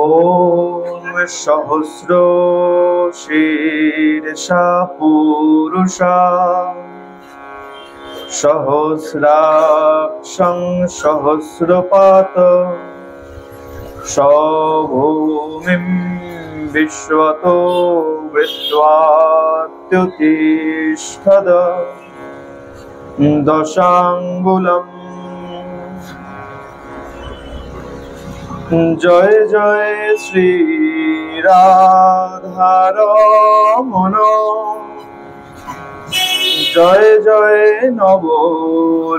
ওম সহস্র শীর্ষা পুরুষা সহস্রাক্ষং সহস্রপাত সভূমিম বিশ্বতো বৃত্ত্বাত্যুতিষ্ঠদ দশাঙ্গুলম। জয় জয় শ্রী রাধারমণ, জয় জয় নবলোকিশোর,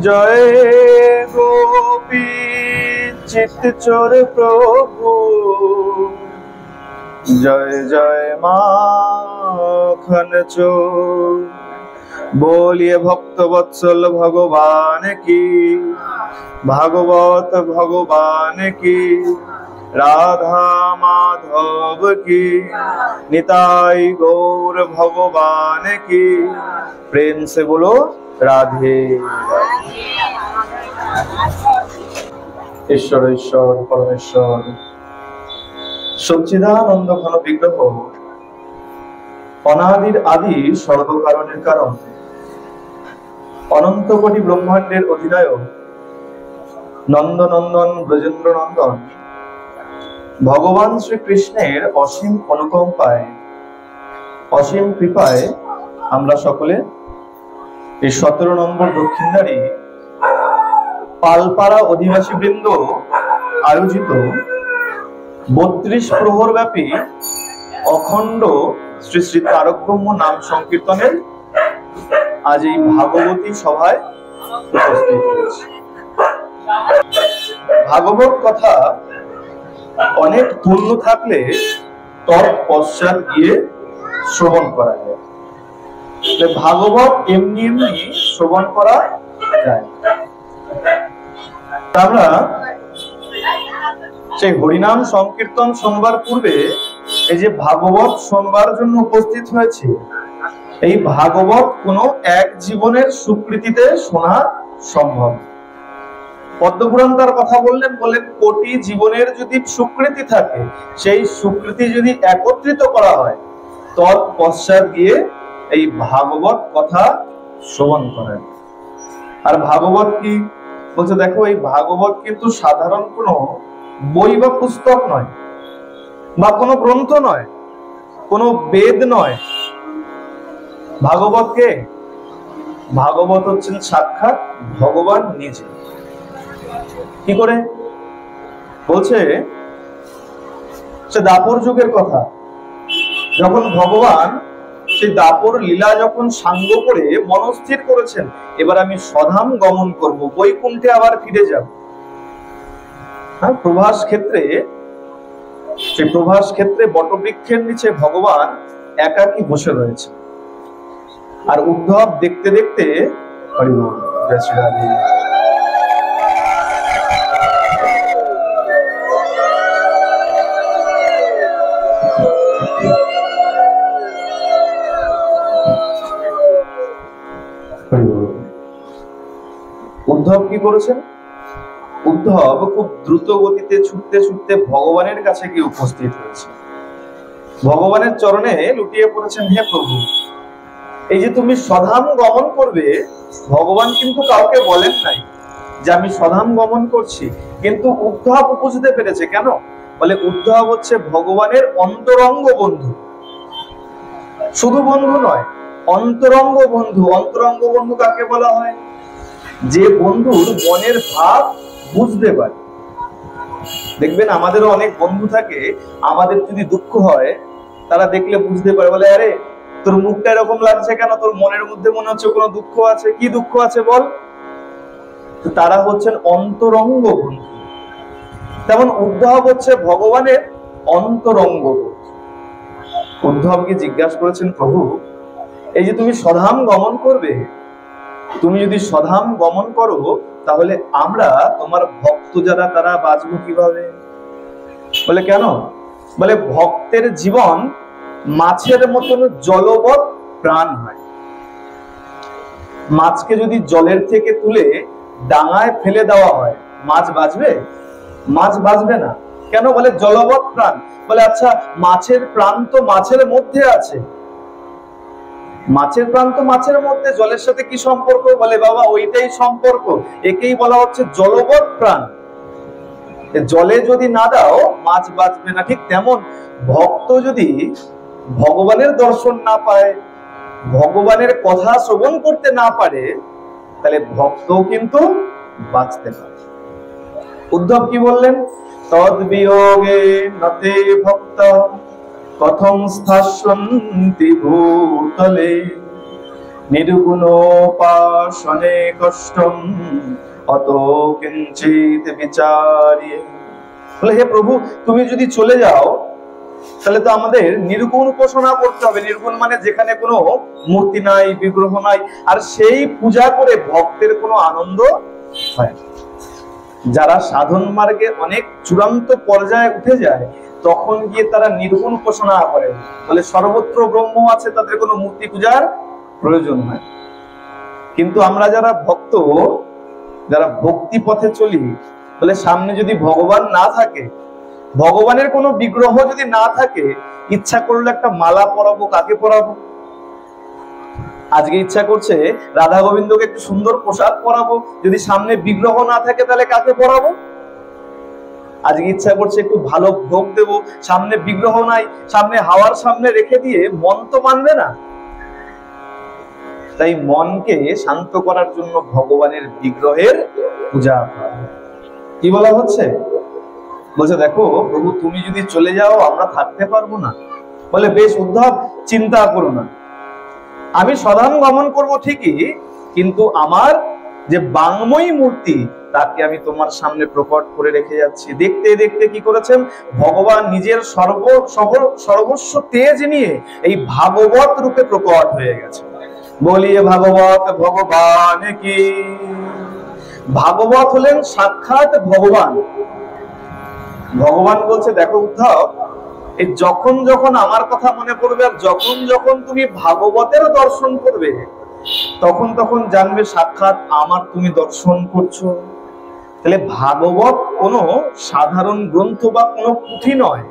জয় গোপী চিত্তচোর প্রভু, জয় জয় মাখন চোর। बोलिए भक्त वत्सल भगवान की, भागवत भगवान की, राधा माधव की, निताई गौर भगवान की। प्रेम से बोलो राधे। ईश्वर ईश्वर परमेश्वर सच्चिदानंद घन विग्रह, अनादिर आदि सर्वकारणेर कारण, अनंत कोटि ब्रह्मांडेर अधिनायक, नंदनंदन ब्रजेंद्र नंदन भगवान श्री कृष्णेर असीम अनुकंपाय असीम कृपाय आमरा सकले 17 नम्बर दक्षिणदारी पालपाड़ा अधिवासी बृंद आयोजित 32 प्रहर व्यापी अखंड श्री श्री तारक ब्रह्म नाम संकीर्तनेर आज এই ভাগবতী সভায় উপস্থিত হয়েছে। ভাগবত কথা অনেক পুণ্য থাকলে তৎপশ্চাৎ গিয়ে শ্রবণ করা যায়। ভাগবত এমনি এমনি শ্রবণ করা যায়। আমরা সেই হরিনাম সংকীর্তন শোনবার পূর্বে এই যে ভাগবত শোনবার জন্য উপস্থিত হয়েছে, এই ভাগবত কোন এক জীবনের সুকৃতিতে শোনা সম্ভব। পদ্মপুরাণ তার কথা বললেন, কোটি জীবনের যদি সুকৃতি থাকে, সেই সুকৃতি যদি একত্রিত করা হয়, তৎপশ্চাৎ গিয়ে এই ভাগবত কথা শ্রবণ করেন। আর ভাগবত কি বলছে দেখো, এই ভাগবত কিন্তু সাধারণ কোনো বই বা পুস্তক নয়, বা কোনো গ্রন্থ নয়, কোনো বেদ নয়। ভাগবত কে? ভাগবত হচ্ছেন সাক্ষাৎ ভগবান নিজে। কি করে বলছে? সে দাপর যুগের কথা, যখন ভগবান সেই দাপর লীলা যখন সাঙ্গ করে মনস্থির করেছেন, এবার আমি স্বধাম গমন করব, বৈকুণ্ঠে আবার ফিরে যাব। হ্যাঁ, প্রভাস ক্ষেত্রে, সেই প্রভাস ক্ষেত্রে বটবৃক্ষের নিচে ভগবান একাকী বসে রয়েছে। আর উদ্ধব দেখতে দেখতে হরি বল জয় শ্রী রাধে। উদ্ধব কি করেছেন? উদ্ধব খুব দ্রুত গতিতে ছুটতে ছুটতে ভগবানের কাছে গিয়ে উপস্থিত হয়েছে। ভগবানের চরণে লুটিয়ে পড়েছেন, হে প্রভু, এই যে তুমি স্বধাম গমন করবে, ভগবান কিন্তু কাউকে বলেন নাই যে আমি স্বধাম গমন করছি, কিন্তু উদ্ধব বুঝতে পেরেছে। কেন? বলে উদ্ধব হচ্ছে ভগবানের অন্তরঙ্গ বন্ধু। শুধু বন্ধু নয়, অন্তরঙ্গ বন্ধু। অন্তরঙ্গ বন্ধু কাকে বলা হয়? যে বন্ধুর মনের ভাব বুঝতে পারে। দেখবেন আমাদেরও অনেক বন্ধু থাকে, আমাদের যদি দুঃখ হয় তারা দেখলে বুঝতে পারে, বলে আরে তোর মুখটা এরকম লাগছে কেন, তোর মনের মধ্যে মনে হচ্ছে কোনো দুঃখ আছে, কি দুঃখ আছে বল। তারা হচ্ছেন অন্তরঙ্গ বন্ধু। তেমন উদ্ধব হচ্ছে ভগবানের অন্তরঙ্গ বন্ধু। উদ্ধবকে জিজ্ঞাসা করেছেন, প্রভু এই যে তুমি স্বধাম গমন করবে, তুমি যদি স্বধাম গমন করো, তাহলে আমরা তোমার ভক্ত যারা তারা বাঁচবো কিভাবে? বলে কেন? বলে ভক্তের জীবন মাছের মতন জলবৎ প্রাণ হয়। মাছকে যদি জলের থেকে তুলে ডাঙায় ফেলে দেওয়া হয়, মাছ বাঁচবে? মাছ বাঁচবে না। কেন? বলে জলবৎ প্রাণ। বলে আচ্ছা, মাছের প্রাণ তো মাছের মধ্যে আছে, মাছের প্রাণ তো মাছের মধ্যে, জলের সাথে কি সম্পর্ক? বলে বাবা ওইটাই সম্পর্ক, একেই বলা হচ্ছে জলবৎ প্রাণ। জলে যদি না দাও মাছ বাঁচবে না। ঠিক তেমন ভক্ত যদি ভগবানের দর্শন না পায়, ভগবানের কথা শ্রবণ করতে না পারে, তাহলে ভক্তও কিন্তু বাঁচতে পারে। উদ্ধব কি বললেন? তদ বিয়োগে নতে ভক্ত কথম স্থাস্যন্তি ভূতলে নির্গুণোপাসনে কষ্টম অত কিঞ্চিত বিচারিয়ে। বলে হে প্রভু, তুমি যদি চলে যাও তাহলে তো আমাদের নির্গুণ উপাসনা করতে হবে। নির্গুণ মানে যেখানে কোনো মূর্তি নাই, বিগ্রহ নাই, আর সেই পূজা করে ভক্তের কোনো আনন্দ হয়। যারা সাধন মার্গে অনেক চূড়ান্ত পর্যায়ে উঠে যায় তখন গিয়ে তারা নির্গুণ উপাসনা করে, বলে সর্বত্র ব্রহ্ম আছে, তাদের কোনো মূর্তি পূজার প্রয়োজন নাই। কিন্তু আমরা যারা ভক্ত, যারা ভক্তি পথে চলি, বলে সামনে যদি ভগবান না থাকে, ভগবানের কোনো বিগ্রহ যদি না থাকে, ইচ্ছা করলে একটা মালা পরাবো, কাকে পরাবো? আজকে ইচ্ছা করছে রাধা গোবিন্দকে একটু সুন্দর পোশাক পরাবো, যদি সামনে বিগ্রহ না থাকে তাহলে কাকে পরাবো? আজকে ইচ্ছা করছে একটু ভালো ভোগ দেবো, সামনে বিগ্রহ নাই, সামনে হাওয়ার সামনে রেখে দিয়ে মন তো মানবে না। তাই মনকে শান্ত করার জন্য ভগবানের বিগ্রহের পূজা কি বলা হচ্ছে? বলছে দেখো প্রভু, তুমি যদি চলে যাও আমরা থাকতে পারবো না। বলে বেশ উদ্ধব, চিন্তা করো না, আমি সদান গমন করব ঠিকই, কিন্তু আমার যে বাংময়ী মূর্তি তাকে আমি তোমার সামনে প্রকট করে রেখে যাচ্ছি। দেখতে দেখতে কি করেছেন ভগবান নিজের সর্বস্ব তেজ নিয়ে এই ভাগবত রূপে প্রকট হয়ে গেছে। বলিয়ে ভাগবত ভগবান কি। ভাগবত হলেন সাক্ষাৎ ভগবান। ভগবান বলছে দেখো উদ্ধব, এই যখন যখন আমার কথা মনে পড়বে আর যখন যখন তুমি ভাগবতের দর্শন করবে, তখন তখন জানবে সাক্ষাৎ আমার তুমি দর্শন করছো। তাহলে ভাগবত কোনো সাধারণ গ্রন্থ বা কোনো পুঁথি নয়,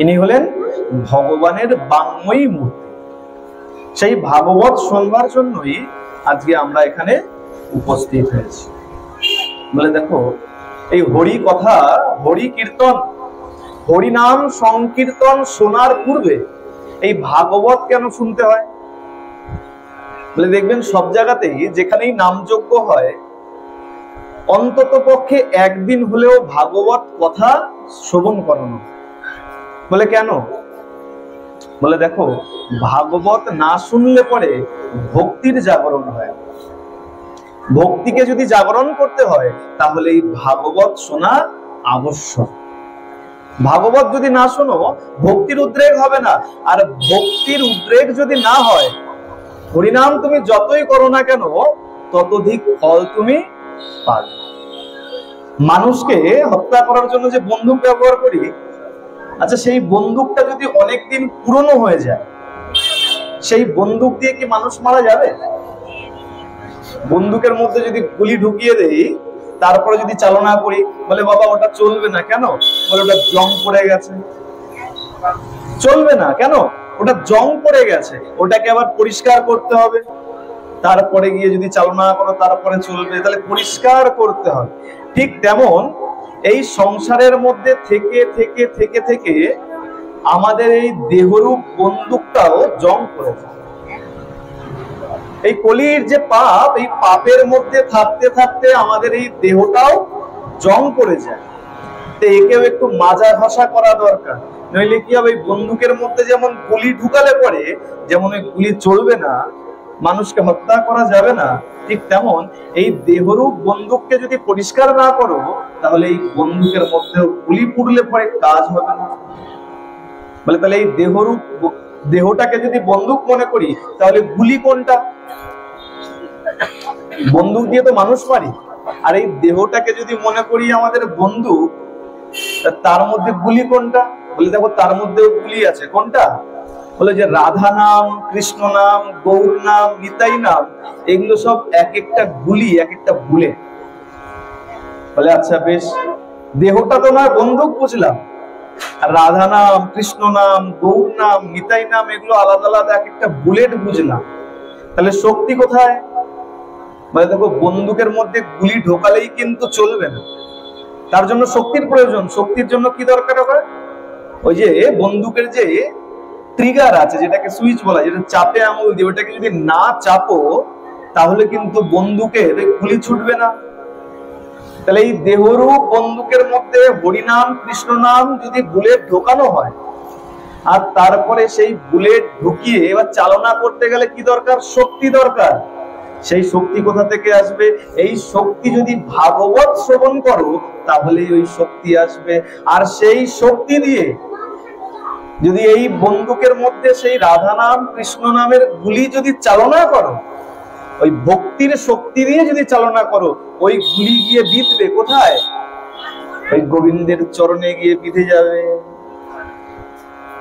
ইনি হলেন ভগবানের বাংময়ী মূর্তি। সেই ভাগবত শোনবার জন্যই আজকে আমরা এখানে উপস্থিত হয়েছি। বলে দেখো এই হরি কথা, হরি কীর্তন, হরি নাম সংকীর্তন শোনার পূর্বে এই ভাগবত কেন শুনতে হয়? বলে দেখবেন সব জায়গাতেই যেখানেই নামযজ্ঞ হয় অন্তত পক্ষে একদিন হলেও ভাগবত কথা শ্রবণ করানো। বলে কেন? বলে দেখো ভাগবত না শুনলে পরে ভক্তির জাগরণ হয়। ভক্তিকে যদি জাগরণ করতে হয় তাহলে এই ভাগবত শোনা আবশ্যক। ভাগবত যদি না শোনো ভক্তির উদ্রেক হবে না, আর ভক্তির উদ্রেক যদি না হয় হরিনাম তুমি যতই করো না কেন ততোধিক ফল তুমি পাবে। মানুষকে হত্যা করার জন্য যে বন্দুক ব্যবহার করি, আচ্ছা সেই বন্দুকটা যদি অনেকদিন পুরনো হয়ে যায়, সেই বন্দুক দিয়ে কি মানুষ মারা যাবে? বন্দুকের মধ্যে যদি গুলি ঢুকিয়ে দেই তারপরে যদি চালনা করি, বলে বাবা ওটা চলবে না। কেন? বলে ওটা জং পড়ে গেছে। চলবে না কেন? ওটা জং পড়ে গেছে, ওটাকে আবার পরিষ্কার করতে হবে, তারপরে গিয়ে যদি চালনা করো তারপরে চলবে, তাহলে পরিষ্কার করতে হবে। ঠিক তেমন এই সংসারের মধ্যে থেকে থেকে থেকে থেকে আমাদের এই দেহরূপ বন্দুকটাও জং পড়েছে। এই কলির যে পাপ, এই পাপের মধ্যে থাকতে থাকতে আমাদের এই দেহটাও জং পড়ে যায়। তো একেও একটু মাজা ঘষা করা দরকার, নইলে কি হবে বন্দুকের মধ্যে যেমন গুলি ঢুকালে পরে যেমন ওই গুলি চলবে না, মানুষকে হত্যা করা যাবে না, ঠিক তেমন এই দেহরূপ বন্দুককে যদি পরিষ্কার না করো তাহলে এই বন্দুকের মধ্যে গুলি পুড়লে পরে কাজ হবে না। বলে তাহলে এই দেহরূপ দেহটাকে যদি বন্দুক মনে করি তাহলে গুলি কোনটা? বন্দুক দিয়ে তো মানুষ মারি, আর এই দেহটাকে যদি মনে করি আমাদের বন্দুক, তার মধ্যে গুলি কোনটা? বলে দেখো তার মধ্যেও গুলি আছে। কোনটা? বলে যে রাধা নাম, কৃষ্ণ নাম, গৌর নাম, নিতাই নাম, এগুলো সব এক একটা গুলি, এক একটা বুলেট। বলে আচ্ছা বেশ, দেহটা তো নয় বন্দুক বুঝলাম, আর রাধা নাম, কৃষ্ণ নাম, গৌর নাম, নিতাই নাম, এগুলো আলাদা আলাদা এক একটা বুলেট বুঝলাম, তাহলে শক্তি কোথায়? মানে দেখো, বন্দুকের মধ্যে গুলি ঢোকালেই কিন্তু চলবে না, তার জন্য শক্তির প্রয়োজন। শক্তির জন্য কি দরকার হবে? ওই যে বন্দুকের যে ট্রিগার আছে, যেটাকে সুইচ বলা, যেটা চাপে আঙুল দিয়ে, ওটাকে যদি না চাপো তাহলে কিন্তু বন্দুকের গুলি ছুটবে না। তাহলে এই দেহরূপ বন্দুকের মধ্যে হরিনাম, কৃষ্ণ নাম যদি বুলেট ঢোকানো হয়, আর তারপরে সেই বুলেট ঢুকিয়ে এবার চালনা করতে গেলে কি দরকার? শক্তি দরকার। সেই শক্তি কোথা থেকে আসবে? এই শক্তি যদি ভাগবত শ্রবণ করো তাহলেই ওই শক্তি আসবে। আর সেই শক্তি দিয়ে যদি এই বন্দুকের মধ্যে সেই রাধা নাম, কৃষ্ণ নামের গুলি যদি চালনা করো, ওই ভক্তির শক্তি দিয়ে যদি চালনা করো, ওই গুলি গিয়ে বিঁধবে কোথায়? ওই গোবিন্দের চরণে গিয়ে বিঁধে যাবে।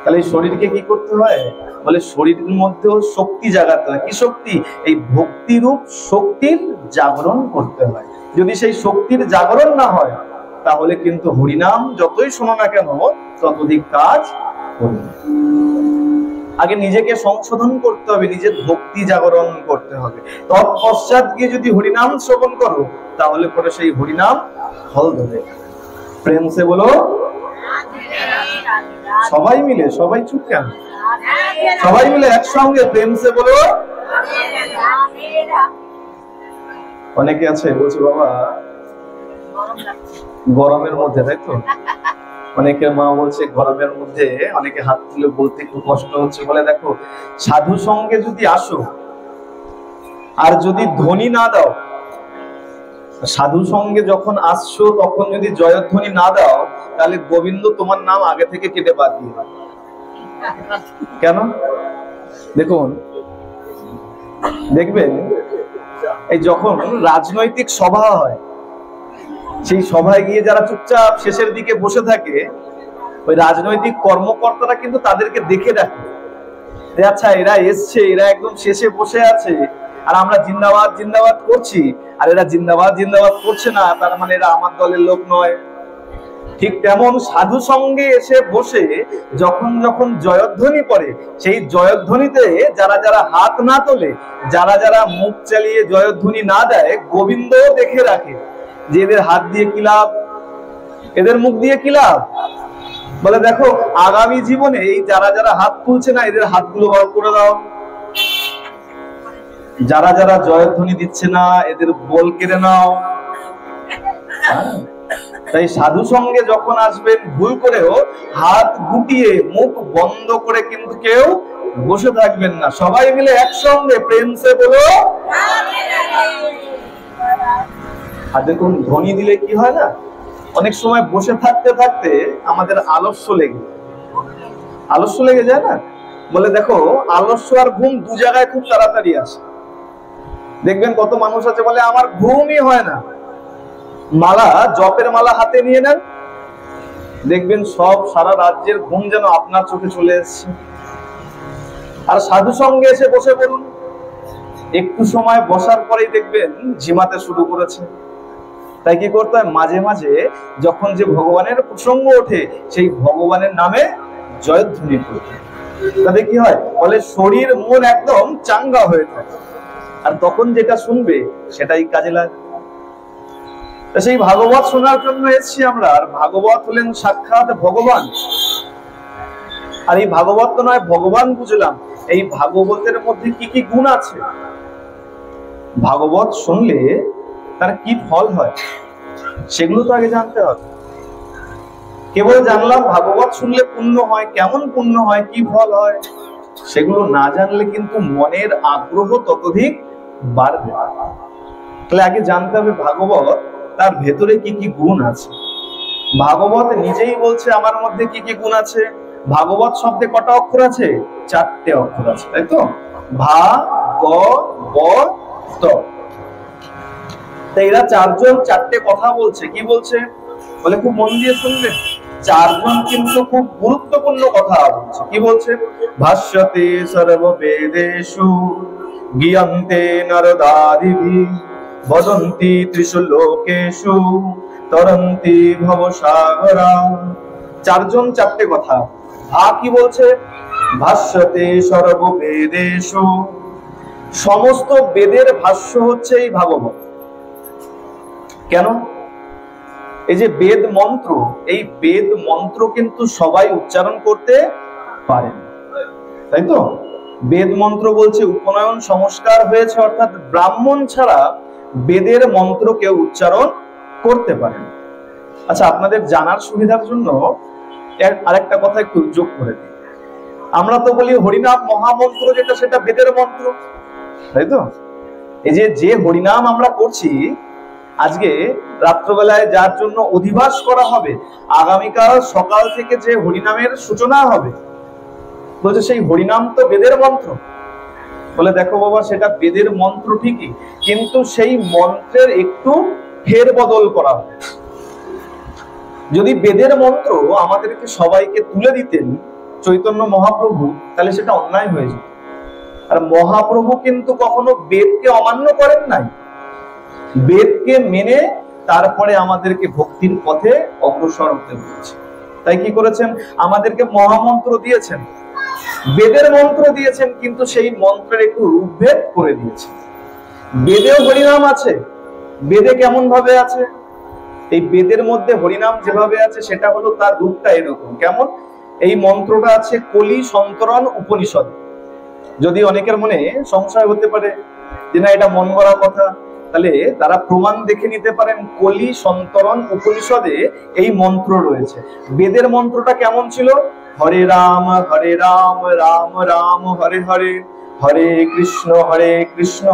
তাহলে শরীরকে কি করতে হয়? বলে শরীরের মধ্যেও শক্তি জাগাতে হয়। কি শক্তি? এই ভক্তিরূপ শক্তির জাগরণ করতে হয়। যদি সেই শক্তির জাগরণ না হয় তাহলে কিন্তু হরিনাম যতই শোনো না কেন ততোধিক কাজ করবে। আগে নিজেকে সংশোধন করতে হবে, নিজের ভক্তি জাগরণ করতে হবে। তৎপশ্চাৎ গিয়ে যদি হরিনাম শ্রবণ করো তাহলে পরে সেই হরিনাম ফল দেবে। প্রেম সে বলো, সবাই মিলে, সবাই চুপ কেন? সবাই মিলে একসঙ্গে প্রেম সে বলো। অনেকে আছে বলছে বাবা গরমের মধ্যে, তাই তো? অনেকের মা বলছে গরমের মধ্যে, অনেকে হাত তুলে বলতে একটু কষ্ট হচ্ছে। বলে দেখো, সাধু সঙ্গে যদি আসো আর যদি ধ্বনি না দাও, সাধু সঙ্গে যখন আসছো তখন যদি জয়ধ্বনি না দাও তাহলে গোবিন্দ তোমার নাম আগে থেকে কেটে বাদ দিয়ে। কেন? দেখুন, দেখবেন এই যখন রাজনৈতিক সভা হয়, সেই সভায় গিয়ে যারা চুপচাপ শেষের দিকে বসে থাকে, ওই রাজনৈতিক কর্মকর্তারা কিন্তু তাদেরকে দেখে রাখে, আচ্ছা এরা এসছে, এরা একদম শেষে বসে আছে, আর আমরা জিন্দাবাদ জিন্দাবাদ করছি, আর এরা জিন্দাবাদ জিন্দাবাদ করছে না, তার মানে এরা আমার দলের লোক নয়। ঠিক তেমন সাধু সঙ্গে এসে বসে যখন যখন জয়ধ্বনি পড়ে, সেই জয়ধ্বনিতে যারা যারা হাত না তোলে, যারা যারা মুখ চালিয়ে জয়ধ্বনি না দেয়, গোবিন্দ দেখে রাখে যে এদের হাত দিয়ে কি লাভ, এদের মুখ দিয়ে কি লাভ। বলে দেখো, আগামী জীবনে এই যারা যারা হাত তুলছে না, এদের হাতগুলো বার করে দাও। যারা যারা জয়ধ্বনি দিচ্ছে না, এদের বল কেড়ে নাও। তাই সাধু সঙ্গে যখন আসবেন, ভুল করেও হাত গুটিয়ে মুখ বন্ধ করে কিন্তু কেউ বসে থাকবেন না। সবাই মিলে একসঙ্গে প্রেম সে বলো। আর দেখুন, ধ্বনি দিলে কি হয় না, অনেক সময় বসে থাকতে থাকতে আমাদের আলস্য লেগে যায় না। বলে দেখো, আলস্য আর ঘুম দু জায়গায় খুব তাড়াতাড়ি আসে। দেখবেন কত মানুষ আছে বলে আমার ঘুমই হয় না, মালা, জপের মালা হাতে নিয়ে নেন, দেখবেন সব সারা রাজ্যের ঘুম যেন আপনার চোখে চলে এসছে। আর সাধু সঙ্গে এসে বসে পড়ুন, একটু সময় বসার পরেই দেখবেন ঝিমাতে শুরু করেছে। তাই কি করতে হয়? মাঝে মাঝে যখন যে ভগবানের প্রসঙ্গ ওঠে, সেই ভগবানের নামে জয়ধ্বনি করতে। তাতে কি হয়? বলে শরীর মন একদম চাঙ্গা হয়ে থাকে, আর তখন যেটা শুনবে সেটাই কাজে লাগে। সেই ভাগবত শোনার জন্য এসেছি আমরা। আর ভাগবত হলেন সাক্ষাৎ ভগবান। আর এই ভাগবত তো নয় ভগবান বুঝলাম, এই ভাগবতের মধ্যে কি কি গুণ আছে, ভাগবত শুনলে তার কি ফল হয়, সেগুলো তো আগে জানতে হবে। কেবল জানলাম ভাগবত শুনলে পুণ্য হয়, কেমন পুণ্য হয়, কি ফল হয়, সেগুলো না জানলে কিন্তু মনের আগ্রহ ততোধিক বাড়বে। তাহলে আগে জানতে হবে ভাগবত তার ভেতরে কি কি গুণ আছে। ভাগবত নিজেই বলছে আমার মধ্যে কি কি গুণ আছে। ভাগবত শব্দে কটা অক্ষর আছে? 4টে অক্ষর আছে, তাই তো? ভা গ ব ত। এরা চারজন 4টে কথা বলছে। কি বলছে? বলে খুব মন দিয়ে শুনবেন, চারজন কিন্তু খুব গুরুত্বপূর্ণ কথা বলছে। কি বলছে? ভাষ্যতে সর্ববেদেষু গীয়ন্তে নরদাদিভি বদন্তি ত্রিষু লোকেষু তরন্তি ভবসাগরা। চারজন চারটে কথা। কি বলছে? ভাষ্যতে সর্ববেদেষু, সমস্ত বেদের ভাষ্য হচ্ছে এই ভাগবত। কেন? এই যে বেদ মন্ত্র, এই বেদ মন্ত্র কিন্তু সবাই উচ্চারণ করতে পারে, তাই তো? বেদ মন্ত্র বলছে উপনয়ন সংস্কার হয়েছে, অর্থাৎ ব্রাহ্মণ ছাড়া বেদের মন্ত্র কেউ উচ্চারণ করতে পারে। আচ্ছা, আপনাদের জানার সুবিধার জন্য আরেকটা কথা একটু যোগ করে দিই। আমরা তো বলি হরিনাম মহামন্ত্র, যেটা সেটা বেদের মন্ত্র, তাই তো? এই যে হরিনাম আমরা করছি আজকে রাত্রবেলায়, যার জন্য অধিবাস করা হবে, আগামীকাল সকাল থেকে যে হরিনামের সূচনা হবে, বলছে সেই হরিনাম তো বেদের মন্ত্র। বলে দেখো বাবা, সেটা বেদের মন্ত্র ঠিকই, কিন্তু সেই মন্ত্রের একটু ফের বদল করা হবে। যদি বেদের মন্ত্র আমাদেরকে সবাইকে তুলে দিতেন চৈতন্য মহাপ্রভু, তাহলে সেটা অন্যায় হয়ে যেত। আর মহাপ্রভু কিন্তু কখনো বেদকে অমান্য করেন নাই, বেদকে মেনে তারপরে আমাদেরকে ভক্তির পথে অগ্রসর হতে বলেছে। তাই কি করেছেন? আমাদেরকে মহামন্ত্র দিয়েছেন, বেদের মন্ত্র দিয়েছেন, কিন্তু সেই মন্ত্রের একটু রূপভেদ করে দিয়েছেন। বেদেও হরিনাম আছে। বেদে কেমন ভাবে আছে? এই বেদের মধ্যে হরিনাম যেভাবে আছে সেটা হলো তার রূপটা এরকম। কেমন? এই মন্ত্রটা আছে কলি সন্তরণ উপনিষদ। যদি অনেকের মনে সংশয় হতে পারে যে না এটা মন গড়া কথা, তাহলে তারা প্রমাণ দেখে নিতে পারেন। কলি সন্তরণ উপনিষদে এই মন্ত্র রয়েছে। বেদের মন্ত্রটা কেমন ছিল? হরে রাম রাম রাম হরে হরে, হরে কৃষ্ণ কৃষ্ণ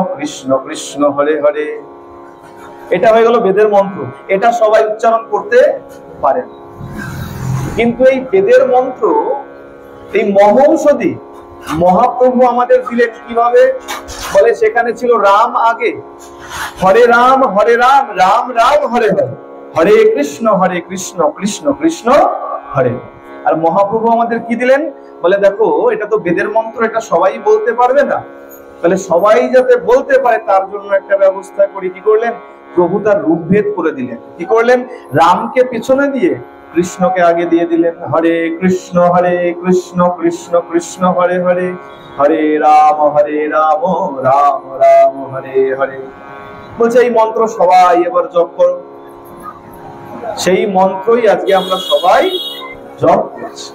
কৃষ্ণ হরে হরে। এটা হয়ে গেল বেদের মন্ত্র। এটা সবাই উচ্চারণ করতে পারেন, কিন্তু এই বেদের মন্ত্র এই মহৌষধি মহাপ্রভু আমাদের দিলেন কিভাবে? বলে সেখানে ছিল রাম আগে, হরে রাম রাম রাম হরে হরে, হরে কৃষ্ণ কৃষ্ণ কৃষ্ণ হরে। আর মহাপ্রভু আমাদের কি দিলেন? বলে দেখো এটা তো বেদের মন্ত্র, এটা সবাই বলতে পারবে না, তাহলে সবাই যাতে বলতে পারে তার জন্য একটা ব্যবস্থা করি। কি করলেন? প্রভু তার রূপভেদ করে দিলেন। কি করলেন? রামকে পিছনে দিয়ে কৃষ্ণকে আগে দিয়ে দিলেন। হরে কৃষ্ণ কৃষ্ণ কৃষ্ণ হরে হরে, হরে রাম রাম রাম হরে হরে। বলছে এই মন্ত্র সবাই এবার জপ করো। সেই মন্ত্রই আজকে আমরা সবাই জপ করছি।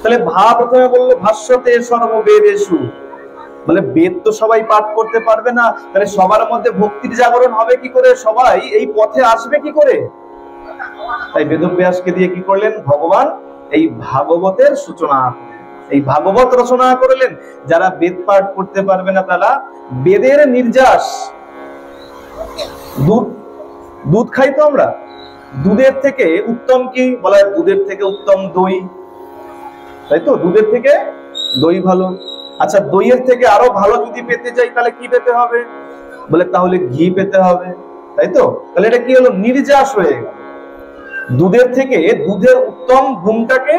তাহলে প্রথমে বললো ভাষ্যতে সর্ববেদেষু, বলে বেদ তো সবাই পাঠ করতে পারবে না, তাহলে সবার মধ্যে ভক্তির জাগরণ হবে কি করে? সবাই এই পথে আসবে কি করে? তাই বেদব্যাসকে দিয়ে কি করলেন? ভগবান এই ভাগবতের সূচনা, এই ভাগবত রচনা করলেন। যারা বেদ পাঠ করতে পারবে না তারা বেদের নির্যাস, দুধ খাই তো আমরা, দুধের থেকে উত্তম কি বলা হয়? দুধের থেকে উত্তম দই, তাই তো? দুধের থেকে দই ভালো। আচ্ছা, দইয়ের থেকে আরো ভালো যদি পেতে চাই তাহলে কি পেতে হবে? বলে তাহলে ঘি পেতে হবে, তাই তো? তাহলে এটা কি হলো? নির্যাস হয়ে গেল। দুধের থেকে দুধের উত্তম গুণটাকে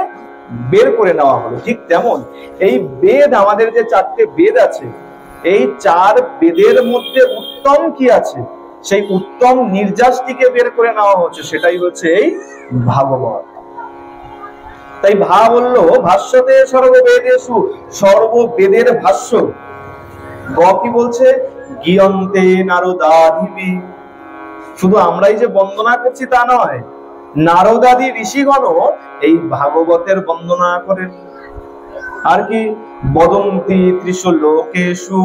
বের করে নেওয়া হলো। ঠিক তেমন এই বেদ, আমাদের যে চারটে বেদ আছে, এই চার বেদের মধ্যে উত্তম কি আছে? সেই উত্তম নির্যাসটিকে বের করে নেওয়া হচ্ছে, সেটাই হচ্ছে এই ভাগবত। তাই বললো ভাষ্যতে সর্ববেদেষু, সর্ববেদের ভাষ্য। কি বলছে? গীয়ন্তে নারদাদিবি। শুধু আমরাই যে বন্দনা করছি তা নয়, নারদাদি ঋষিগণও এই ভাগবতের বন্দনা করেন। আর কি? বদন্তি ত্রিশু লোকেষু।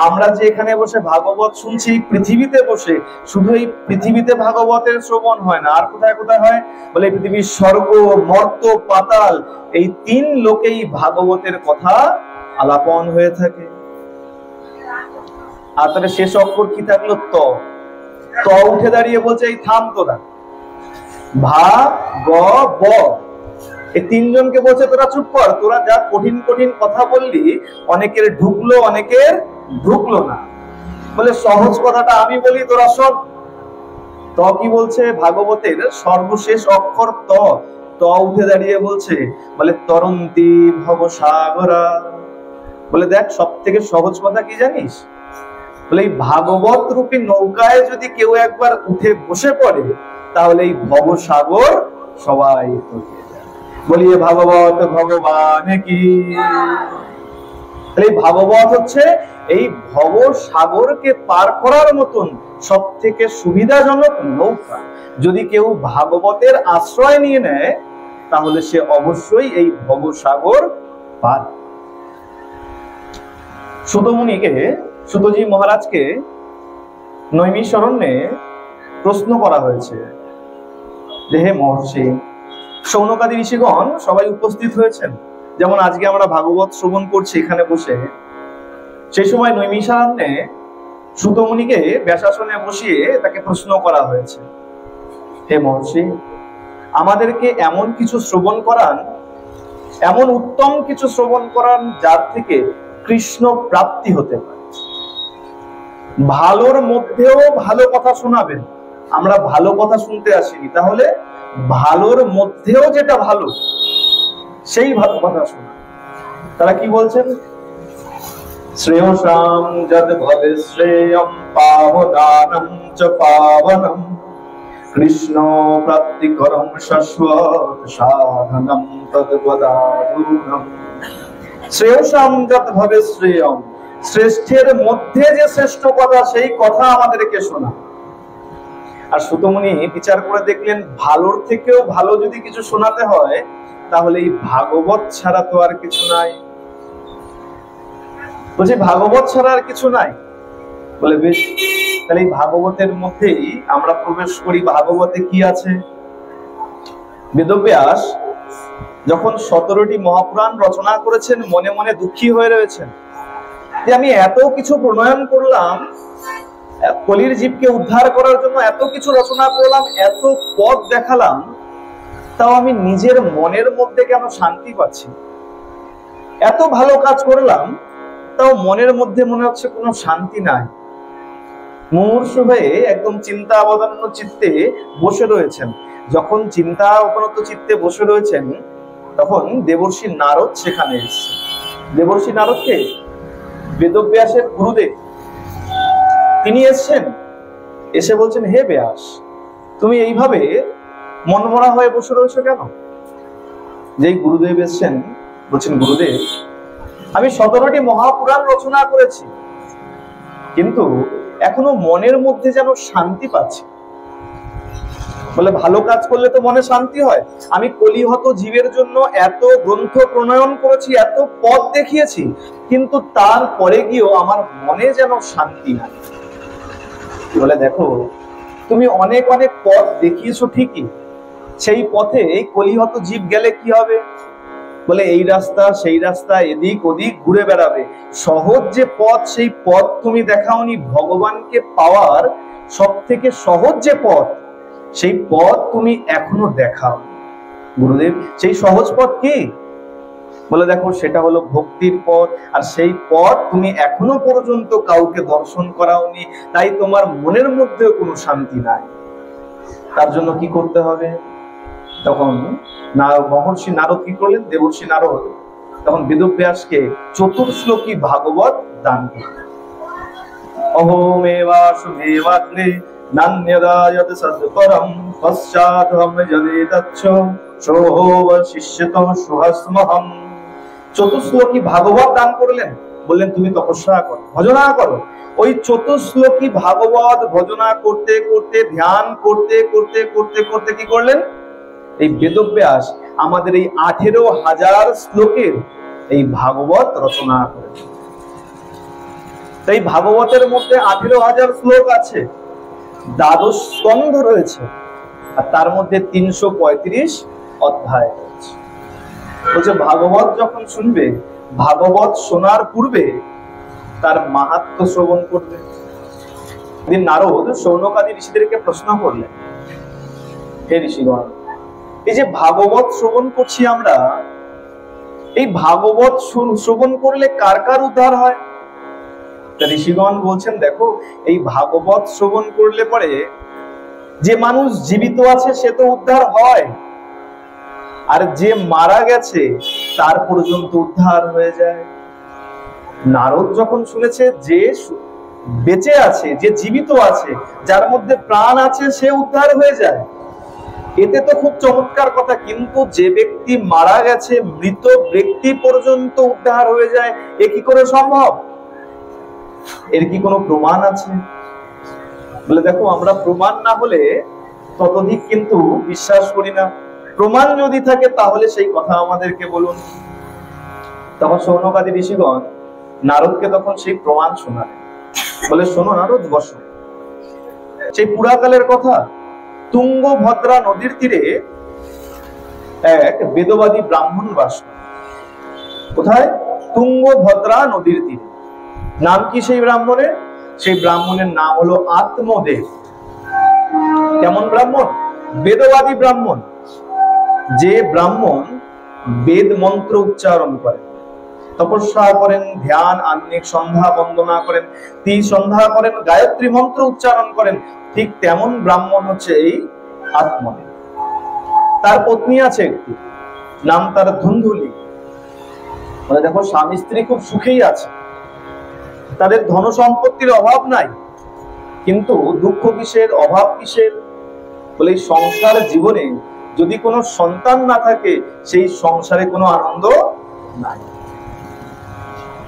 আমরা যে এখানে বসে ভাগবত শুনছি, পৃথিবীতে বসে, শুধু এই পৃথিবীতে ভাগবতের শ্রবণ হয় না, আর কোথায় কোথায় হয়? বলে পৃথিবীর স্বর্গ, মর্ত, পাতাল, এই তিন লোকেই ভাগবতের কথা আলাপন হয়ে থাকে। আর তাহলে শেষ অক্ষর কি থাকলো? ত। উঠে দাঁড়িয়ে বলছে এই থাম তোরা, ভা গ ব, এই তিনজনকে বলছে তোরা চুপ কর, তোরা যা কঠিন কঠিন কথা বললি, অনেকের ঢুকলো অনেকের ঢুকলো না। বলে সহজ কথাটা আমি বলি, তোরা শোন। কি বলছে? ভাগবতের সর্বশেষ অক্ষর ত উঠে দাঁড়িয়ে বলছে, বলে তরন্তি ভবসাগরা। বলে দেখ সব থেকে সহজ কথা কি জানিস? বলে এই ভাগবত রূপী নৌকায় যদি কেউ একবার উঠে বসে পড়ে, তাহলে এই ভবসাগর সবাই তলিয়ে যায়। বলিয়ে ভাগবত ভগবান কি। এই ভাগবত হচ্ছে এই ভবসাগরকে পার করার মতন সব থেকে সুবিধাজনক নৌকা। যদি কেউ ভাগবতের আশ্রয় নিয়ে নেয় তাহলে সে অবশ্যই এই ভবসাগর পার। সুতমুনিকে, সুতজি মহারাজকে নৈমিষারণ্যে প্রশ্ন করা হয়েছে যে হে মহর্ষি, শৌনকাদি ঋষিগণ সবাই উপস্থিত হয়েছেন, যেমন আজকে আমরা ভাগবত শ্রবণ করছি এখানে বসে। সেই সময় নৈমিষারণ্যে সুতমুনিকে ব্যাসাসনে বসিয়ে তাকে প্রশ্ন করা হয়েছে, হে মহর্ষি, আমাদেরকে এমন কিছু শ্রবণ করান, এমন উত্তম কিছু শ্রবণ করান যার থেকে কৃষ্ণ প্রাপ্তি হতে পারে। ভালোর মধ্যেও ভালো কথা শোনাবেন। আমরা ভালো কথা শুনতে আসিনি, তাহলে ভালোর মধ্যেও যেটা ভালো সেই ভালো কথা শোনা। তারা কি বলছেন? শ্রেয়সাম যদ ভবে শ্রেয়ম পাবনানম চ পাবনম কৃষ্ণ প্রাপ্তিকরম শাশ্বত সাধনম তদ্বদাধুনম। শ্রেয়সাম যদ ভবে শ্রেয়ম, শ্রেষ্ঠের মধ্যে যে শ্রেষ্ঠ কথা সেই কথা আমাদেরকে শোনা। আর সুতমুনি বিচার করে দেখলেন ভালোর থেকেও ভালো যদি কিছু শোনাতে হয় তাহলে এই ভাগবত ছাড়া তো আর কিছু নাই। বলছি ভাগবত ছাড়া আর কিছু নাই। বলে বেশ, তাহলে এই ভাগবতের মধ্যেই আমরা প্রবেশ করি। ভাগবতে কি আছে? বেদব্যাস যখন 17টি মহাপুরাণ রচনা করেছেন মনে মনে দুঃখী হয়ে রয়েছেন যে আমি এত কিছু প্রণয়ন করলাম, কলির জীবকে উদ্ধার করার জন্য এত কিছু রচনা করলাম, এত পথ দেখালাম, তাও আমি নিজের মনের মধ্যে কেন শান্তি পাচ্ছি? এত ভালো কাজ করলাম তাও মনের মধ্যে মনে হচ্ছে কোনো শান্তি নাই। মুমূর্ষু হয়ে একদম চিন্তা অবদান্য চিত্তে বসে রয়েছেন। যখন চিন্তা অবনত চিত্তে বসে রয়েছেন তখন দেবর্ষি নারদ সেখানে এসেছে। দেবর্ষি নারদকে বেদব্যাসের গুরুদেব, তিনি এসেছেন। এসে বলছেন, হে ব্যাস, তুমি এইভাবে মনমরা হয়ে বসে রয়েছো কেন? যেই গুরুদেব এসেছেন বলছেন, গুরুদেব, আমি 17টি মহাপুরাণ রচনা করেছি, কিন্তু এখনো মনের মধ্যে যেন শান্তি পাচ্ছি। বলে ভালো কাজ করলে তো মনে শান্তি হয়। আমি কলিহত জীবের জন্য এত গ্রন্থ প্রণয়ন করেছি, এত পথ দেখিয়েছি, কিন্তু তারপরে গিয়েও আমার মনে যেন শান্তি নাই। বলে দেখো, তুমি অনেক অনেক পথ দেখিয়েছো ঠিকই, সেই পথে এই কলিহত জীব গেলে কি হবে? বলে এই রাস্তা সেই রাস্তা এদিক ওদিক ঘুরে বেড়াবে। সহজ যে পথ সেই পথ তুমি দেখাওনি। ভগবানকে পাওয়ার সব থেকে সহজ যে পথ সেই পথ তুমি এখনো দেখাও। গুরুদেব, সেই সহজ পথ কি? বলে দেখো, সেটা হলো ভক্তির পথ, আর সেই পথ তুমি এখনো পর্যন্ত কাউকে দর্শন করাওনি, তাই তোমার মনের মধ্যে কোনো শান্তি নাই। তার জন্য কি করতে হবে? তখন মহর্ষি নারদ কি করলেন? দেবর্ষি নারদ তখন বেদব্যাসকে 4 শ্লোকী ভাগবত দান করলেন। অহমেবাসুমেবাগ্রে নান্যদায়ত সৎপরম পশ্চাদহম যদে তচ্ছ সোহবশিষ্যত সুহস্মহম। 4 শ্লোকী ভাগবত দান করলেন। বললেন তুমি তপস্যা করো, ভজনা করো। ওই 4 শ্লোকী ভাগবত ভজনা করতে করতে, ধ্যান করতে করতে করতে করতে কি করলেন? এই বেদব্যাস আমাদের এই 18,000 শ্লোকের এই ভাগবত রচনা করেছেন। এই ভাগবতের মধ্যে 18,000 শ্লোক আছে, 12 স্কন্ধ রয়েছে, আর তার মধ্যে 335 অধ্যায় রয়েছে। বলছে ভাগবত যখন শুনবে, ভাগবত শোনার পূর্বে তার মাহাত্ম্য শ্রবণ করবে। দিন নারদ শৌনকাদি ঋষিদেরকে প্রশ্ন করলেন, হে ঋষিগণ, এই যে ভাগবত শ্রবণ করছি আমরা, এই ভাগবত শ্রবণ করলে কার কার উদ্ধার হয়? ঋষিগণ বলছেন, দেখো, এই ভাগবত শ্রবণ করলে পরে যে মানুষ জীবিত আছে সে তো উদ্ধার হয়, আর যে মারা গেছে তার পর্যন্ত উদ্ধার হয়ে যায়। নারদ যখন শুনেছে যে বেঁচে আছে, যে জীবিত আছে, যার মধ্যে প্রাণ আছে, সে উদ্ধার হয়ে যায়, এতে তো খুব চমৎকার কথা, কিন্তু যে ব্যক্তি মারা গেছে, মৃত ব্যক্তি পর্যন্ত উদ্ধার হয়ে যায়, এ কি করে সম্ভব? এর কি কোনো প্রমাণ আছে? বলে দেখো, আমরা প্রমাণ না হলে ততোধিক কিন্তু বিশ্বাস করি না। প্রমাণ যদি থাকে তাহলে সেই কথা আমাদেরকে বলুন। তখন শৌনকাদি ঋষিগণ নারদকে তখন সেই প্রমাণ শোনায়। বলে, শোনো নারদ, বসো। সেই পুরাকালের কথা, তুঙ্গভদ্রা নদীর তীরে এক বেদবাদী ব্রাহ্মণ বাস করে। কোথায়? তুঙ্গভদ্রা নদীর তীরে। নাম কি সেই ব্রাহ্মণের? সেই ব্রাহ্মণের নাম হলো আত্মদেব। কেমন ব্রাহ্মণ? বেদবাদী ব্রাহ্মণ। যে ব্রাহ্মণ বেদ মন্ত্র উচ্চারণ করেন, তপস্যা করেন, ধ্যান, আহ্নিক সন্ধ্যা বন্দনা করেন, সন্ধ্যা করেন, গায়ত্রী মন্ত্র উচ্চারণ করেন, ঠিক তেমন ব্রাহ্মণ হচ্ছে এই আত্মদেব। তার পত্নী আছে একটি, নাম তার ধুন্ধুলি। মানে দেখো, স্বামী স্ত্রী খুব সুখেই আছে, তাদের ধন সম্পত্তির অভাব নাই, কিন্তু দুঃখ কিসের, অভাব কিসের? বলে এই সংসার জীবনে যদি কোনো সন্তান না থাকে, সেই সংসারে কোনো আনন্দ নাই।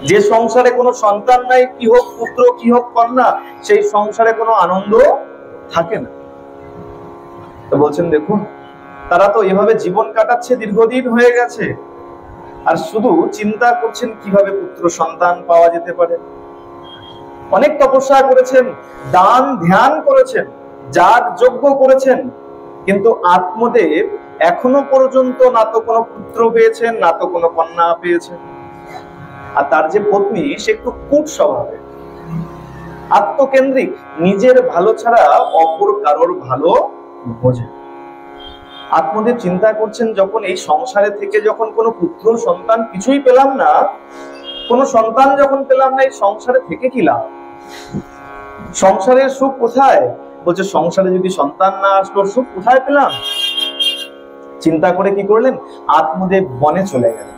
যে সংসারে কোনো সন্তান নাই, কি হোক পুত্র কি হোক কন্যা, সেই সংসারে কোনো আনন্দ থাকে না। তো বলছেন, দেখুন, তারা তো এভাবে জীবন কাটাচ্ছে, দীর্ঘদিন হয়ে গেছে, আর শুধু চিন্তা করছেন কিভাবে পুত্র সন্তান পাওয়া যেতে পারে। অনেক তপস্যা করেছেন, দান ধ্যান করেছেন, যাগ যজ্ঞ করেছেন, কিন্তু আত্মদেব এখনো পর্যন্ত না তো কোনো পুত্র পেয়েছেন, না তো কোনো কন্যা পেয়েছেন। আর তার যে পত্নী, সে একটু কূট স্বভাবের, আত্মকেন্দ্রিক, নিজের ভালো ছাড়া অপর কারোর ভালো বোঝে। আত্মদেব চিন্তা করছেন, যখন এই সংসারে থেকে যখন কোনো পুত্র সন্তান কিছুই পেলাম না, কোনো সন্তান যখন পেলাম না, এই সংসারে থেকে কি লাভ? সংসারের সুখ কোথায়? বলছে, সংসারে যদি সন্তান না আসলো, সুখ কোথায় পেলাম? চিন্তা করে কি করলেন? আত্মদেব বনে চলে গেলেন।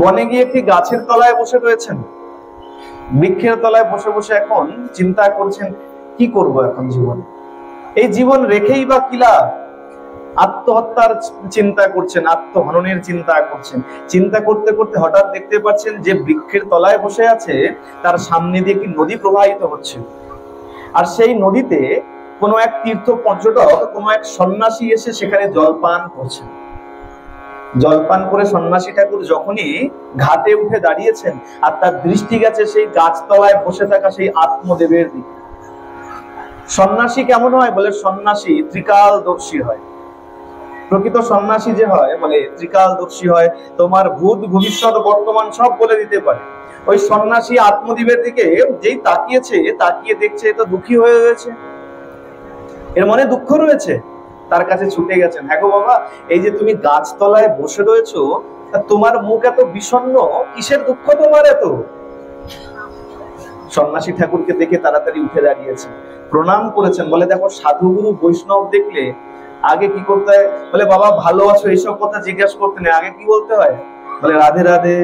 বনে গিয়ে একটি গাছের তলায় বসে রয়েছেন, বৃক্ষের তলায় বসে বসে এখন চিন্তা করছেন, কি করব এখন জীবনে? এই জীবন রেখেই বা কি লাভ? আত্মহত্যার চিন্তা করছেন, আত্মহননের চিন্তা করছেন। চিন্তা করতে করতে হঠাৎ দেখতে পাচ্ছেন যে বৃক্ষের তলায় বসে আছে, তার সামনে দিয়ে একটি নদী প্রবাহিত হচ্ছে, আর সেই নদীতে কোনো এক তীর্থ পর্যটক, কোনো এক সন্ন্যাসী এসে সেখানে জলপান করছেন। জলপান করে সন্ন্যাসী ঠাকুর যখনই ঘাটে উঠে দাঁড়িয়েছেন, আর তার দৃষ্টি গেছে সেই গাছতলায় বসে থাকা সেই আত্মদেবের দিকে। সন্ন্যাসী কেমন হয়? বলে, সন্ন্যাসী ত্রিকালদর্শী হয়। প্রকৃত সন্ন্যাসী যে হয়, বলে ত্রিকালদর্শী হয়, তোমার ভূত ভবিষ্যৎ বর্তমান সব বলে দিতে পারে। ওই সন্ন্যাসী আত্মদেবের দিকে যেই তাকিয়েছে, তাকিয়ে দেখছে তো দুঃখী হয়ে রয়েছে, এর মনে দুঃখ রয়েছে। তার কাছে ছুটে গেছেন, হ্যাঁ গো বাবা, এই যে তুমি গাছতলায় বসে রয়েছো, তোমার মুখ এত বিষণ্ণ, কিসের দুঃখ তোমার এত? সন্ন্যাসী ঠাকুরকে দেখে তাড়াতাড়ি উঠে দাঁড়িয়েছে, প্রণাম করেছেন। বলে, দেখো, সাধুগুরু বৈষ্ণব দেখলে আগে কি করতে হয়? বলে, বাবা ভালো আছো, এইসব কথা জিজ্ঞাসা করতে নেই, আগে কি বলতে হয়? বলে, রাধে রাধে,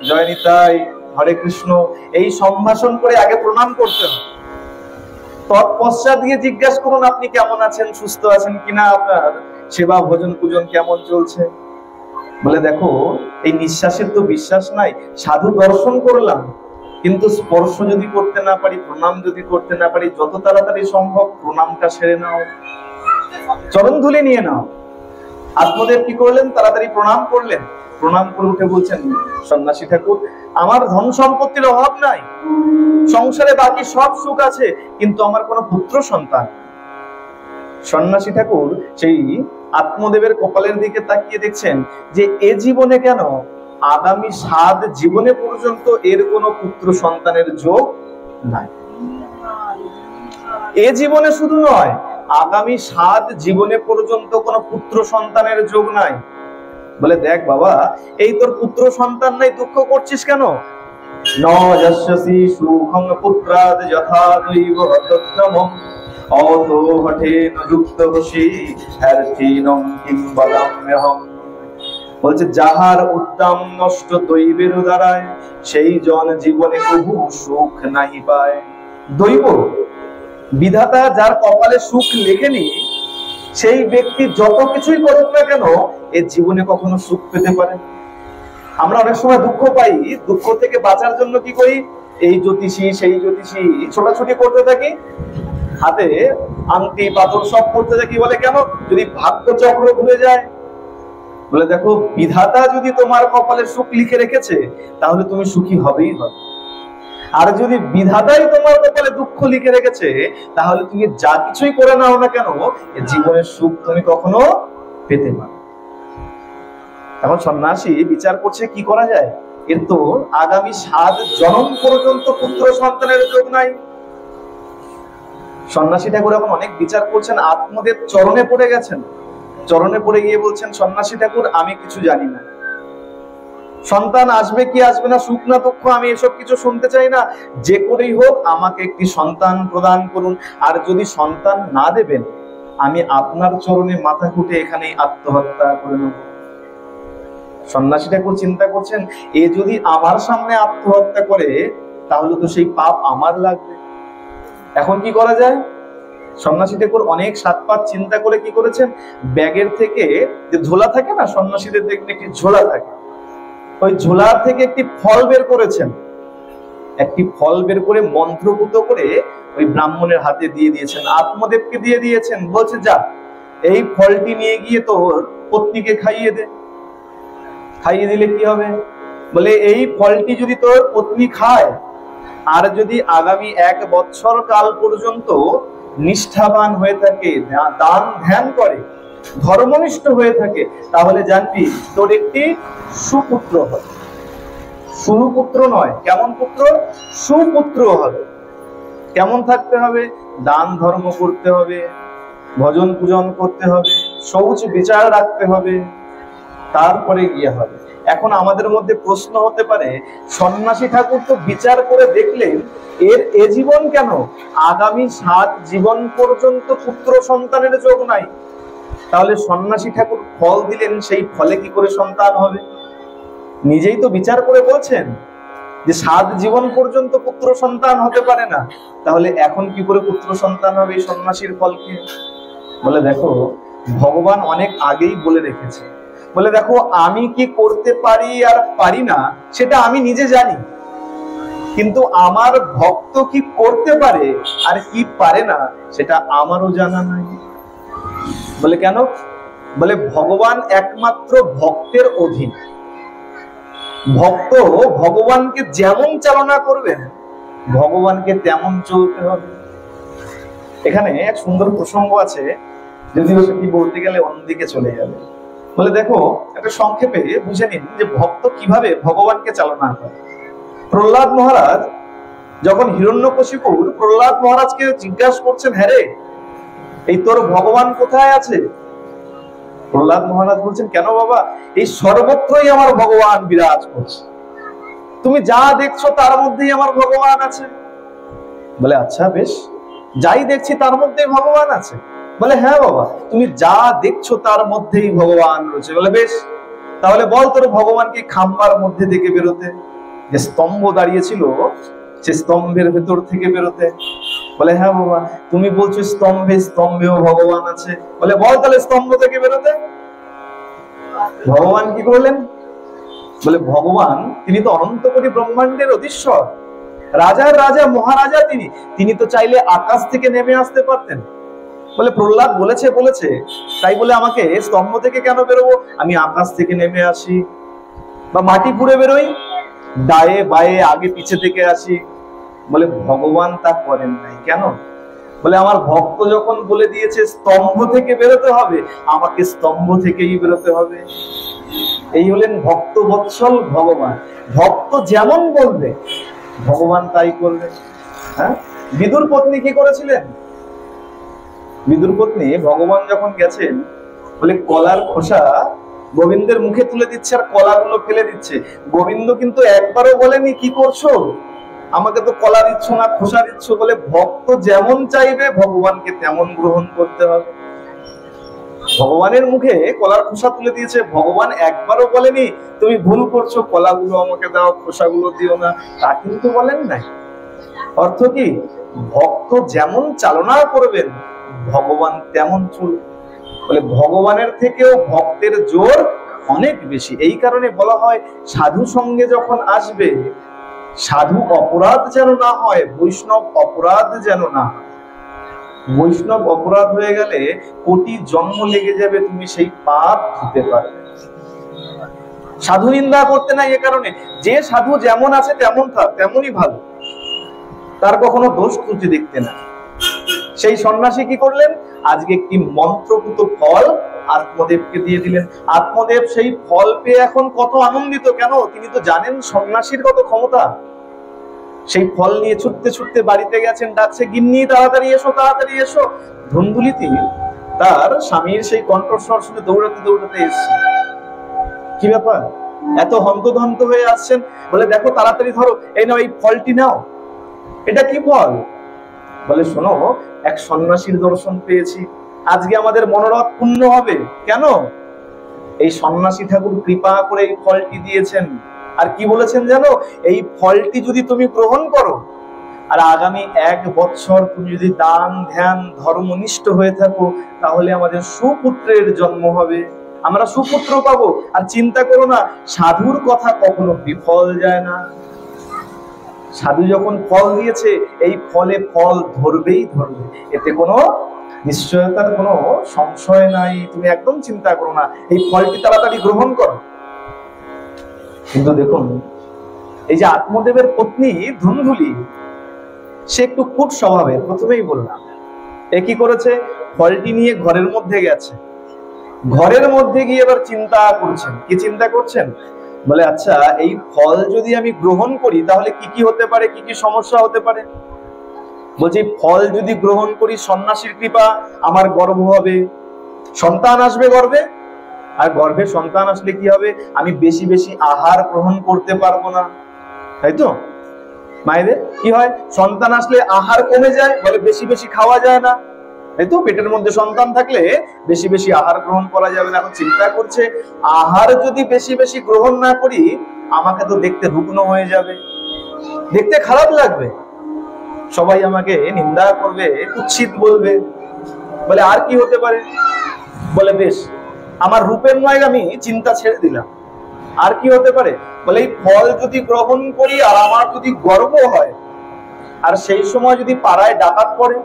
জয় নিতাই, হরে কৃষ্ণ, এই সম্ভাষণ করে আগে প্রণাম করতে হয়। তৎপশ্চাৎ দিয়ে জিজ্ঞাসা করুন, আপনি কেমন আছেন, সুস্থ আছেন কিনা, আপনার সেবা ভোজন পূজন কেমন চলছে। বলে, দেখো, এই নিঃশ্বাসের তো বিশ্বাস নাই, সাধু দর্শন করলাম, কিন্তু স্পর্শ যদি করতে না পারি, প্রণাম যদি করতে না পারি, যত তাড়াতাড়ি সম্ভব প্রণামটা সেরে নাও, চরণ ধুলে নিয়ে নাও। আত্মদেব কি করলেন? তাড়াতাড়ি প্রণাম করলেন। প্রণাম করে উঠে বলছেন, সন্ন্যাসী ঠাকুর, আমার ধন সম্পত্তির অভাব নাই, সংসারে বাকি সব সুখ আছে, কিন্তু আমার কোনো পুত্র সন্তান। সন্ন্যাসী ঠাকুর সেই আত্মদেবের কপালের দিকে তাকিয়ে দেখছেন যে এ জীবনে কেন, আগামী 7 জীবনে পর্যন্ত এর কোনো পুত্র সন্তানের যোগ নাই। এ জীবনে শুধু নয়, আগামী 7 জীবনে পর্যন্ত কোনো পুত্র সন্তানের যোগ নাই। বলে, দেখ বাবা, এই তোর পুত্র সন্তান নাই, দুঃখ করছিস কেন? ন যস্যসি সুখং পুত্রাদ যথা দৈব তত্ত্বমং অতো হঠেন যুক্তবশী হ্যার্থিনং কিং বদাম্যহং। বলছে, যাহার উদ্দাম নষ্ট দৈবের দ্বারায়, সেই জন জীবনে কভু সুখ নাহি পায়। দৈব, বিধাতা যার কপালে সুখ লেখেনি, সেই ব্যক্তি যত কিছুই করুক না কেন এই জীবনে কখনো সুখ পেতে পারে। আমরা অনেক সময় দুঃখ পাই, দুঃখ থেকে বাঁচার জন্য কি করি, এই জ্যোতিষী সেই জ্যোতিষী ছোটাছুটি করতে থাকি, হাতে আংটি পাথর সব করতে থাকি। বলে কেন? যদি ভাগ্য চক্র ঘুরে যায়। বলে দেখো, বিধাতা যদি তোমার কপালে সুখ লিখে রেখেছে তাহলে তুমি সুখী হবেই হবে, আর যদি বিধাতাই তোমার কপালে দুঃখ লিখে রেখেছে তাহলে তুমি যা কিছুই করে নাও না কেন এই জীবনের সুখ তুমি কখনো পেতে পারো। এখন সন্ন্যাসী বিচার করছে কি করা যায়, এর তো আগামী 7 জন্ম পর্যন্ত পুত্র সন্তানের যোগ নাই। সন্ন্যাসী ঠাকুর এখন অনেক বিচার করছেন, আত্মদেব চরণে পড়ে গেছেন, চরণে পড়ে গিয়ে বলছেন, সন্ন্যাসী ঠাকুর আমি কিছু জানি না, সন্তান আসবে কি আসবে না, সুখ না দুঃখ, আমি এসব কিছু শুনতে চাই না, যে করেই হোক আমাকে একটি সন্তান প্রদান করুন, আর যদি সন্তান না দেবেন আমি আপনার চরণে মাথা ঘুটে এখানেই আত্মহত্যা করে নেব। সন্ন্যাসী ঠাকুর চিন্তা করছেন, এ যদি আমার সামনে আত্মহত্যা করে তাহলে তো সেই পাপ আমার লাগবে, এখন কি করা যায়? সন্ন্যাসী ঠাকুর অনেক 7 পাঁচ চিন্তা করে কি করেছেন, ব্যাগের থেকে যে ঝোলা থাকে না, সন্ন্যাসীদের দেখবেন একটি ঝোলা থাকে, ওই ঝোলার থেকে একটি ফল বের করেছেন, একটি ফল বের করে মন্ত্রপুত করে ওই ব্রাহ্মণের হাতে দিয়ে দিয়েছেন, আত্মদেবকে দিয়ে দিয়েছেন, বলছে যা এই ফলটি নিয়ে গিয়ে তোর পত্নীকে খাইয়ে দে। খাইয়ে দিলে কি হবে? বলে এই ফলটি যদি তোর পত্নী খায় আর যদি আগামী 1 বছর কাল পর্যন্ত নিষ্ঠাবান হয়ে থাকে, দান ধ্যান করে, ধর্মনিষ্ঠ হয়ে থাকে, তাহলে জানবি তোর একটি সুপুত্র হবে। সুপুত্র নয়, কেমন পুত্র? সুপুত্র হবে। কেমন থাকতে হবে? দান ধর্ম করতে হবে, ভজন পূজন করতে হবে, শৌচ বিচার রাখতে হবে, তারপরে গিয়ে হবে। এখন আমাদের মধ্যে প্রশ্ন হতে পারে, সন্ন্যাসী ঠাকুর তো বিচার করে দেখলেন এর এ জীবন কেন, আগামী 7 জীবন পর্যন্ত পুত্র সন্তানের যোগ নাই, তাহলে সন্ন্যাসী ঠাকুর ফল দিলেন, সেই ফলে কি করে সন্তান হবে? নিজেই তো বিচার করে বলছেন যে 7 জীবন পর্যন্ত পুত্র সন্তান হতে পারে না, তাহলে এখন কি করে পুত্র সন্তান হবে এই সন্ন্যাসীর ফল কি? বলে দেখো, ভগবান অনেক আগেই বলে রেখেছে, বলে দেখো আমি কি করতে পারি আর পারি না সেটা আমি নিজে জানি, কিন্তু আমার ভক্ত কি করতে পারে আর কি পারে না সেটা আমারও জানা নাই। বলে কেন? বলে ভগবান একমাত্র ভক্তের অধীন, ভক্ত ভগবানকে যেমন চালনা করবেন ভগবানকে তেমন চলতে হবে। এখানে এক সুন্দর প্রসঙ্গ আছে, যদিও সেটি বলতে গেলে অন্যদিকে চলে যাবে। বলে দেখো, একটা সংক্ষেপে বুঝে নিন যে ভক্ত কিভাবে ভগবানকে চালনা করে। প্রহ্লাদ মহারাজ যখন হিরণ্যকশিপুর প্রহ্লাদ মহারাজকে জিজ্ঞাসা করছেন, হ্যাঁ রে এই তোর ভগবান কোথায় আছে? প্রহ্লাদ মহারাজ বলছেন, কেন বাবা, এই সর্বত্রই আমার ভগবান বিরাজ করছে, তুমি যা দেখছো তার মধ্যেই আমার ভগবান আছে। বলে আচ্ছা বেশ, যাই দেখছি তার মধ্যেই ভগবান আছে? বলে হ্যাঁ বাবা, তুমি যা দেখছো তার মধ্যেই ভগবান রয়েছে। বলে বেশ, তাহলে বল তোর ভগবানকে খাম্বার মধ্যে থেকে বেরোতে, যে স্তম্ভ দাঁড়িয়েছিল সে স্তম্ভের ভেতর থেকে বেরোতে। বলে হ্যাঁ বাবা, তুমি বলছো স্তম্ভে স্তম্ভেও ভগবান আছে, বলে বল তাহলে স্তম্ভ থেকে বেরোতে। ভগবান কি করলেন? বলে ভগবান তিনি তো অনন্ত কোটি ব্রহ্মাণ্ডের অধীশ্বর, রাজার রাজা মহারাজা, তিনি তো চাইলে আকাশ থেকে নেমে আসতে পারতেন। বলে প্রহ্লাদ বলেছে তাই বলে আমাকে স্তম্ভ থেকে কেন বেরোবো, আমি আকাশ থেকে নেমে আসি বা মাটি পুড়ে বেরোই, ডায়ে বায়ে আগে পিছে থেকে আসি। বলে ভগবান তা করেন নাই। কেন? বলে আমার ভক্ত যখন বলে দিয়েছে স্তম্ভ থেকে বেরোতে হবে, আমাকে স্তম্ভ থেকেই বেরোতে হবে। এই হলেন ভক্ত বৎসল ভগবান, ভক্ত যেমন বলবে ভগবান তাই করবে। হ্যাঁ, বিদুর পত্নী কি করেছিলেন? বিদুর পত্নী ভগবান যখন গেছেন, বলে কলার খোসা গোবিন্দের মুখে তুলে দিচ্ছে আর কলাগুলো ফেলে দিচ্ছে। গোবিন্দ কিন্তু একবারও বলেনি কি করছো, আমাকে তো কলা দিচ্ছ না, খোসা দিচ্ছ। বলে ভক্ত যেমন চাইবে ভগবানকে তেমন গ্রহণ করতে হবে। ভগবানের মুখে কলার খোসা তুলে দিয়েছে, ভগবান একবারও বলেনি তুমি ভুল করছো, কলাগুলো আমাকে দাও, খোসাগুলো দিও না, তা কিন্তু বলেন নাই। অর্থ কি? ভক্ত যেমন চালনা করবেন ভগবান তেমন চলবে। বলে ভগবানের থেকেও ভক্তের জোর অনেক বেশি। এই কারণে বলা হয় সাধু সঙ্গে যখন আসবে, সাধু অপরাধ যেন না হয়, বৈষ্ণব অপরাধ যেন না। বৈষ্ণব অপরাধ হয়ে গেলে কোটি জন্ম লেগে যাবে, তুমি সেই পাপ ধুতে পারবে। সাধু নিন্দা করতে নাই এ কারণে, যে সাধু যেমন আছে তেমন থাক, তেমনই ভালো, তার কখনো দোষ ত্রুটি দেখতে না। সেই সন্ন্যাসী কি করলেন, আজকে একটি মন্ত্রপুত ফল আত্মদেবকে দিয়ে দিলেন। আত্মদেব সেই ফল পেয়ে এখন কত আনন্দিত, কেন তিনি তো জানেন সন্ন্যাসীর কত ক্ষমতা। সেই ফল নিয়ে ছুটতে ছুটতে বাড়িতে গেছেন, ডাকছে গিন্নি তাড়াতাড়ি এসো, তাড়াতাড়ি এসো। ধুন্দুলিতে তার স্বামীর সেই কণ্ঠস্বর শুনে দৌড়াতে দৌড়াতে এসছে। কি ব্যাপার, এত হন্তদন্ত হয়ে আসছেন? বলে দেখো তাড়াতাড়ি ধরো, এই নাও এই ফলটি নাও। এটা কি ফল? বলে শোনো, এক সন্ন্যাসীর দর্শন পেয়েছি, আজকে আমাদের মনোরথ পূর্ণ হবে। কেন? এই সন্ন্যাসী ঠাকুর কৃপা করে এই ফলটি দিয়েছেন, আর কি বলেছেন জানো, এই ফলটি যদি তুমি গ্রহণ করো আর আগামী 1 বছর তুমি যদি দান ধ্যান ধর্মনিষ্ঠ হয়ে থাকো, তাহলে আমাদের সুপুত্রের জন্ম হবে, আমরা সুপুত্র পাবো। আর চিন্তা করো না, সাধুর কথা কখনো বিফল যায় না। সাধু যখন ফল দিয়েছে, এই ফলে ফল ধরবেই ধরবে, এতে কোনো নিশ্চয়তার কোনো সংশয় নাই। তুমি একদম চিন্তা করো না, এই ফলটি তাড়াতাড়ি গ্রহণ করো। কিন্তু দেখুন, এই যে আত্মদেবের পত্নী ধুন্ধুলি, সে একটু কুট স্বভাবের, প্রথমেই বললাম। এ কি করেছে, ফলটি নিয়ে ঘরের মধ্যে গেছে। ঘরের মধ্যে গিয়ে এবার চিন্তা করছেন। কি চিন্তা করছেন? বলে আচ্ছা, এই ফল যদি আমি গ্রহণ করি তাহলে কি কি হতে পারে, কি কি সমস্যা হতে পারে। বলছি ফল যদি গ্রহণ করি, সন্ন্যাসীর কৃপা, আমার গর্ভ হবে, সন্তান আসবে গর্ভে। আর গর্ভে সন্তান আসলে কি হবে, আমি বেশি বেশি আহার গ্রহণ করতে পারবো না, তাই তো? মায়েদের কি হয়, সন্তান আসলে আহার কমে যায়, বলে বেশি বেশি খাওয়া যায় না, তাই তো? পেটের মধ্যে সন্তান থাকলে বেশি বেশি আহার গ্রহণ করা যাবে না। এখন চিন্তা করছে, আহার যদি বেশি বেশি গ্রহণ না করি, আমাকে তো দেখতে রুগ্ন হয়ে যাবে, দেখতে খারাপ লাগবে, সবাই আমাকে নিন্দা করবে, কুৎসিত বলবে। বলে আর কি হতে পারে? বলে বেশ, আমার রূপের নয় আমি চিন্তা ছেড়ে দিলাম, আর কি হতে পারে? বলে এই ফল যদি গ্রহণ করি আর আমার যদি গর্ব হয়, আর সেই সময় যদি পাড়ায় ডাকাত পড়ে।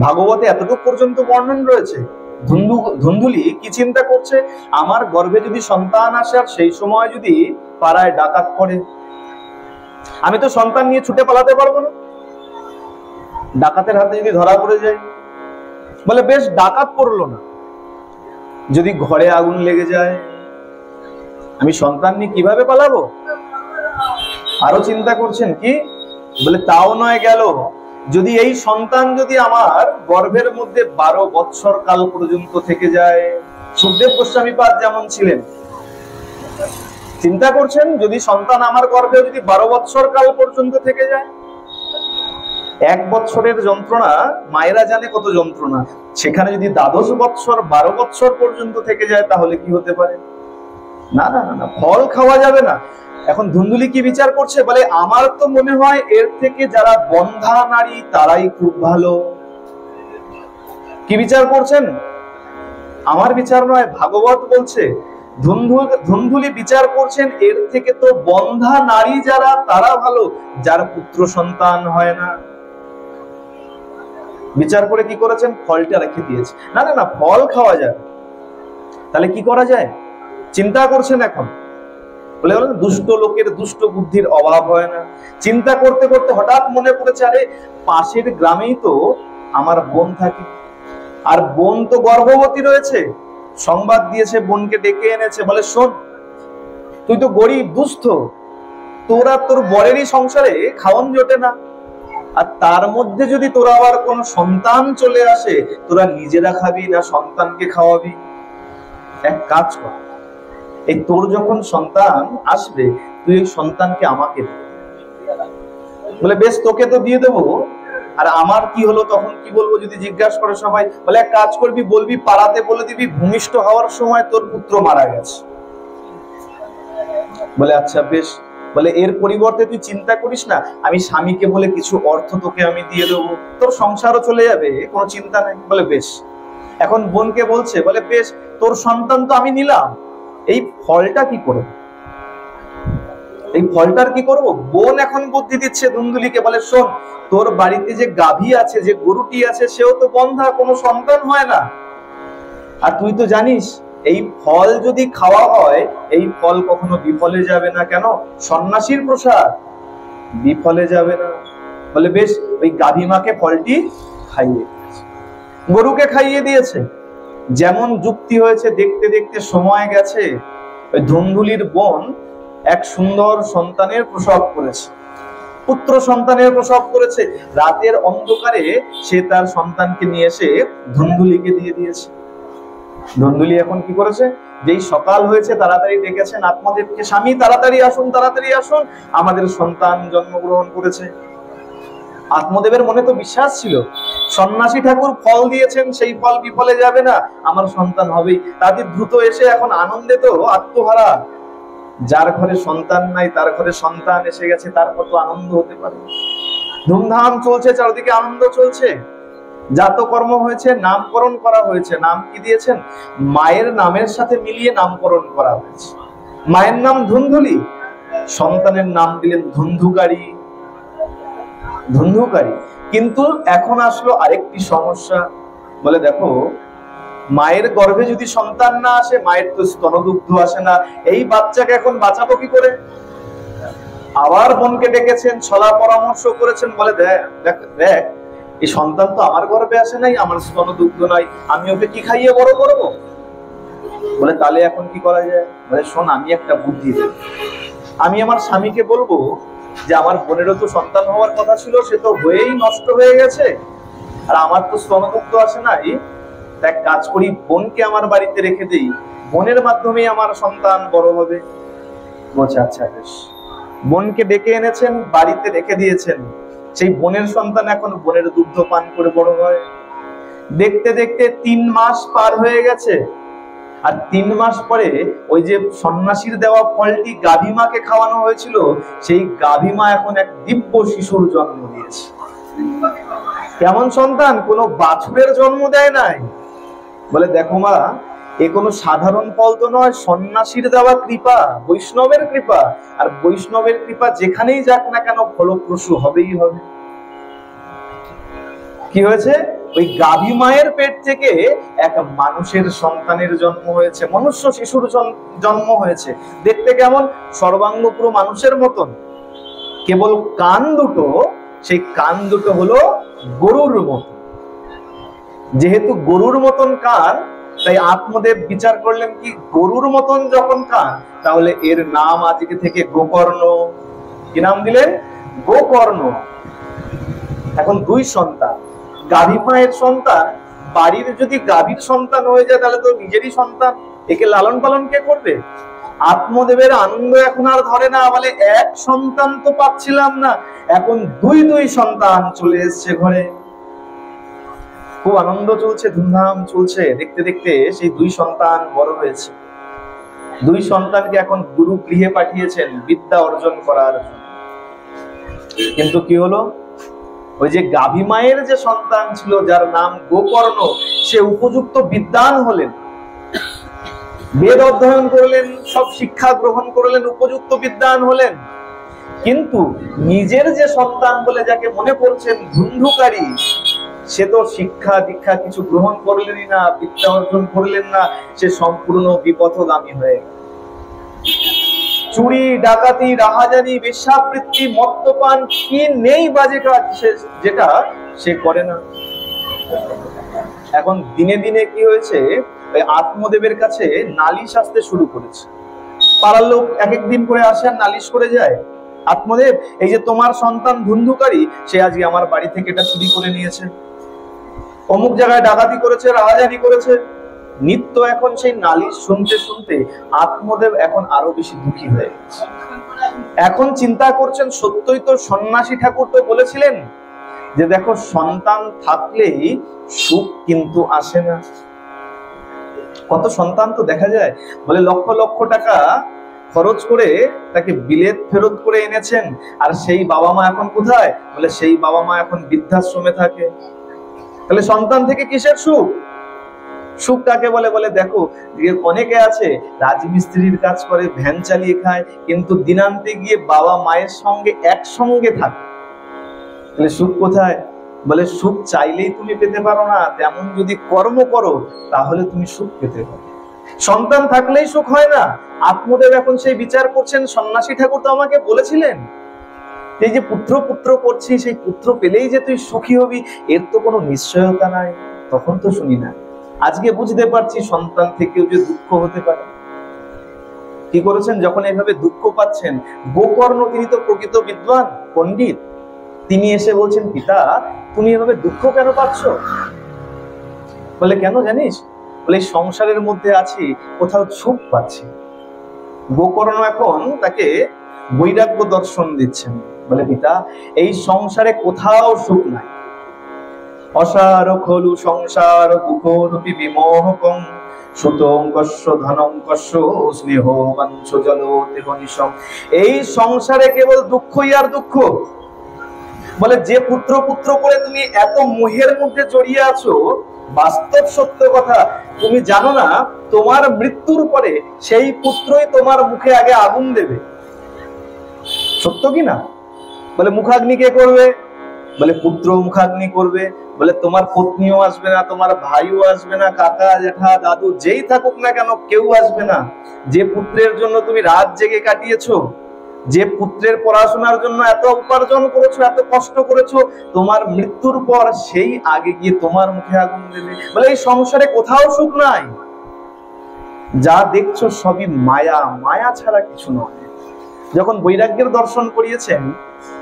ভাগবতে এতটুকু পর্যন্ত বর্ণন রয়েছে। ধুন্ধুলি কি চিন্তা করছে, আমার গর্ভে যদি সন্তান আসে আর সেই সময় যদি পাড়ায় ডাকাত পড়ে, আমি তো সন্তান নিয়ে ছুটে পালাতে পারবো না, ডাকাতের হাতে যদি ধরা পড়ে যায়। বলে বেশ, ডাকাত পড়লো না, যদি ঘরে আগুন লেগে যায়, আমি সন্তান নিয়ে কিভাবে পালাবো? আরো চিন্তা করছেন কি? বলে তাও নয় গেল, যদি এই সন্তান যদি আমার গর্ভের মধ্যে 12 বৎসর কাল পর্যন্ত থেকে যায়। সুখদেব গোস্বামী পাদ যেমন ছিলেন, চিন্তা করছেন, যদি সন্তান আমার গর্ভে যদি 12 বৎসর কাল পর্যন্ত থেকে যায়। 1 বৎসরের যন্ত্রণা মায়েরা জানে কত যন্ত্রণা, সেখানে যদি 12 বৎসর 12 বৎসর পর্যন্ত থেকে যায়, তাহলে কি হতে পারে? না না না, ফল খাওয়া যাবে না। এখন ধুন্ধুলি কি বিচার করছে, বলে আমার তো মনে হয় এর থেকে যারা বন্ধা নারী তারাই খুব ভালো। কি বিচার করছেন? আমার বিচার নয়, ভাগবত বলছে। ধুন্ধুলি বিচার করছেন, এর থেকে তো বন্ধা নারী যারা তারা ভালো, যার পুত্র সন্তান হয় না। বিচার করে কি করেছেন, ফলটা রেখে দিয়েছে। না না না, ফল খাওয়া যায়। তাহলে কি করা যায় চিন্তা করছেন এখন। বলে দুষ্ট লোকের দুষ্ট বুদ্ধির অভাব হয় না। চিন্তা করতে করতে হঠাৎ মনে পড়েছে, আরে পাশের গ্রামেই তো আমার বোন থাকে, আর বোন তো গর্ভবতী রয়েছে। সংবাদ দিয়েছে, বোনকে ডেকে এনেছে। বলে শোন, তুই তো গরিব দুস্থ, তোরা তোর বরেরই সংসারে খাওয়ান জোটে না, আর তার মধ্যে যদি তোরা আবার কোন সন্তান চলে আসে, তোরা নিজেরা খাবি না সন্তানকে খাওয়াবি। এক কাজ কর, এই তোর যখন সন্তান আসবে, তুই এই সন্তানকে আমাকে দে। বলে বেশ, তোকে তো দিয়ে দেবো, আর আমার কি হলো তখন কি বলবো যদি জিজ্ঞাসা করে সবাই? বলে এক কাজ করবি, বলবি পাড়াতে বলে দিবি ভূমিষ্ঠ হওয়ার সময় তোর পুত্র মারা গেছে। বলে আচ্ছা বেশ। বলে এর পরিবর্তে তুই চিন্তা করিস না, আমি স্বামীকে বলে কিছু অর্থ তোকে আমি দিয়ে দেবো, তোর সংসারও চলে যাবে, কোনো চিন্তা নেই। বলে বেশ, এখন বোনকে বলছে, বলে বেশ, তোর সন্তান তো আমি নিলাম, এই ফলটা কি করব, এই ফলটার কি করব? বোন এখন বুদ্ধি দিচ্ছে ধুন্দুলিকে, বলে শোন, তোর বাড়িতে যে গাভী আছে, যে গরুটি আছে, সেও তো বন্ধা, কোনো সন্তান হয় না। আর তুই তো জানিস এই ফল যদি খাওয়া হয়, এই ফল কখনো বিফলে যাবে না। কেন? সন্ন্যাসীর প্রসাদ, বিফলে যাবে না। বলে বেশ, ওই গাভী মাকে ফলটি খাইয়ে দিয়েছে, গরুকে খাইয়ে দিয়েছে। যেমন যুক্তি হয়েছে, দেখতে দেখতে সময় গেছে, ওই ধুন্দুলির বোন এক সুন্দর সন্তানের প্রসব করেছে, পুত্র সন্তানের প্রসব করেছে। রাতের অন্ধকারে সে তার সন্তানকে নিয়ে এসে ধুন্দুলিকে দিয়ে দিয়েছে। ধুন্দুলি এখন কি করেছে, যেই সকাল হয়েছে তাড়াতাড়ি ডেকেছেন আত্মদেবকে, স্বামী তাড়াতাড়ি আসুন, তাড়াতাড়ি আসুন, আমাদের সন্তান জন্মগ্রহণ করেছে। আত্মদেবের মনে তো বিশ্বাস ছিল, সন্ন্যাসী ঠাকুর ফল দিয়েছেন, সেই ফল বিফলে যাবে না, আমার সন্তান হবেই। তাদের দ্রুত এসে এখন আনন্দে তো আত্মহারা। যার ঘরে সন্তান নাই তার ঘরে সন্তান এসে গেছে, তার কত আনন্দ হতে পারে। ধুমধাম চলছে, চারদিকে আনন্দ চলছে। জাতকর্ম হয়েছে, নামকরণ করা হয়েছে। নাম কি দিয়েছেন? মায়ের নামের সাথে মিলিয়ে নামকরণ করা হয়েছে। মায়ের নাম ধুন্ধুলি, সন্তানের নাম দিলেন ধুন্ধুকারী। ধুন্ধুকারী। কিন্তু এখন আসলো আরেকটি সমস্যা। বলে দেখো, মায়ের গর্ভে যদি সন্তান না আসে, মায়ের তো স্তনদুগ্ধ আসে না, এই বাচ্চাকে এখন বাঁচাবো কি করে? আবার বোনকে ডেকেছেন, ছলা পরামর্শ করেছেন। বলে দেখ দেখ, এই সন্তান তো আমার গর্ভে আসে নাই, আমার স্তনদুগ্ধ নাই, আমি ওকে কি খাইয়ে বড় করবো? বলে তাহলে এখন কি করা যায়? বলে শোন, আমি একটা বুদ্ধি দেব। আমি আমার স্বামীকে বলবো যে আমার বোনেরও তো সন্তান হওয়ার কথা ছিল, সে তো হয়েই নষ্ট হয়ে গেছে, আর আমার তো স্তনদুগ্ধ আসে নাই। এক কাজ করি, বোনকে আমার বাড়িতে রেখে দেই, বোনের মাধ্যমেই আমার সন্তান বড় হবে। বলছে আচ্ছা বেশ। বোনকে ডেকে এনেছেন, বাড়িতে রেখে দিয়েছেন। সেই বোনের সন্তান এখন বোনের দুগ্ধ পান করে বড় হয়। দেখতে দেখতে 3 মাস পার হয়ে গেছে। আর 3 মাস পরে ওই যে সন্ন্যাসীর দেওয়া ফলটি গাভী মাকে খাওয়ানো হয়েছিল, সেই গাভী মা এখন এক দিব্য শিশুর জন্ম দিয়েছে। কেমন সন্তান? কোনো বাছুরের জন্ম দেয় নাই। বলে দেখো মা, এ কোনো সাধারণ ফল তো নয়, সন্ন্যাসীর দেওয়া কৃপা, বৈষ্ণবের কৃপা। আর বৈষ্ণবের কৃপা যেখানেই যাক না কেন, ফলপ্রসূ হবেই হবে। কি হয়েছে? ওই গাভী মায়ের পেট থেকে এক মানুষের সন্তানের জন্ম হয়েছে, মনুষ্য শিশুর জন্ম হয়েছে। দেখতে কেমন? সর্বাঙ্গ পুরো মানুষের মতন, কেবল কান দুটো, সেই কান দুটো হলো গরুর মতন। যেহেতু গরুর মতন কান, তাই আত্মদেব বিচার করলেন কি, গরুর মতন যখন কান, তাহলে এর নাম আজকে থেকে গোকর্ণ। কি নাম দিলেন? গোকর্ণ। এখন 2 সন্তান, গাভী মায়ের সন্তান। বাড়ির যদি গাভীর সন্তান হয়ে যায়, তাহলে তো নিজেরই সন্তান, একে লালন পালন কে করবে? আত্মদেবের আনন্দ এখন আর ধরে না। বলে এক সন্তান তো পাচ্ছিলাম না, এখন 2 সন্তান চলে এসছে ঘরে। খুব আনন্দ চলছে, ধুমধাম চলছে। দেখতে দেখতে সেই 2 সন্তান বড় হয়েছে। 2 সন্তানকে এখন গুরু গৃহে পাঠিয়েছেন বিদ্যা অর্জন করার জন্য। কিন্তু কি হলো? ওই যে গাভী মায়ের যে সন্তান ছিল, যার নাম গোকর্ণ, সে উপযুক্ত বিদ্বান হলেন, বেদ অধ্যয়ন করলেন, সব শিক্ষা গ্রহণ করলেন, উপযুক্ত বিদ্বান হলেন। কিন্তু নিজের যে সন্তান বলে যাকে মনে করছেন ধুন্ধুকারী, সে তো শিক্ষা দীক্ষা কিছু গ্রহণ করলেনই না, বিদ্যা অর্জন করলেন না, সে সম্পূর্ণ বিপথগামী হয়ে গেল। চুরি, ডাকাতি, রাহাজানি, বেশ্যাবৃত্তি, মদ্যপান, কি নেই বাজে কাজ যেটা সে করে না। এখন দিনে দিনে কি হয়েছে, ওই আত্মদেবের কাছে নালিশ আসতে শুরু করেছে। পাড়ার লোক এক এক দিন করে আসে আর নালিশ করে যায়, আত্মদেব, এই যে তোমার সন্তান ধুন্ধুকারী, সে আজকে আমার বাড়ি থেকে এটা চুরি করে নিয়েছে, অমুক জায়গায় ডাকাতি করেছে, রাহাজানি করেছে। নিত্য এখন সেই নালিশ শুনতে শুনতে আত্মদেব এখন আরো বেশি দুঃখী হয়ে গেছে। এখন চিন্তা করছেন, সত্যই তো সন্ন্যাসী ঠাকুর তো বলেছিলেন যে দেখো, সন্তান থাকলেই সুখ কিন্তু আসে না। কত সন্তান তো দেখা যায়, বলে লক্ষ লক্ষ টাকা খরচ করে তাকে বিলেত ফেরত করে এনেছেন, আর সেই বাবা মা এখন কোথায়? বলে সেই বাবা মা এখন বৃদ্ধাশ্রমে থাকে। তাহলে সন্তান থেকে কিসের সুখ? সুখ কাকে বলে? বলে দেখো অনেকে আছে রাজমিস্ত্রির কাজ করে, ভ্যান চালিয়ে খায়, কিন্তু দিনান্তে গিয়ে বাবা মায়ের সঙ্গে একসঙ্গে থাকে। তাহলে সুখ কোথায়? বলে সুখ চাইলেই তুমি পেতে পারো না, তেমন যদি কর্ম করো তাহলে তুমি সুখ পেতে পারো। সন্তান থাকলেই সুখ হয় না। আত্মদেব এখন সেই বিচার করছেন। সন্ন্যাসী ঠাকুর তো আমাকে বলেছিলেন, এই যে পুত্র পুত্র করছি, সেই পুত্র পেলেই যে তুই সুখী হবি, এর তো কোনো নিশ্চয়তা নাই। তখন তো শুনি না। আজকে বুঝতে পারছি সন্তান থেকেও যে দুঃখ হতে পারে। কি করেছেন? যখন এইভাবে দুঃখ পাচ্ছেন, গোকর্ণ তিনি তো প্রকৃত বিদ্বান পণ্ডিত, তিনি এসে বলছেন, পিতা তুমি এভাবে দুঃখ কেন পাচ্ছ? বলে কেন জানিস? বলে এই সংসারের মধ্যে আছি, কোথাও সুখ পাচ্ছি। গোকর্ণ এখন তাকে বৈরাগ্য দর্শন দিচ্ছেন। বলে পিতা এই সংসারে কোথাও সুখ নাই। অসার খলু সংসার দুঃখরূপী বিমোহকং সুতং কস্য ধনং কস্য স্নেহ বাঞ্ছ জল দেহ নিশম। এই সংসারে কেবল দুঃখই আর দুঃখ। বলে যে পুত্র পুত্র করে তুমি এত মোহের মধ্যে জড়িয়ে আছো, বাস্তব সত্য কথা তুমি জানো না, তোমার মৃত্যুর পরে সেই পুত্রই তোমার মুখে আগে আগুন দেবে। সত্য কি না? বলে মুখাগ্নি কে করবে? বলে পুত্র মুখাগ্নি করবে। বলে তোমার পত্নীও আসবে না, তোমার ভাইও আসবে না, কাকা জ্যাঠা দাদু যেই থাকুক না কেন কেউ আসবে না। যে পুত্রের জন্য তুমি রাত জেগে কাটিয়েছো, যে পুত্রের পড়াশোনার জন্য এত উপার্জন করেছো, এত কষ্ট করেছো, তোমার মৃত্যুর পর সেই আগে গিয়ে তোমার মুখে আগুন দেবে। বলে এই সংসারে কোথাও সুখ নাই। যা দেখছো সবই মায়া, মায়া ছাড়া কিছু নয়। যখন বৈরাগ্যের দর্শন করিয়েছেন,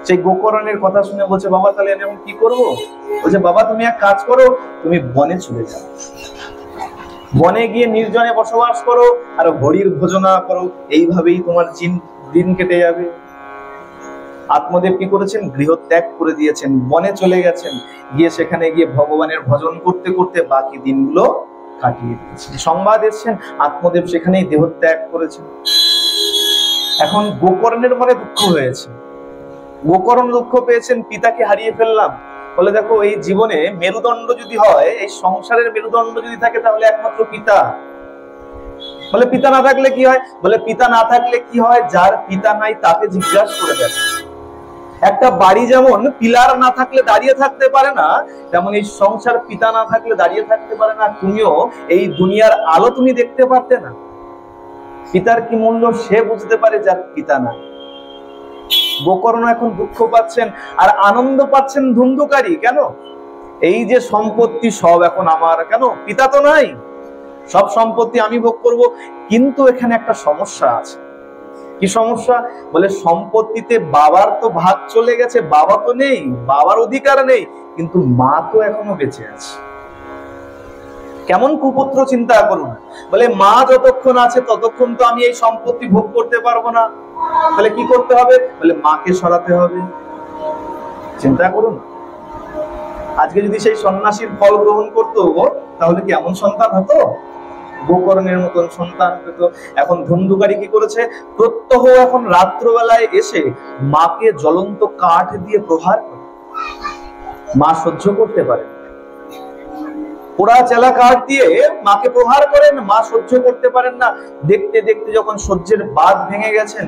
সেই গোকর্ণের কথা শুনে বলছে, বাবা তাহলে আমি এখন কি করবো? বলছে বাবা তুমি এক কাজ করো, তুমি বনে চলে যাও, বনে গিয়ে নির্জনে বসবাস করো আর হরির ভজনা করো, এইভাবেই তোমার দিন কেটে যাবে। আত্মদেব কি করেছেন? গৃহত্যাগ করে দিয়েছেন, বনে চলে গেছেন, গিয়ে সেখানে গিয়ে ভগবানের ভজন করতে করতে বাকি দিনগুলো কাটিয়ে দিয়েছেন। সংবাদ এসছেন আত্মদেব সেখানেই দেহত্যাগ করেছেন। এখন গোকর্ণের মনে দুঃখ হয়েছে। গোকর্ণ দুঃখ পেয়েছেন, পিতাকে হারিয়ে ফেললাম। বলে দেখো এই জীবনে মেরুদণ্ড যদি হয়, এই সংসারের মেরুদণ্ড যদি থাকে, তাহলে একমাত্র পিতা। বলে পিতা না থাকলে কি হয়? বলে পিতা না থাকলে কি হয়? যার পিতা নাই তাকে জিজ্ঞাসা করে দেখো। একটা বাড়ি যেমন পিলার না থাকলে দাঁড়িয়ে থাকতে পারে না, তেমন এই সংসার পিতা না থাকলে দাঁড়িয়ে থাকতে পারে না। তুমিও এই দুনিয়ার আলো তুমি দেখতে পারতে না। পিতার কি মূল্য সে বুঝতে পারে যার পিতা নাই। গোকর্ণ এখন দুঃখ পাচ্ছেন আর আনন্দ পাচ্ছেন ধুন্ধুকারী। কেন? এই যে সম্পত্তি সব এখন আমার, কেন? পিতা তো নাই, সব সম্পত্তি আমি ভোগ করব। কিন্তু এখানে একটা সমস্যা আছে। কি সমস্যা? বলে সম্পত্তিতে বাবার তো ভাগ চলে গেছে, বাবা তো নেই, বাবার অধিকার নেই, কিন্তু মা তো এখনো বেঁচে আছে। কেমন কুপুত্র চিন্তা করুন। বলে মা যতক্ষণ আছে ততক্ষণ তো আমি এই সম্পত্তি ভোগ করতে পারবো না। তাহলে কি করতে হবে? বলে মাকে সরাতে হবে। চিন্তা করুন, আজকে যদি সেই সন্ন্যাসীর ফল গ্রহণ করতো, তাহলে কি এমন সন্তান হতো? গোকর্ণের মতন সন্তান পেত। এখন ধুন্ধুকারী কি করেছে? প্রত্যহ এখন রাত্রবেলায় এসে মাকে জ্বলন্ত কাঠ দিয়ে প্রহার করে। মা সহ্য করতে পারে, পোড়া চেলা কাঠ দিয়ে মাকে প্রহার করেন, মা সহ্য করতে পারেন না। দেখতে দেখতে যখন সহ্যের বাঁধ ভেঙে গেছেন,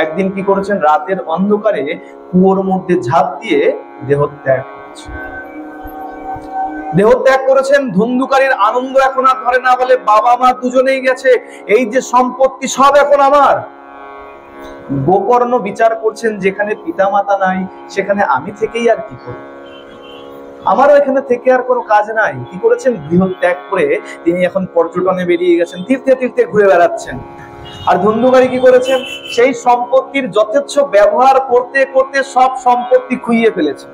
একদিন কি করেছেন? রাতের অন্ধকারে কুয়োর মধ্যে ঝাঁপ দিয়ে দেহত্যাগ করেছেন। দেহত্যাগ করেছেন। ধুন্ধুকারীর আনন্দ এখন আর ধরে না। বলে বাবা মা দুজনেই গেছে, এই যে সম্পত্তি সব এখন আমার। গোকর্ণ বিচার করছেন, যেখানে পিতা মাতা নাই সেখানে আমি থেকেই আর কি করব? আমারও এখানে থেকে আর কোনো কাজ নাই। কি করেছেন? গৃহত্যাগ করে তিনি এখন পর্যটনে বেরিয়ে গেছেন, তীর্থে তীর্থে ঘুরে বেড়াচ্ছেন। আর ধুন্ধুকারী কি করেছেন? সেই সম্পত্তির যথেচ্ছ ব্যবহার করতে করতে সব সম্পত্তি খুইয়ে ফেলেছে।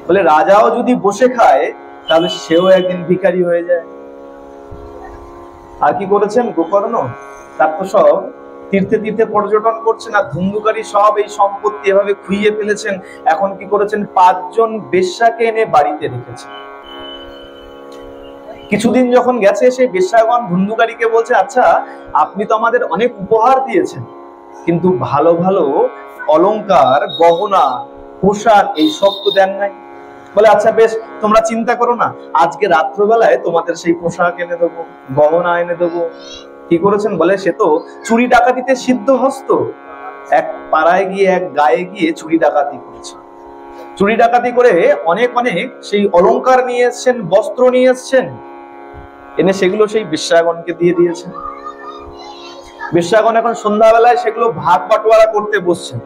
বলে রাজাও যদি বসে খায় তাহলে সেও একদিন ভিখারি হয়ে যায়। আর কি করেছেন গোকর্ণ? তার তো সব তীর্থে তীর্থে পর্যটন করছেন, আর ধুন্ধুকারী সব এই সম্পত্তি এভাবে খুইয়ে ফেলেছেন। এখন কি করেছেন? 5 জন বেশ্যাকে এনে বাড়িতে রেখেছেন। কিছুদিন যখন গেছে, সেই বেশ্যাগণ ধুন্ধুকারীকে বলছে, আচ্ছা আপনি তো আমাদের অনেক উপহার দিয়েছেন, কিন্তু ভালো ভালো অলংকার, গহনা, পোশাক এইসব তো দেন নাই। বলে আচ্ছা বেশ, তোমরা চিন্তা করো না, আজকে রাত্রবেলায় তোমাদের সেই পোশাক এনে দেবো, গহনা এনে দেবো। কি করেছেন? বলে সে তো চুরি ডাকাতিতে সিদ্ধ হস্ত, এক পাড়ায় গিয়ে এক গায়ে গিয়ে চুরি ডাকাতি করেছে। চুরি ডাকাতি করে অনেক অনেক সেই অলংকার নিয়ে এসছেন, বস্ত্র নিয়ে এসছেন, এনে সেগুলো সেই বেশ্যাগণকে দিয়ে দিয়েছেন। বেশ্যাগণ এখন সন্ধ্যাবেলায় সেগুলো ভাগ বাটোয়ারা করতে বসছেন।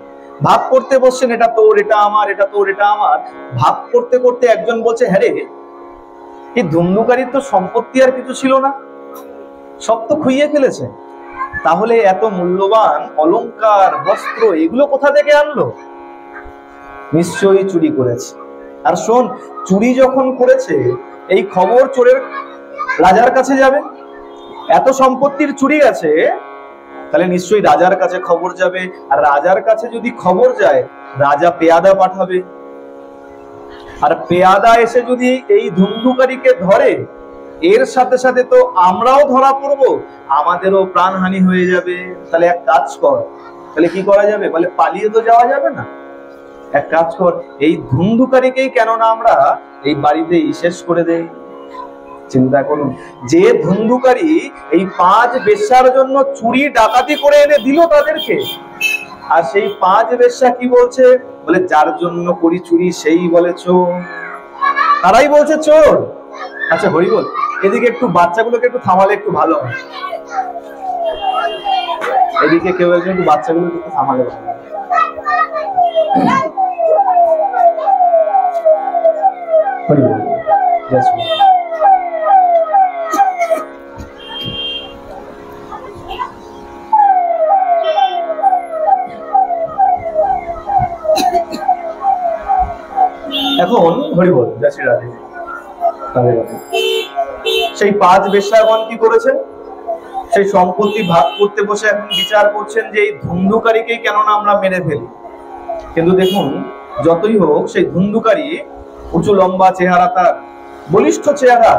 ভাগ করতে বসছেন, এটা তোর, এটা আমার, এটা তোর, এটা আমার। ভাগ করতে করতে একজন বলছে, হ্যাঁ রে, এই ধুন্ধুকারীর তো সম্পত্তি আর কিছু ছিল না, সব তো খুইয়ে ফেলেছে। তাহলে এত মূল্যবান অলংকার, বস্ত্র এগুলো কোথা থেকে আনলো? নিশ্চয়ই চুরি করেছে। আর শোন, চুরি যখন করেছে এই খবর চোরের রাজার কাছে যাবে। এত সম্পত্তির চুরি গেছে, তাহলে নিশ্চয়ই রাজার কাছে খবর যাবে। আর রাজার কাছে যদি খবর যায়, রাজা পেয়াদা পাঠাবে। আর পেয়াদা এসে যদি এই ধুন্ধুকারীকে ধরে, এর সাথে সাথে তো আমরাও ধরা পড়বো, আমাদেরও প্রাণহানি হয়ে যাবে। তাহলে এক কাজ কর, তাহলে কি করা যাবে? বলে পালিয়ে তো যাওয়া যাবে না, এক কাজ কর, এই ধুন্ধুকারীকেই কেন না আমরা এই বাড়িতেই শেষ করে দেই। চিন্তা করুন, যে ধুন্ধুকারী এই 5 বেশ্যার জন্য চুরি ডাকাতি করে এনে দিল তাদেরকে, আর সেই 5 বেশ্যা কি বলছে? বলে যার জন্য করি চুরি সেই বলে চোর। তারাই বলছে চোর। আচ্ছা হরি বল, এদিকে একটু বাচ্চাগুলোকে একটু থামালে একটু ভালো হয়। এদিকে কেউ একজন একটু বাচ্চাগুলোকে একটু থামালে ভালো হয়। হরি বল, জয় শ্রী রাম। এখন হরি বল, জয় শ্রী রাধে। সেই 5 বেশ্যাগণ কি করেছে? সেই সম্পত্তি ভাগ করতে বসে এখন বিচার করছেন যে এই ধুন্ধুকারীকেই কেন না আমরা মেরে ফেলি। কিন্তু দেখুন, যতই হোক সেই ধুন্ধুকারী উঁচু লম্বা চেহারা, তার বলিষ্ঠ চেহারা,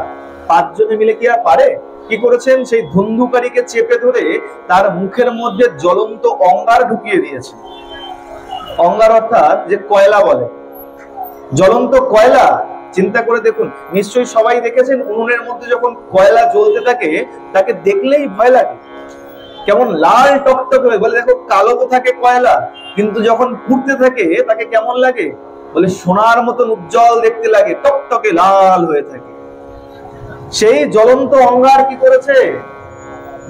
5 জনে মিলে কি আর পারে? কি করেছেন? সেই ধুন্ধুকারীকে চেপে ধরে তার মুখের মধ্যে জ্বলন্ত অঙ্গার ঢুকিয়ে দিয়েছে। অঙ্গার অর্থাৎ যে কয়লা বলে, জ্বলন্ত কয়লা। চিন্তা করে দেখুন, নিশ্চয়ই সবাই দেখেছেন উনুনের মধ্যে যখন কয়লা জ্বলতে থাকে, তাকে দেখলেই ভয় লাগে, কেমন লাল টকটকে হয়ে। বলে দেখো, কালো তো থাকে কয়লা, কিন্তু যখন পুড়তে থাকে তাকে কেমন লাগে? বলে সোনার মতন উজ্জ্বল দেখতে লাগে, টকটকে লাল হয়ে থাকে। সেই জ্বলন্ত অঙ্গার কি করেছে?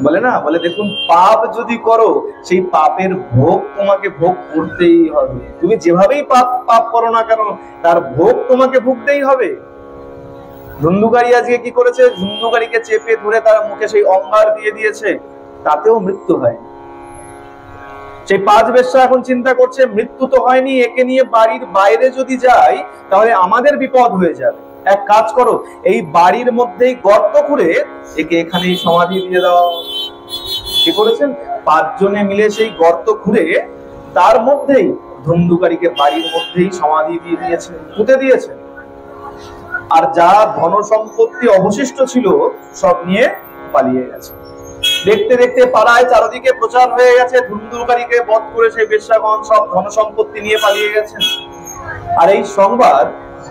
বলে না, বলে দেখুন, পাপ যদি করো সেই পাপের ভোগ তোমাকে ভোগ করতেই হবে। তুমি যেভাবেই পাপ করো না কেন, তার ভোগ তোমাকে ভুগতেই হবে। ধুন্ধুকারী আজকে কি করেছে? ধুন্ধুকারীকে চেপে ধরে তার মুখে সেই অঙ্গার দিয়ে দিয়েছে, তাতেও মৃত্যু হয়। সেই 5 বেশ্যা এখন চিন্তা করছে, মৃত্যু তো হয়নি, একে নিয়ে বাড়ির বাইরে যদি যাই তাহলে আমাদের বিপদ হয়ে যাবে। এক কাজ করো, এই বাড়ির মধ্যেই গর্ত খুঁড়ে একে এখানেই সমাধি দিয়ে দাও। কি করেছেন? 5 জনে মিলে সেই গর্ত খুঁড়ে তার মধ্যেই ধুন্ধুকারীকে বাড়ির মধ্যেই সমাধি দিয়ে দিয়েছে, পুঁতে দিয়েছে। আর যা ধন সম্পত্তি অবশিষ্ট ছিল সব নিয়ে পালিয়ে গেছে। দেখতে দেখতে পাড়ায় চারদিকে প্রচার হয়ে গেছে, ধুন্ধুকারীকে বধ করে সেই বেশ্যাগণ সব ধন সম্পত্তি নিয়ে পালিয়ে গেছেন। আর এই সংবাদ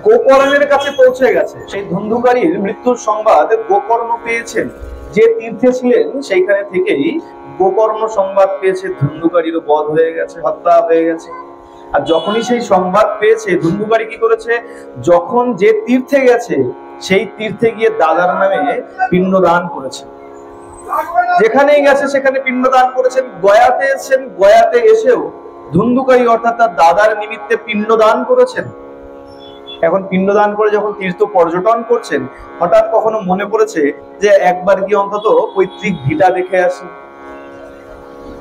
গোকর্ণের কাছে পৌঁছে গেছে। সেই ধুন্ধুকারীর মৃত্যুর সংবাদ গোকর্ণ পেয়েছেন। যে তীর্থে ছিলেন সেইখানে থেকেই গোকর্ণ সংবাদ পেয়েছে ধুন্ধুকারীরও বধ হয়ে গেছে, হত্যা হয়ে গেছে। আর যখনই সেই সংবাদ পেয়েছে, ধুন্ধুকারী কি করেছে? যখন যে তীর্থে গেছে সেই তীর্থে গিয়ে দাদার নামে পিণ্ডদান করেছে। যেখানেই গেছে সেখানে পিণ্ডদান করেছেন। গয়াতে এসেছেন, গয়াতে এসেও ধুন্ধুকারী অর্থাৎ তার দাদার নিমিত্তে পিণ্ডদান করেছেন। এখন পিণ্ডদান করে যখন তীর্থ পর্যটন করছেন, হঠাৎ কখনো মনে পড়েছে যে একবার গিয়ে অন্তত পৈতৃক ভিটা দেখে আসি।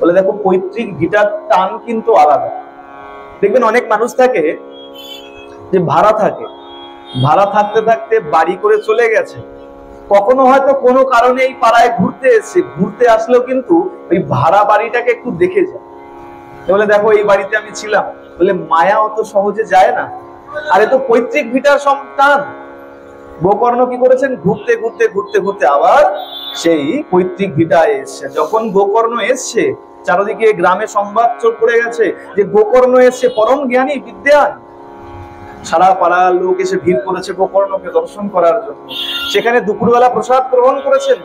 বলে দেখো, পৈতৃক ভিটার টান কিন্তু আলাদা। দেখবেন অনেক মানুষ থাকে যে ভাড়া থাকে, ভাড়া থাকতে থাকতে বাড়ি করে চলে গেছে, কখনো হয়তো কোনো কারণে এই পাড়ায় ঘুরতে এসেছে, ঘুরতে আসলেও কিন্তু ওই ভাড়া বাড়িটাকে একটু দেখে যায়। বলে দেখো, এই বাড়িতে আমি ছিলাম। বলে মায়া অত সহজে যায় না। আরে তো পৈতৃক ভিটার সন্তান। গোকর্ণ কি করেছেন? ঘুরতে ঘুরতে ঘুরতে ঘুরতে আবার সেই পৈতৃক ভিটায় এসছে। যখন গোকর্ণ এসছে, চারদিকে গ্রামে সংবাদ পড়ে গেছে যে গোকর্ণ এসছে, পরম জ্ঞানী বিদ্যান। সারা পাড়ার লোক এসে ভিড় করেছে গোকর্ণকে দর্শন করার জন্য। সেখানে দুপুরবেলা প্রসাদ গ্রহণ করেছেন,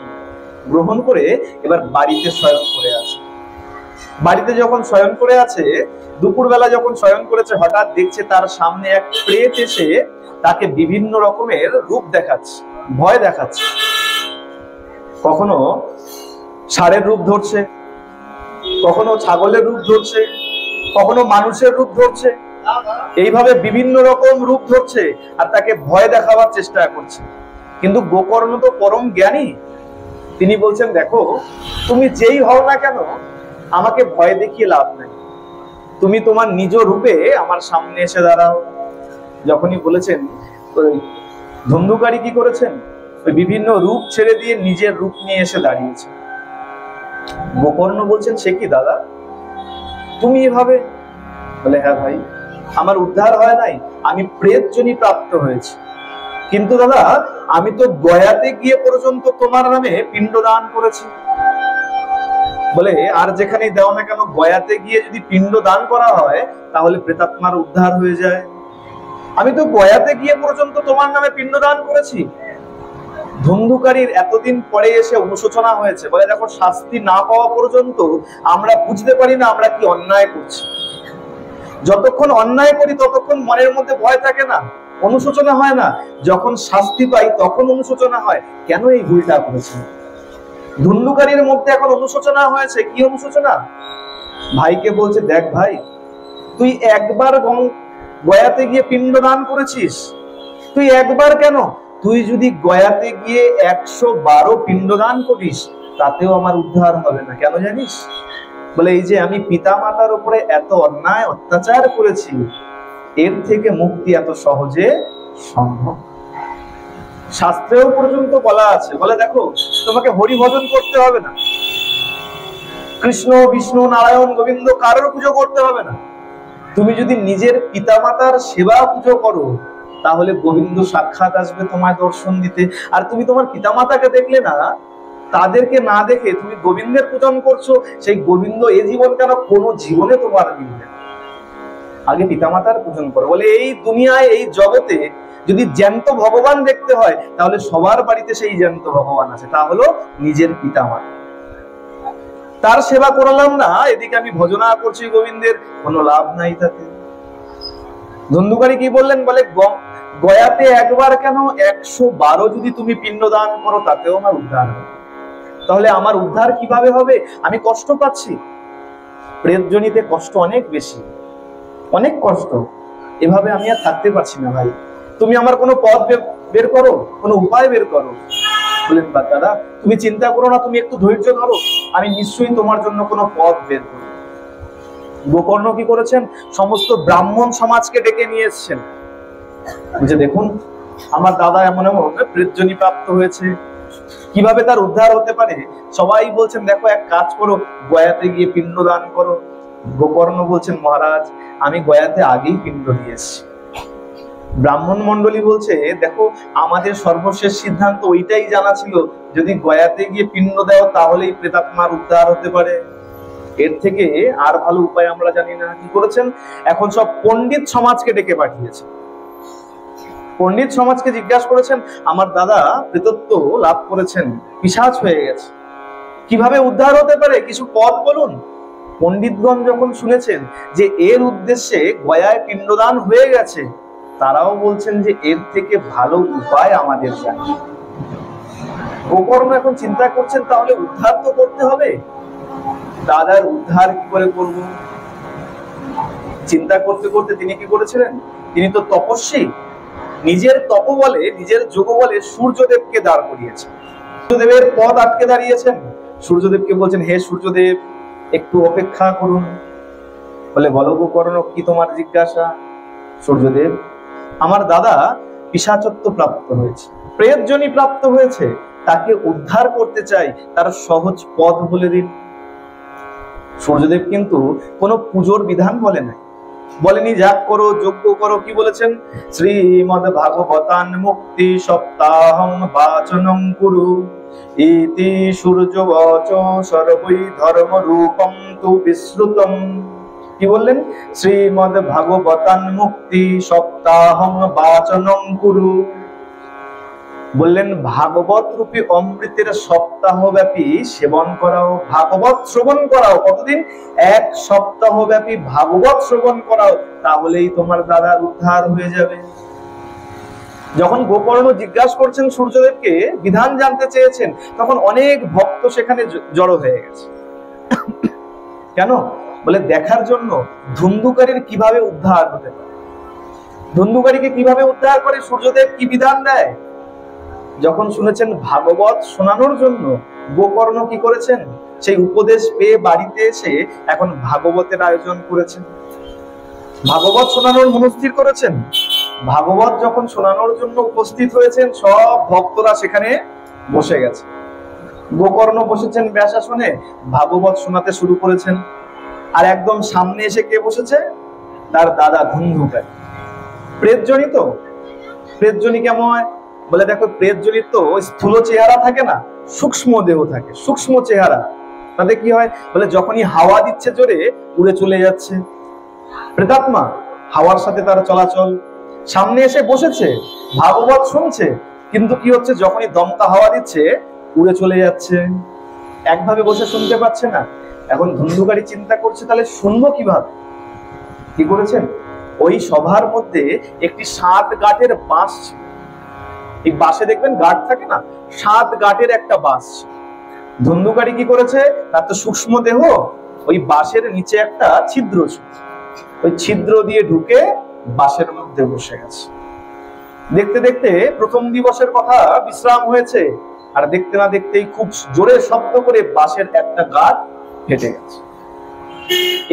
গ্রহণ করে এবার বাড়িতে শয়ন করে আছে। বাড়িতে যখন শয়ন করে আছে, দুপুরবেলা যখন শয়ন করেছে, হঠাৎ দেখছে তার সামনে এক প্রেত এসে তাকে বিভিন্ন রকমের রূপ দেখাচ্ছে, ভয় দেখাচ্ছে। কখনো ষাঁড়ের রূপ ধরছে, কখনো ছাগলের রূপ ধরছে, কখনো মানুষের রূপ ধরছে, এইভাবে বিভিন্ন রকম রূপ ধরছে আর তাকে ভয় দেখাবার চেষ্টা করছে। কিন্তু গোকর্ণ তো পরম জ্ঞানী, তিনি বলছেন, দেখো তুমি যেই হও না কেন, আমাকে ভয় দেখিয়ে লাভ নাই, তুমি তোমার নিজ রূপে আমার সামনে এসে দাঁড়াও। যখনই বলেছেন, ওই ধুন্ধুকারী কি করেছেন, ওই বিভিন্ন রূপ ছেড়ে দিয়ে নিজের রূপ নিয়ে এসে দাঁড়িয়েছে। গোকর্ণ বলছেন, সে কি দাদা তুমি এভাবে? বলে, হ্যাঁ ভাই, আমার উদ্ধার হয় নাই, আমি প্রেতজনি প্রাপ্ত হয়েছি। কিন্তু দাদা আমি তো গয়াতে গিয়ে পর্যন্ত তোমার নামে পিণ্ডদান করেছি। বলে, আর যেখানেই দাও না কেন, গয়াতে গিয়ে যদি পিণ্ডদান করা হয় তাহলে প্রেতাত্মার উদ্ধার হয়ে যায়। আমি তো গয়াতে গিয়ে পর্যন্ত তোমার নামে পিণ্ডদান করেছি। ধুন্ধুকারীর এতদিন পরে এসে অনুশোচনা হয়েছে। বলে, দেখো শাস্তি না পাওয়া পর্যন্ত আমরা বুঝতে পারি না আমরা কি অন্যায় করছি। যতক্ষণ অন্যায় করি ততক্ষণ মনের মধ্যে ভয় থাকে না, অনুশোচনা হয় না। যখন শাস্তি পাই তখন অনুশোচনা হয়, কেন এই ভুলটা করেছি। ধুন্ধুকারীর মধ্যে এখন অনুশোচনা হয়েছে। কি অনুশোচনা? ভাইকে বলছে, দেখ ভাই, তুই একবার গয়াতে গিয়ে পিণ্ডদান করেছিস, তুই একবার কেন, তুই যদি গয়াতে গিয়ে 112 পিণ্ডদান করিস তাতেও আমার উদ্ধার হবে না। কেন জানিস? বলে, এই যে আমি পিতা মাতার উপরে এত অন্যায় অত্যাচার করেছি, এর থেকে মুক্তি এত সহজে সম্ভব। শাস্ত্রেও পর্যন্ত বলা আছে। বলে, দেখো তোমাকে হরি ভজন করতে হবে না, কৃষ্ণ বিষ্ণু নারায়ণ গোবিন্দ কারোর পুজো করতে হবে না। তুমি যদি নিজের পিতা মাতার সেবা পুজো করো তাহলে গোবিন্দ সাক্ষাৎ আসবে তোমায় দর্শন দিতে। আর তুমি তোমার পিতা মাতাকে দেখলে না, তাদেরকে না দেখে তুমি গোবিন্দের পূজন করছো, সেই গোবিন্দ এ জীবন কেন কোনো জীবনে তোমার মিলবে। আগে পিতামাতার পূজন করো। বলে, এই দুনিয়ায় এই জগতে যদি জ্যান্ত ভগবান দেখতে হয় তাহলে সবার বাড়িতে সেই জ্যান্ত ভগবান আছে, তা হলো নিজের পিতামাতা। তার সেবা করলাম না, এদিকে আমি ভজনা করছি গোবিন্দের, কোনো লাভ নাই তাতে। ধুন্ধুকারী কি বললেন? বলে, গয়াতে একবার কেন 112 যদি তুমি পিণ্ডদান করো তাতেও আমার উদ্ধার হবে। তাহলে আমার উদ্ধার কিভাবে হবে? আমি কষ্ট পাচ্ছি, প্রেতজনিতে কষ্ট অনেক বেশি, অনেক কষ্ট, এভাবে আমি আর থাকতে পারছি না ভাই, তুমি আমার কোনো পথ বের করো, কোনো উপায় বের করো। বলেন, দাদা তুমি চিন্তা করো না, তুমি একটু ধৈর্য ধরো, আমি নিশ্চয়ই তোমার জন্য কোনো পথ বের করব। গোকর্ণ কি করেছেন? সমস্ত ব্রাহ্মণ সমাজকে ডেকে নিয়ে এসেছেন। বুঝে দেখুন, আমার দাদা এমন এমন প্রেতজনি প্রাপ্ত হয়েছে, কিভাবে তার উদ্ধার হতে পারে। সবাই বলছেন, দেখো এক কাজ করো, গয়াতে গিয়ে পিণ্ডদান করো। গোকর্ণ বলছেন, মহারাজ আমি গয়াতে আগেই পিণ্ড দিয়েছি। ব্রাহ্মণ মন্ডলী বলছে, দেখো আমাদের সর্বশেষ সিদ্ধান্ত ওইটাই জানা ছিল, যদি গয়াতে গিয়ে পিণ্ড দাও তাহলেই প্রেতাত্মার উদ্ধার হতে পারে, এর থেকে আর ভালো উপায় আমরা জানি না। কি করেছেন? এখন সব পণ্ডিত সমাজকে ডেকে পাঠিয়েছে। পণ্ডিত সমাজকে জিজ্ঞাসা করেছেন, আমার দাদা প্রেতত্ব লাভ করেছেন, পিশাচ হয়ে গেছে, কিভাবে উদ্ধার হতে পারে, কিছু পথ বলুন। পণ্ডিতগণ যখন শুনেছেন যে এর উদ্দেশ্যে গয়ায় পিণ্ডদান হয়ে গেছে, তারাও বলছেন যে এর থেকে ভালো উপায় আমাদের জানি। গোকর্ণ এখন চিন্তা করছেন, তাহলে উদ্ধার তো করতে হবে, দাদার উদ্ধার কি করে করব? চিন্তা করতে করতে তিনি কি করেছিলেন? তিনি তো তপস্বী, নিজের তপবলে, নিজের যোগবলে সূর্যদেবকে দাঁড় করিয়েছেন। সূর্যদেবের পথ আটকে দাঁড়িয়েছেন। সূর্যদেবকে বলছেন, হে সূর্যদেব একটু অপেক্ষা করুন। বলে, বলো গোকর্ণ কি তোমার জিজ্ঞাসা? সূর্যদেব, আমার দাদা পিশাচত্ব প্রাপ্ত হয়েছে, প্রেতজনি প্রাপ্ত হয়েছে, তাকে উদ্ধার করতে চাই, তার সহজ পথ বলে দিন। সূর্যদেব কিন্তু কোনো পুজোর বিধান বলে নাই, বলেনি যাগ করো, যজ্ঞ করো। কি বলেছেন? শ্রীমদ ভাগবতান মুক্তি সপ্তাহং বাচনং কুরু ইতি সূর্য বচ সর্বৈ ধর্ম রূপম তু বিশ্রুতম। কি বললেন? শ্রীমদ ভাগবতান মুক্তি সপ্তাহং বাচনং কুরু। বললেন ভাগবত রূপী অমৃতের সপ্তাহব্যাপী সেবন করাও, ভাগবত শ্রবণ করাও। কতদিন? এক সপ্তাহ ব্যাপী ভাগবত শ্রবণ করাও, তাহলেই তোমার দাদার উদ্ধার হয়ে যাবে। যখন গোকর্ণ জিজ্ঞাসা করছেন সূর্যদেবকে, বিধান জানতে চেয়েছেন, তখন অনেক ভক্ত সেখানে জড়ো হয়ে গেছে। কেন? বলে দেখার জন্য ধুন্ধুকারীর কিভাবে উদ্ধার হতে পারে, ধুন্ধুকারীকে কিভাবে উদ্ধার করে সূর্যদেব কি বিধান দেয়। যখন শুনেছেন ভাগবত শোনানোর জন্য, গোকর্ণ কি করেছেন? সেই উপদেশ পেয়ে বাড়িতে এসে এখন ভাগবতের আয়োজন করেছেন, ভাগবত শোনানোর মনস্থির করেছেন। ভাগবত যখন শোনানোর জন্য উপস্থিত হয়েছেন, সব ভক্তরা সেখানে বসে গেছে। গোকর্ণ বসেছেন ব্যাসাসনে, ভাগবত শোনাতে শুরু করেছেন। আর একদম সামনে এসে কে বসেছে? তার দাদা ধুন্ধুকারী। প্রেতজনিত। প্রেতজনি কেমন হয়? বলে দেখো, প্রেতজনিত তো স্থূল চেহারা থাকে না, সূক্ষ্ম দেহ থাকে, সূক্ষ্ম চেহারা। তাতে কি হয়? বলে যখনই হাওয়া দিচ্ছে জোরে, উড়ে চলে যাচ্ছে। প্রেতাত্মা, হাওয়ার সাথে তার চলাচল। সামনে এসে বসেছে, ভাগবত শুনছে, কিন্তু কি হচ্ছে? যখনই দমকা হাওয়া দিচ্ছে, উড়ে চলে যাচ্ছে, একভাবে বসে শুনতে পাচ্ছে না। এখন ধুন্ধুকারী চিন্তা করছে, তাহলে শুনবো কিভাবে? কি করেছেন? ওই সভার মধ্যে একটি 7 গাঁটের বাঁশ ছিল। এই বাঁশে দেখবেন গাঁট থাকে না, 7 গাঁটের একটা বাঁশ। ধুন্ধুকারী কি করেছে? তার তো সূক্ষ্ম দেহ, ওই বাঁশের নিচে একটা ছিদ্র ছিল, ওই ছিদ্র দিয়ে ঢুকে বাঁশের মধ্যে বসে গেছে। দেখতে দেখতে প্রথম দিবসের কথা বিশ্রাম হয়েছে, আর দেখতে না দেখতেই খুব জোরে শব্দ করে বাঁশের একটা গাঁট ফেটে গেছে।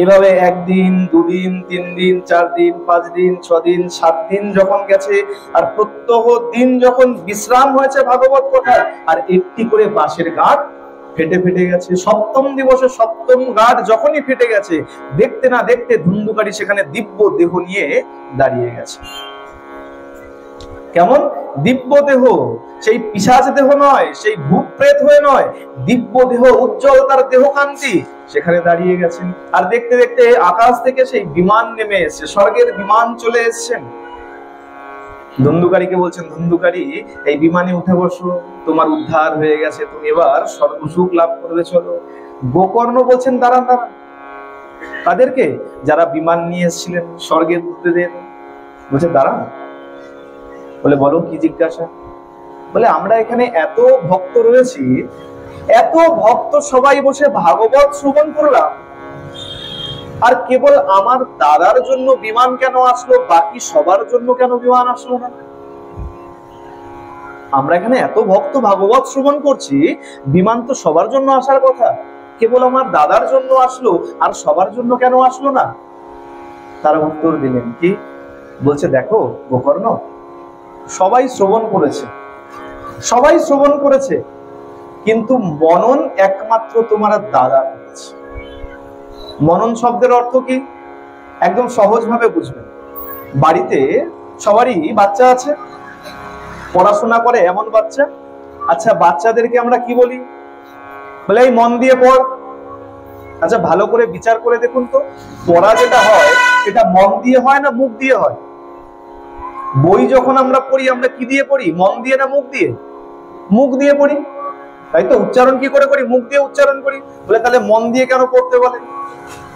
এভাবে 1 দিন, 2 দিন, 3 দিন, 4 দিন, 5 দিন, 6 দিন, 7 দিন যখন গেছে, আর প্রত্যহ দিন যখন বিশ্রাম হয়েছে ভাগবত কথা, আর একটি করে বাঁশের গাঁট ফেটে ফেটে গেছে। সপ্তম দিবসে 7ম গাঁট যখনই ফেটে গেছে, দেখতে না দেখতে ধুন্ধুকারী সেখানে দিব্য দেহ নিয়ে দাঁড়িয়ে গেছে। কেমন? দিব্য দেহ, সেই পিশাচ দেহ নয়, সেই ভূত প্রেত হয়ে নয়, দিব্য দেহ, উজ্জ্বল তার দেহ কান্তি, সেখানে দাঁড়িয়ে গেছেন। আর দেখতে দেখতে আকাশ থেকে সেই বিমান নেমে এসেছে, স্বর্গের বিমান চলে এসেছেন। ধুন্ধুকারীকে বলছেন, ধুন্ধুকারী এই বিমানে উঠে বসো, তোমার উদ্ধার হয়ে গেছে, তুমি এবার স্বর্গসুখ লাভ করবে, চলো। গোকর্ণ বলছেন, দাঁড়ান দাঁড়ান। তাদেরকে, যারা বিমান নিয়ে এসেছিলেন স্বর্গের দূতদের, বলছে দাঁড়ান। বলে বলো কি জিজ্ঞাসা? বলে আমরা এখানে এত ভক্ত রয়েছি, এত ভক্ত সবাই বসে ভাগবত শ্রবণ করলাম, আর কেবল আমার দাদার জন্য বিমান কেন আসলো, বাকি সবার জন্য কেন বিমান আসলো না? আমরা এখানে এত ভক্ত ভাগবত শ্রবণ করছি, বিমান তো সবার জন্য আসার কথা, কেবল আমার দাদার জন্য আসলো, আর সবার জন্য কেন আসলো না? তারা উত্তর দিলেন কি? বলছে দেখো গোকর্ণ, সবাই শ্রবণ করেছে, সবাই শ্রবণ করেছে, কিন্তু মনন একমাত্র তোমার দাদা করেছে। মনন শব্দের অর্থ কি? একদম সহজ ভাবে বুঝবেন। বাড়িতে সবারই বাচ্চা আছে, পড়াশোনা করে এমন বাচ্চা। আচ্ছা, বাচ্চাদেরকে আমরা কি বলি? বলে এই মন দিয়ে পড়। আচ্ছা, ভালো করে বিচার করে দেখুন তো, পড়া যেটা হয় এটা মন দিয়ে হয় না মুখ দিয়ে হয়? বই যখন আমরা পড়ি, আমরা কি দিয়ে পড়ি? মন দিয়ে না মুখ দিয়ে? মুখ দিয়ে পড়ি, তাই তো? উচ্চারণ কি করে করি? মুখ দিয়ে উচ্চারণ করি। বলে তাহলে মন দিয়ে কেন পড়তে বলে?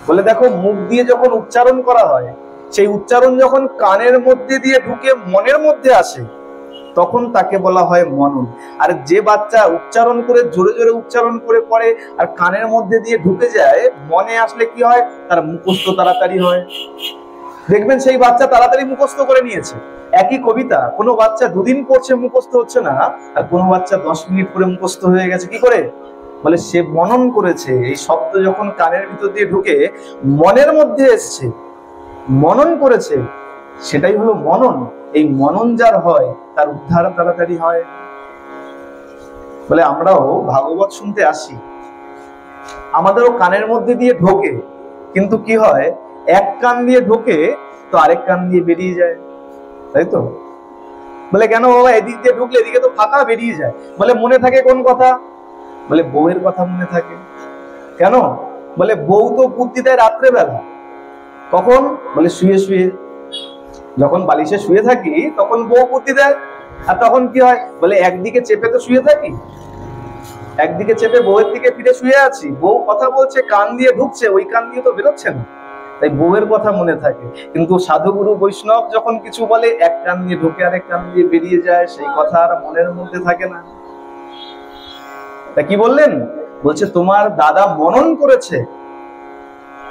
বলে দেখো, মুখ দিয়ে যখন উচ্চারণ করা হয়, সেই উচ্চারণ যখন কানের মধ্যে দিয়ে ঢুকে মনের মধ্যে আসে, তখন তাকে বলা হয় মনন। আর যে বাচ্চা উচ্চারণ করে, জোরে জোরে উচ্চারণ করে পড়ে, আর কানের মধ্যে দিয়ে ঢুকে যায়, মনে আসলে কি হয়? তার মুখস্থ তাড়াতাড়ি হয়। দেখবেন সেই বাচ্চা তাড়াতাড়ি মুখস্থ করে নিয়েছে। একই কবিতা কোনো বাচ্চা 2 দিন পড়ছে, মুখস্থ হচ্ছে না, আর কোনো বাচ্চা 10 মিনিট পরে মুখস্থ হয়ে গেছে। কি করে? বলে সে মনন করেছে। এই শব্দ যখন কানের ভিতর দিয়ে ঢুকে মনের মধ্যে এসছে, মনন করেছে, সেটাই হলো মনন। এই মনন যার হয়, তার উদ্ধার তাড়াতাড়ি হয়। বলে আমরাও ভাগবত শুনতে আসি, আমাদেরও কানের মধ্যে দিয়ে ঢোকে, কিন্তু কি হয়? এক কান দিয়ে ঢোকে তো আরেক কান দিয়ে বেরিয়ে যায়, তাই তো? বলে কেন বাবা, এদিক দিয়ে ঢুকলে এদিকে তো ফাঁকা, বেরিয়ে যায়। বলে মনে থাকে কোন কথা? বলে বউয়ের কথা মনে থাকে। কেন? বলে বউ তো বুদ্ধি দেয় রাত্রে বেলা, কখন? বলে শুয়ে শুয়ে। যখন বালিশে শুয়ে থাকি তখন বউ বুদ্ধি দেয়। আর তখন কি হয়? বলে একদিকে চেপে তো শুয়ে থাকি, একদিকে চেপে বউয়ের দিকে ফিরে শুয়ে আছি, বউ কথা বলছে, কান দিয়ে ঢুকছে, ওই কান দিয়ে তো বেরোচ্ছে না, তাই বউয়ের কথা মনে থাকে। কিন্তু সাধুগুরু বৈষ্ণব যখন কিছু বলে, এক কান দিয়ে ঢোকে আরেক কান দিয়ে বেরিয়ে যায়, সেই কথা আর মনের মধ্যে থাকে না। তা কি বললেন? বলছে তোমার দাদা মনন করেছে,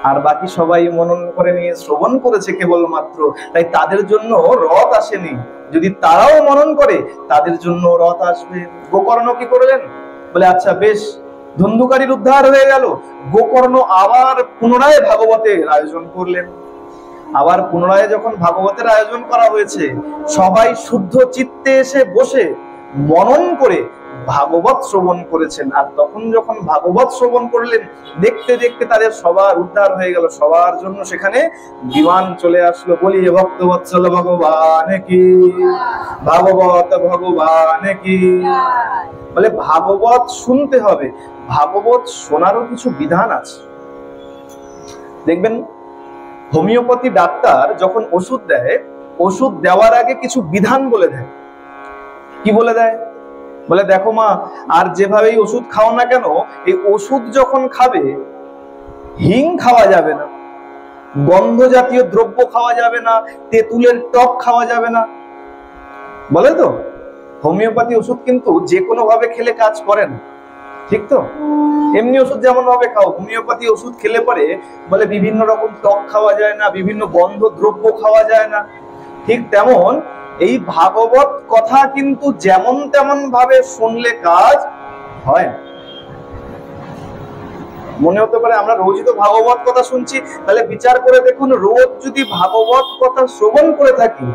আর বাকি সবাই মনন করে নিয়ে শ্রবণ করেছে কেবলমাত্র, তাই তাদের জন্য রথ আসেনি। যদি তারাও মনন করে তাদের জন্য রথ আসবে। গোকর্ণ কি করলেন? বলে আচ্ছা বেশ, ধুন্ধুকারীর উদ্ধার হয়ে গেল। গোকর্ণ আবার পুনরায় ভাগবতের আয়োজন করলেন। আবার পুনরায় যখন ভাগবতের আয়োজন করা হয়েছে, সবাই শুদ্ধ চিত্তে এসে বসে মনন করে ভাগবত শ্রবণ করেছেন। আর তখন যখন ভাগবত শ্রবণ করলেন, দেখতে দেখতে তাদের সবার উদ্ধার হয়ে গেল, সবার জন্য সেখানে বিমান চলে আসলো। বলি ভক্তবৎসল ভগবান কি, ভাগবত ভগবান কি। বলে ভাগবত শুনতে হবে, ভাগবত শোনারও কিছু বিধান আছে। দেখবেন হোমিওপ্যাথি ডাক্তার যখন ওষুধ দেয়, ওষুধ দেওয়ার আগে কিছু বিধান বলে দেয়। কি বলে দেয়? বলে দেখো মা, আর যেভাবেই ওষুধ খাও না কেন, এই ওষুধ যখন খাবে হিং খাওয়া যাবে না, গন্ধ জাতীয় দ্রব্য খাওয়া যাবে না, তেঁতুলের টক খাওয়া যাবে না। বলে তো হোমিওপ্যাথি ওষুধ কিন্তু যে কোনো ভাবে খেলে কাজ করে না, ঠিক তো? এমনি ওষুধ যেমন ভাবে খাও, হোমিওপ্যাথি ওষুধ খেলে পরে বলে বিভিন্ন রকম টক খাওয়া যায় না, বিভিন্ন গন্ধ দ্রব্য খাওয়া যায় না। ঠিক তেমন এই ভাগবত কথা কিন্তু যেমন তেমন ভাবে শুনলে কাজ হয়। মনে হতে পারে আমরা রোজই তো ভাগবত কথা শুনছি, তাহলে বিচার করে দেখুন, রোজ যদি ভাগবত কথা শ্রবণ করে থাকি,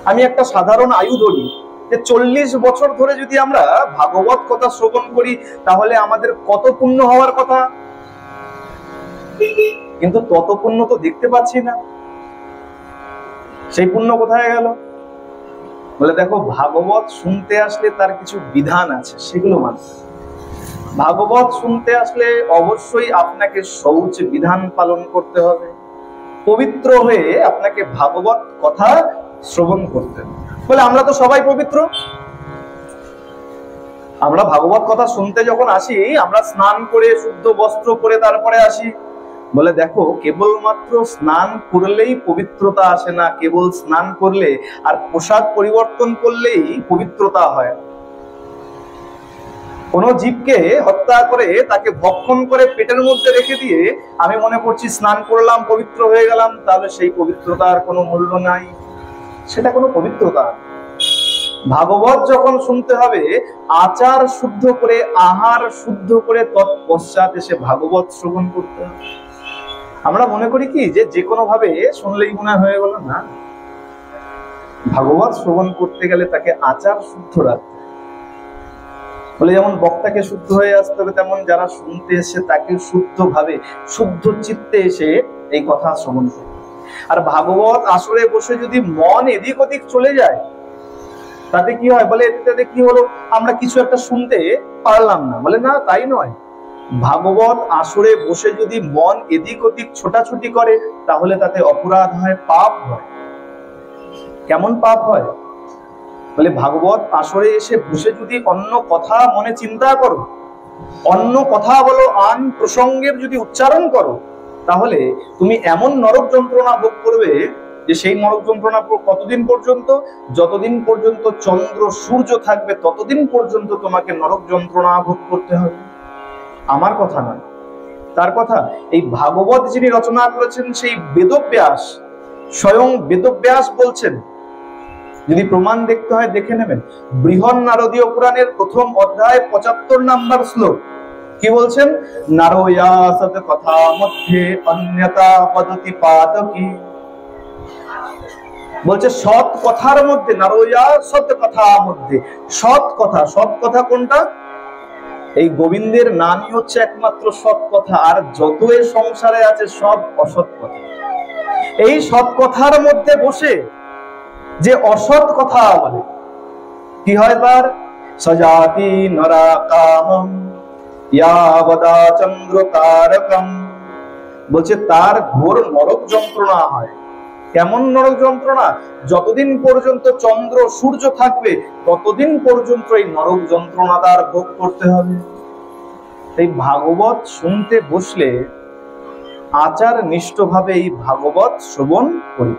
আমি একটা সাধারণ আয়ু ধরি যে 40 বছর ধরে যদি আমরা ভাগবত কথা শ্রবণ করি, তাহলে আমাদের কত পুণ্য হওয়ার কথা। কিন্তু তত পুণ্য তো দেখতে পাচ্ছি না, সেই পুণ্য কোথায় গেল? বলে দেখো ভাগবত শুনতে আসলে তার কিছু বিধান আছে, সেগুলো মানতে। ভাগবত শুনতে আসলে অবশ্যই আপনাকে শৌচ বিধান পালন করতে হবে, পবিত্র হয়ে আপনাকে ভাগবত কথা শ্রবণ করতে হবে। বলে আমরা তো সবাই পবিত্র, আমরা ভাগবত কথা শুনতে যখন আসি, আমরা স্নান করে শুদ্ধ বস্ত্র পরে তারপরে আসি। বলে দেখো কেবলমাত্র স্নান করলেই পবিত্রতা আসে না, কেবল স্নান করলে আর পোশাক পরিবর্তন করলেই পবিত্রতা হয়। কোন জীবকে হত্যা করে তাকে ভক্ষণ করে পেটের মধ্যে রেখে দিয়ে আমি মনে করছি স্নান করলাম, পবিত্র হয়ে গেলাম, তাহলে সেই পবিত্রতার কোনো মূল্য নাই, সেটা কোনো পবিত্রতা। ভাগবত যখন শুনতে হবে, আচার শুদ্ধ করে, আহার শুদ্ধ করে তৎপশ্চাৎ এসে ভাগবত শ্রবণ করতে হবে। আমরা মনে করি কি যে কোনো ভাবে শুনলেই মনে হয়ে গেল, না, ভাগবত শ্রবণ করতে গেলে তাকে আচার শুদ্ধ রাখতে। বলে যেমন বক্তাকে শুদ্ধ হয়ে আসতে হবে, তেমন যারা শুনতে এসে তাকে শুদ্ধ ভাবে শুদ্ধ চিত্তে এসে এই কথা শ্রবণ করতে। আর ভাগবত আসরে বসে যদি মন এদিক ওদিক চলে যায়, তাতে কি হয়? বলে এটাতে কি হলো, আমরা কিছু একটা শুনতে পারলাম না। বলে না, তাই নয়, ভাগবত আসরে বসে যদি মন এদিক ওদিক ছোটাছুটি করে, তাহলে তাতে অপরাধ হয়, পাপ হয়। কেমন পাপ হয়? বলে ভাগবত আসরে এসে বসে যদি অন্য কথা মনে চিন্তা করো, অন্য কথা বলো, আন প্রসঙ্গের যদি উচ্চারণ করো, তাহলে তুমি এমন নরক যন্ত্রণা ভোগ করবে যে সেই নরক যন্ত্রণা কতদিন পর্যন্ত? যতদিন পর্যন্ত চন্দ্র সূর্য থাকবে ততদিন পর্যন্ত তোমাকে নরক যন্ত্রণা ভোগ করতে হবে। আমার কথা নয়, তার কথা। এই ভাগবত যিনি রচনা করেছেন সেই বেদব্যাস, স্বয়ং বেদব্যাস বলছেন। যদি প্রমাণ দেখতে হয় দেখে নেবেন, বৃহৎ নারদীয় পুরাণের প্রথম অধ্যায় 75 নম্বর শ্লোক কি বলছেন? নারয়া সত কথা মধ্যে অন্যতা পদতি পাতকি। বলছে সৎ কথার মধ্যে, নারয়া সৎ কথা মধ্যে, সৎ কথা। সৎ কথা কোনটা? এই গোবিন্দের নামই হচ্ছে একমাত্র সৎ কথা, আর যত এ সংসারে আছে সব অসৎ কথা। এই সৎ কথার মধ্যে বসে যে অসৎ কথা বলে, কি হয় তার? সজাতি নরা কামম ইয়াবদা চন্দ্র তারকম বলছে তার ঘোর নরক যন্ত্রণা হয়। কেমন নরক যন্ত্রণা? যতদিন পর্যন্ত চন্দ্র সূর্য থাকবে ততদিন পর্যন্ত এই নরক যন্ত্রণা তার ভোগ করতে হবে। এই ভাগবত শুনতে বসলে আচার নিষ্ঠভাবে এই ভাগবত শ্রবণ করি।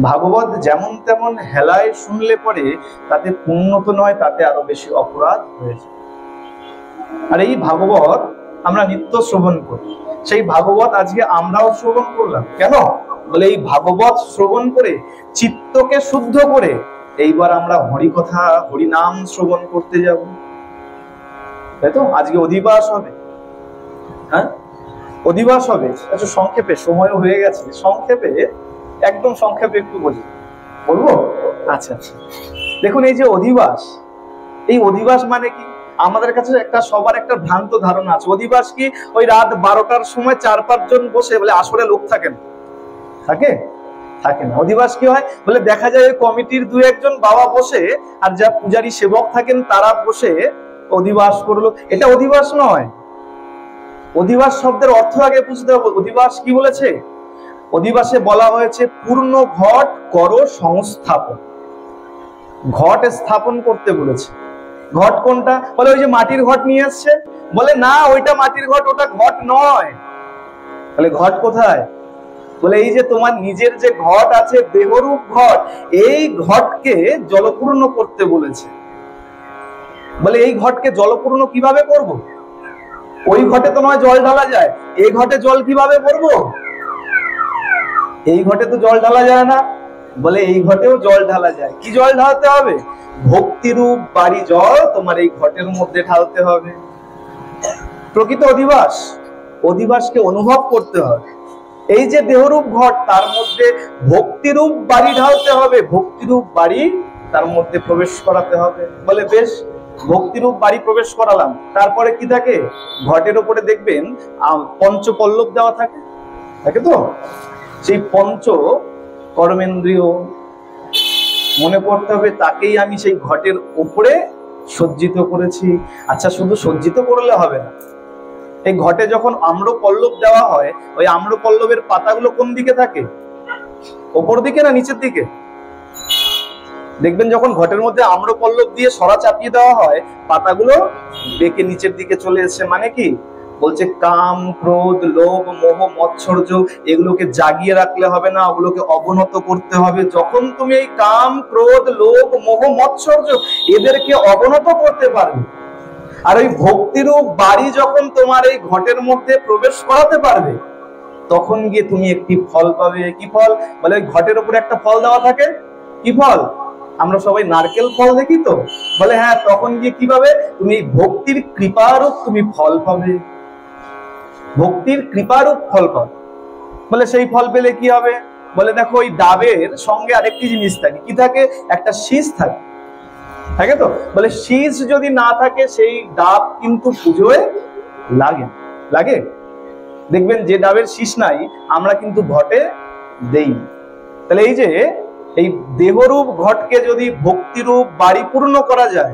ভাগবত যেমন তেমন হেলায় শুনলে পরে তাতে পুণ্য তো নয়, তাতে আরো বেশি অপরাধ হয়েছে। আর এই ভাগবত আমরা নিত্য শ্রবণ করি, সেই ভাগবত আজকে আমরাও শ্রবণ করলাম। কেন? বলে এই ভাগবত শ্রবণ করে চিত্তকে শুদ্ধ করে এইবার আমরা হরিকথা হরিনাম শ্রবণ করতে যাব, তাই তো? আজকে অধিবাস হবে, হ্যাঁ অধিবাস হবে। আচ্ছা সংক্ষেপে, সময়ও হয়ে গেছে, সংক্ষেপে একদম সংক্ষেপে একটু বলবো। আচ্ছা আচ্ছা, দেখুন এই যে অধিবাস, এই অধিবাস মানে কি? আমাদের কাছে একটা সবার একটা ভ্রান্ত ধারণা আছে। অধিবাস কি? ওই রাত 12টার সময় 4-5 জন বসে বলে আসরে লোক থাকে না, থাকে না। অধিবাস কি হয় বলে দেখা যায় কমিটির 2-1 জন বাবা বসে আর যা পূজারী সেবক থাকেন তারা বসে অধিবাস করলো, এটা অধিবাস নয়। অধিবাস শব্দের অর্থ আগে বুঝতে হবে। অধিবাস কি বলেছে? অধিবাসে বলা হয়েছে পূর্ণ ঘট করো সংস্থাপন, ঘট স্থাপন করতে বলেছে। ঘট কোনটা? বলে ওই যে মাটির ঘট নিয়ে আসছে, বলে না ওইটা মাটির ঘট, ওটা ঘট নয়। তাহলে ঘট কোথায়? বলে এই যে তোমার নিজের যে ঘট আছে, দেহরূপ ঘট, এই ঘটকে জলপূর্ণ করতে বলেছে। বলে এই ঘটকে জলপূর্ণ কিভাবে করব? ওই ঘটে তো নয় জল ঢালা যায়, এই ঘটে জল কিভাবে করবো? এই ঘটে তো জল ঢালা যায় না, বলে এই ঘটেও জল ঢালা যায়। কি জল ঢালতে হবে? ভক্তিরূপ বাড়ি জল তোমার এই ঘটের মধ্যে ঢালতে হবে। প্রকৃত অধিবাস, অধিবাসকে অনুভব করতে হবে। এই যে দেহরূপ ঘট, তার মধ্যে ভক্তিরূপ বাড়ি ঢালতে হবে, ভক্তিরূপ বাড়ি তার মধ্যে প্রবেশ করাতে হবে। বলে বেশ, ভক্তিরূপ বাড়ি প্রবেশ করালাম, তারপরে কি থাকে? ঘটের উপরে দেখবেন পঞ্চপল্লব দেওয়া থাকে, থাকে তো? সেই পঞ্চ কর্মেন্দ্রিয় মনে করতে হবে, তাকেই আমি সেই ঘটের উপরে সজ্জিত করেছি। আচ্ছা শুধু সজ্জিত করলে হবে না, এই ঘটে যখন আম্রপল্লব দেওয়া হয়, ওই আম্রপল্লবের পাতাগুলো কোন দিকে থাকে? ওপর দিকে না নিচের দিকে? দেখবেন যখন ঘটের মধ্যে আম্রপল্লব দিয়ে সরা চাপিয়ে দেওয়া হয়, পাতাগুলো বেঁকে নিচের দিকে চলে এসে। মানে কি? বলছে কাম ক্রোধ লোভ মোহ মৎসর্য এগুলোকে জাগিয়ে রাখলে হবে না, ওগুলোকে অবনত করতে হবে। যখন তুমি এই কাম ক্রোধ লোভ মোহ মৎসর্য এদেরকে অবনত করতে পারবে, আর ওই ভক্তিরূপ বাড়ি যখন তোমার এই ঘটের মধ্যে প্রবেশ করাতে পারবে, তখন গিয়ে তুমি একটি ফল পাবে। কি ফল? বলে ওই ঘটের উপরে একটা ফল দেওয়া থাকে। কি ফল? আমরা সবাই নারকেল ফল দেখি তো, বলে হ্যাঁ, তখন গিয়ে কি পাবে? তুমি ভক্তির কৃপারূপ তুমি ফল পাবে, ভক্তির কৃপারূপ ফল পাবে। বলে সেই ফল পেলে কি হবে? বলে দেখো ওই ডাবের সঙ্গে আরেকটি জিনিস থাকে। কি থাকে? একটা শীষ থাকে, থাকে তো? বলে শীষ যদি না থাকে সেই ডাব কিন্তু পুজোয় লাগে, লাগে। দেখবেন যে ডাবের শীষ নাই আমরা কিন্তু ঘটে দেই। তাহলে এই যে এই দেহরূপ ঘটকে যদি ভক্তিরূপ বাড়ি পূর্ণ করা যায়,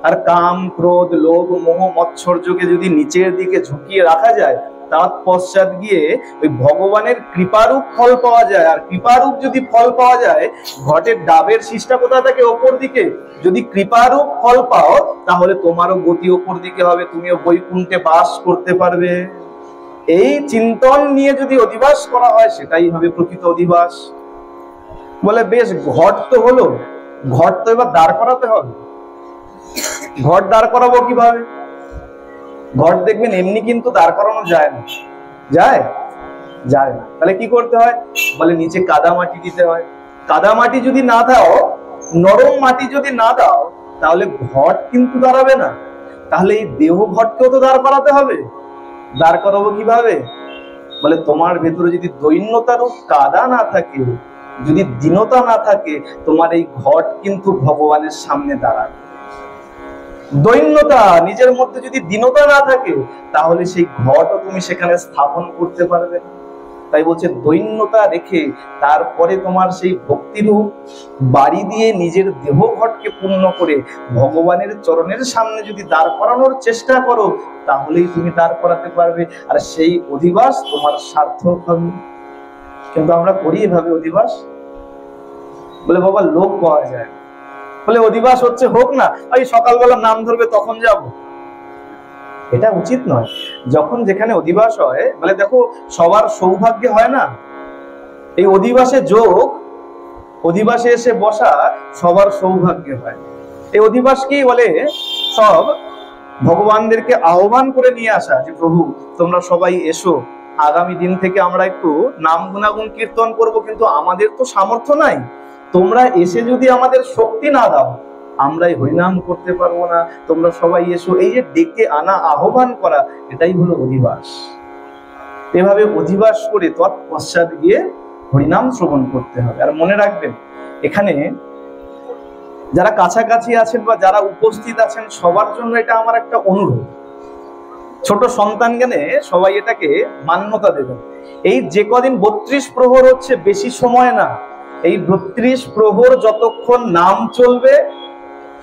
আর কাম ক্রোধ লোভ মোহ মৎসর্যকে যদি নিচের দিকে ঝুঁকিয়ে রাখা যায়, তার পশ্চাৎ গিয়ে ওই ভগবানের কৃপারূপ ফল পাওয়া যায়। আর কৃপারূপ যদি ফল পাওয়া যায়, ঘটের ডাবের শীষটা কোথায় থাকে? ওপর দিকে। যদি কৃপারূপ ফল পাও তাহলে তোমারও গতি ওপর দিকে হবে, তুমিও বৈকুণ্ঠে বাস করতে পারবে। এই চিন্তন নিয়ে যদি অধিবাস করা হয়, সেটাই হবে প্রকৃত অধিবাস। বলে বেশ, ঘট তো হলো, ঘট তো এবার দাঁড় করাতে হবে। ঘট দাঁড় করাবো কিভাবে? ঘট দেখবেন এমনি কিন্তু দাঁড় করানো যায় না, যায়? যায় না। তাহলে কি করতে হয়? বলে নিচে কাদা মাটি দিতে হয়। কাদা মাটি যদি না দাও, নরম মাটি যদি না দাও, তাহলে ঘট কিন্তু দাঁড়াবে না। তাহলে এই দেহ ঘটকেও তো দাঁড় করাতে হবে। দাঁড় করাবো কিভাবে? বলে তোমার ভেতরে যদি দৈন্যতারূপ কাদা না থাকে, যদি দীনতা না থাকে, তোমার এই ঘট কিন্তু ভগবানের সামনে দাঁড়াবে। দৈন্যতা, নিজের মধ্যে যদি দীনতা না থাকে, তাহলে সেই ঘটও তুমি সেখানে স্থাপন করতে পারবে না। তাই বলছে দৈন্যতা রেখে তারপরে তোমার সেই ভক্তিরূপ বাড়ি দিয়ে নিজের দেহ ঘটকে পূর্ণ করে ভগবানের চরণের সামনে যদি দাঁড় করানোর চেষ্টা করো, তাহলেই তুমি দাঁড় করাতে পারবে, আর সেই অধিবাস তোমার সার্থক হবে। কিন্তু আমরা করি এভাবে অধিবাস, বলে বাবা লোক পাওয়া যায়, বলে অধিবাস হচ্ছে হোক না, ওই সকালবেলা নাম ধরবে তখন যাব। এটা উচিত নয়। যখন যেখানে অধিবাস হয়, বলে দেখো সবার সৌভাগ্য হয় না, এই অধিবাসে যোগ, অধিবাসে এসে বসা সবার সৌভাগ্য হয়। এই অধিবাস কি বলে, সব ভগবানদেরকে আহ্বান করে নিয়ে আসা, যে প্রভু তোমরা সবাই এসো, আগামী দিন থেকে আমরা একটু নাম গুণাগুণ কীর্তন করব, কিন্তু আমাদের তো সামর্থ্য নাই, তোমরা এসে যদি আমাদের শক্তি না দাও আমরাই হরিনাম করতে পারবো না, তোমরা সবাই এসো। এই যে ডেকে আনা, আহ্বান করা, এটাই হলো অধিবাস। এভাবে অধিবাস করে তৎপশ্চাৎ গিয়ে হরিনাম শ্রবণ করতে হবে। আর মনে রাখবেন, এখানে যারা কাছাকাছি আছেন বা যারা উপস্থিত আছেন সবার জন্য এটা আমার একটা অনুরোধ, ছোট সন্তান জ্ঞানে সবাই এটাকে মান্যতা দেবেন। এই যে কদিন 32 প্রহর হচ্ছে, বেশি সময় না, এই 32 প্রহর যতক্ষণ নাম চলবে,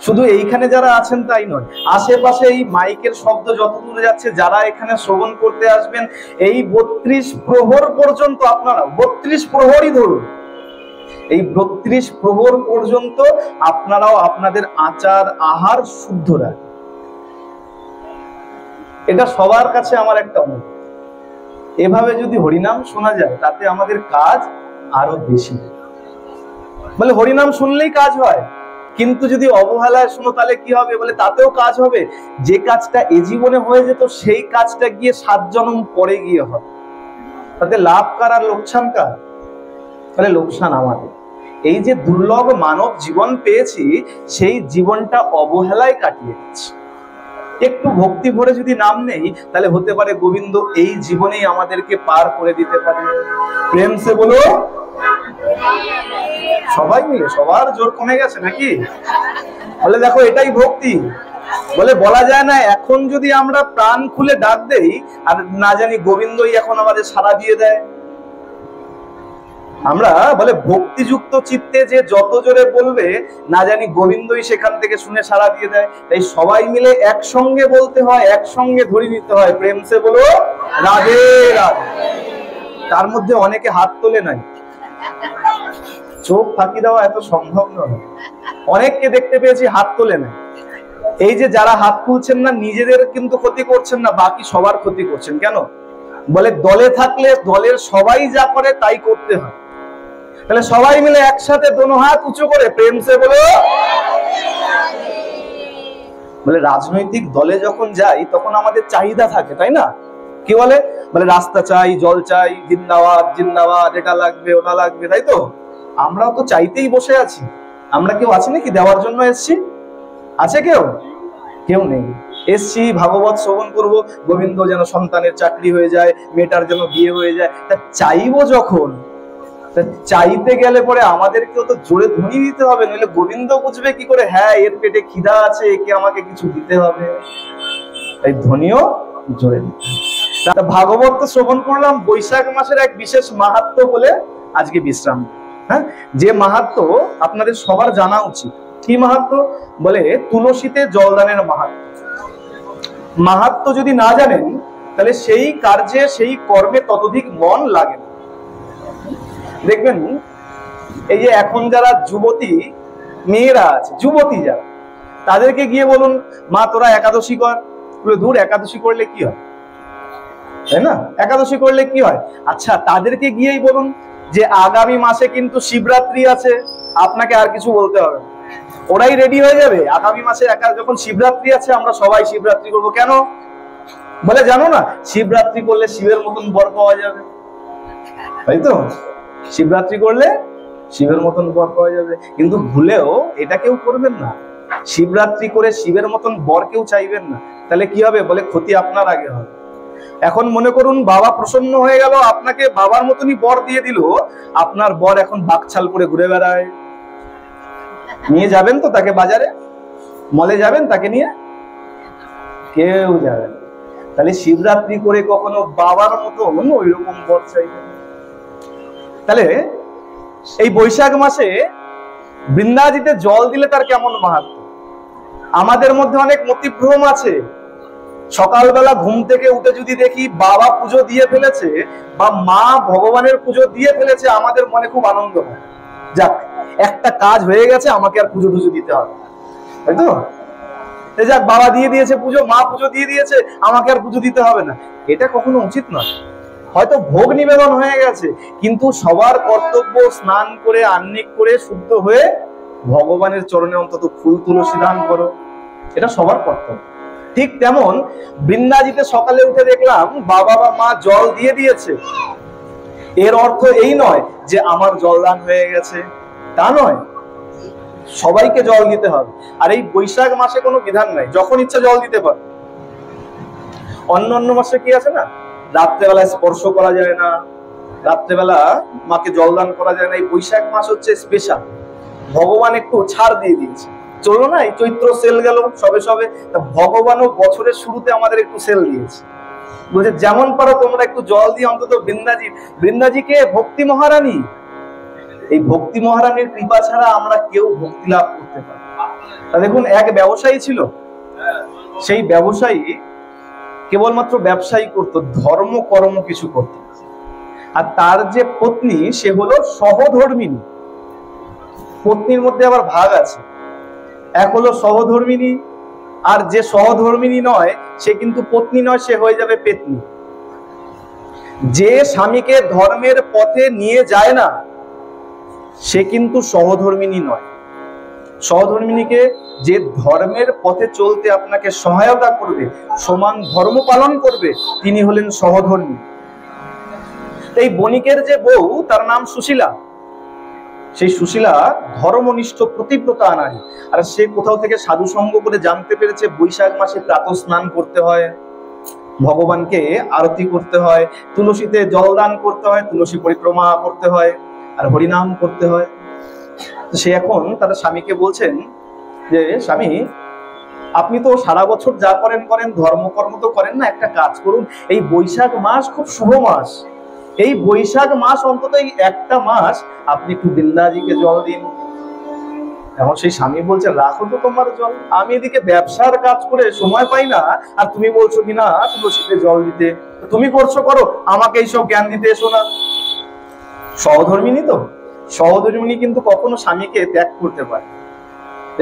শুধু এইখানে যারা আছেন তাই নয়, আশেপাশে এই মাইকের শব্দ যত দূরে যাচ্ছে, যারা এখানে শ্রবণ করতে আসবেন, এই 32 প্রহর পর্যন্ত আপনারা 32 প্রহরই ধরুন, এই 32 প্রহর পর্যন্ত আপনারাও আপনাদের আচার আহার শুদ্ধ রাখেন। এটা সবার কাছে আমার একটা অনুরোধ। এভাবে যদি হরিনাম শোনা যায়, তাতে আমাদের কাজ আরো বেশি। বলে হরিনাম শুনলেই কাজ হয়, কিন্তু যদি অবহেলায় শুনো তাহলে কি হবে, বলে তাতেও কাজ হবে। যে কাজটা এ জীবনে হয়ে যেত, সেই কাজটা গিয়ে 7 জন্ম পরে গিয়ে হবে। তাতে লাভ কার আর লোকসান কার? তাহলে লোকসান আমাদের। এই যে দুর্লভ মানব জীবন পেয়েছি, সেই জীবনটা অবহেলায় কাটিয়ে দিচ্ছি। একটু ভক্তি ভরে যদি নাম নেই, তাহলে হতে পারে গোবিন্দ এই জীবনেই আমাদেরকে পার করে দিতে পারে। প্রেম সে বলো, সবাই মিলে, সবার জোর কমে গেছে নাকি? বলে দেখো এটাই ভক্তি। বলে বলা যায় না, এখন যদি আমরা প্রাণ খুলে ডাক দেই, আর না জানি গোবিন্দই এখন আমাদের সাড়া দিয়ে দেয়। আমরা বলে ভক্তিযুক্ত চিত্তে যে যত জোরে বলবে, না জানি গোবিন্দই সেখান থেকে শুনে সাড়া দিয়ে দেয়। তাই সবাই মিলে একসঙ্গে বলতে হয়, একসঙ্গে ধরে নিতে হয়, প্রেম সে বলো রাধে রাধে। তার মধ্যে অনেকে হাত তোলে নাই, চোখ ফাঁকি দেওয়া এত সম্ভব নয়। অনেককে দেখতে পেয়েছি হাত তোলে নাই। এই যে যারা হাত তুলছেন না, নিজেদের কিন্তু ক্ষতি করছেন না, বাকি সবার ক্ষতি করছেন। কেন? বলে দলে থাকলে দলের সবাই যা করে তাই করতে হয়। তাহলে সবাই মিলে একসাথে দোনো হাত উঁচু করে প্রেম সে বলো। বলে রাজনৈতিক দলে যখন যাই, তখন আমাদের চাহিদা থাকে, তাই না? কি বলে? বলে রাস্তা চাই, জল চাই, জিন্দাবাদ জিন্দাবাদ, এটা লাগবে ওটা লাগবে, তাই তো? আমরাও তো চাইতেই বসে আছি। আমরা কেউ আছি নাকি দেওয়ার জন্য এসছি? আছে কেউ? কেউ নেই। এসছি ভাগবত শ্রবণ করব, গোবিন্দ যেন সন্তানের চাকরি হয়ে যায়, মেয়েটার যেন বিয়ে হয়ে যায়। তা চাইবো যখন, চাইতে গেলে পরে আমাদেরকেও তো জোরে ধ্বনি দিতে হবে, নইলে গোবিন্দ বুঝবে কি করে হ্যাঁ এর পেটে খিদা আছে, একে আমাকে কিছু দিতে হবে। তাই ধ্বনিও জোরে দিতে হবে। ভাগবত তো শ্রবণ করলাম, বৈশাখ মাসের এক বিশেষ মাহাত্ম্য বলে আজকে বিশ্রাম। হ্যাঁ, যে মাহাত্ম্য আপনাদের সবার জানা উচিত। কি মাহাত্ম্য? বলে তুলসীতে জলদানের মাহাত্ম্য। মাহাত্ম্য যদি না জানেন, তাহলে সেই কার্যে সেই কর্মে ততোধিক মন লাগে না। দেখবেন এই যে এখন যারা যুবতী মেয়েরা আছে, যুবতী যারা, তাদেরকে গিয়ে বলুন মা তোরা একাদশী কর, দূর একাদশী করলে কি হয়, তাই না? একাদশী করলে কি হয়? আচ্ছা তাদেরকে গিয়েই বলুন যে আগামী মাসে কিন্তু শিবরাত্রি আছে, আপনাকে আর কিছু বলতে হবে না, ওরাই রেডি হয়ে যাবে। আগামী মাসে যখন শিবরাত্রি আছে, আমরা সবাই শিবরাত্রি করবো। কেন? বলে জানো না, শিবরাত্রি করলে শিবের মতন বর পাওয়া যাবে, তাই তো? শিবরাত্রি করলে শিবের মতন বর পাওয়া যাবে। কিন্তু ভুলেও এটা কেউ করবেন না, শিবরাত্রি করে শিবের মতন বর কেউ চাইবেন না। তাহলে কি হবে? বলে ক্ষতি আপনার আগে হবে। এখন মনে করুন বাবা প্রসন্ন হয়ে গেল, আপনাকে বাবার মতনই বর দিয়ে দিল, আপনার বর এখন বাকছাল করে ঘুরে বেড়ায়। নিয়ে যাবেন তো তাকে বাজারে, মলে যাবেন তাকে নিয়ে? কেউ যাবেন। তাহলে শিবরাত্রি করে কখনো বাবার মতন ওই রকম বর চাইবেন। তাহলে এই বৈশাখ মাসে বৃন্দাজিতে জল দিলে তার কেমন মাহাত্ম্য। আমাদের মধ্যে অনেক মতিভ্রম আছে। সকালবেলা ঘুম থেকে উঠে যদি দেখি বাবা পুজো দিয়ে ফেলেছে বা মা ভগবানের পুজো দিয়ে ফেলেছে, আমাদের মনে খুব আনন্দ হয়, যাক একটা কাজ হয়ে গেছে, আমাকে আর পুজো টুজো দিতে হবে, তাই তো? যাক বাবা দিয়ে দিয়েছে পুজো, মা পুজো দিয়ে দিয়েছে, আমাকে আর পুজো দিতে হবে না। এটা কখনো উচিত নয়। হয়তো ভোগ নিবেদন হয়ে গেছে, কিন্তু সবার কর্তব্য স্নান করে আহ্নিক করে শুদ্ধ হয়ে ভগবানের চরণে অন্তত ফুল তুলসী দান করো, এটা সবার কর্তব্য। ঠিক তেমন বৃন্দাজিতে সকালে উঠে দেখলাম বাবা বা মা জল দিয়ে দিয়েছে, এর অর্থ এই নয় যে আমার জলদান হয়ে গেছে, তা নয়, সবাইকে জল দিতে হবে। আর এই বৈশাখ মাসে কোনো বিধান নাই, যখন ইচ্ছা জল দিতে পারে। অন্য মাসে কি আছে না, রাত্রেবেলায় স্পর্শ করা যায় না, রাত্রেবেলা মাকে জলদান করা যায় না। এই বৈশাখ মাস হচ্ছে স্পেশাল, ভগবান একটু ছাড় দিয়ে দিয়েছে। চলো না, এই চৈত্র সেল গেল সবে সবে, ভগবানও বছরের শুরুতে আমাদের একটু সেল দিয়েছে, বলছে যেমন পারো তোমরা একটু জল দিয়ে অন্তত বৃন্দাজিকে ভক্তি মহারানী, এই ভক্তি মহারানীর কৃপা ছাড়া আমরা কেউ ভক্তি লাভ করতে পারি। দেখুন, এক ব্যবসায়ী ছিল, সেই ব্যবসায়ী কেবলমাত্র ব্যবসায়ী করত, ধর্ম কর্ম কিছু করত। আর তার যে পত্নী সে হলো সহধর্মিনী। পত্নীর মধ্যে আবার ভাগ আছে, এক হলো সহধর্মিনী, আর যে সহধর্মিনী নয় সে কিন্তু পত্নী নয়, সে হয়ে যাবে পেত্নী। যে স্বামীকে ধর্মের পথে নিয়ে যায় না সে কিন্তু সহধর্মিনী নয়। সহধর্মিনীকে যে ধর্মের পথে চলতে আপনাকে সহায়তা করবে, সমান ধর্ম পালন করবে, তিনি হলেন সহধর্মী। এই বণিকের যে বউ, তার নাম সুশীলা। সেই সুশীলা ধর্মনিষ্ঠ প্রতিব্রতা নারী। আর সে কোথাও থেকে সাধু সঙ্গ করে জানতে পেরেছে বৈশাখ মাসে প্রাতঃ স্নান করতে হয়, ভগবানকে আরতি করতে হয়, তুলসীতে জলদান করতে হয়, তুলসী পরিক্রমা করতে হয়, আর হরিনাম করতে হয়। সে এখন তার স্বামীকে বলছেন যে স্বামী, আপনি তো সারা বছর যা করেন করেন, ধর্মকর্ম তো করেন না, একটা কাজ করুন, এই বৈশাখ মাস খুব শুভ মাস, এই বৈশাখ মাস অন্তত এই একটা মাস আপনি একটু বৃন্দাজিকে জল দিন। এখন সেই স্বামী বলছে রাখো তো তোমার জল, আমি এদিকে ব্যবসার কাজ করে সময় পাই না, আর তুমি বলছো কিনা তুলসীতে জল দিতে, তুমি করছো করো, আমাকে এইসব জ্ঞান দিতে এসো না। সহধর্মিনী তো, সহধর্মিনী কিন্তু কখনো স্বামীকে ত্যাগ করতে পারে।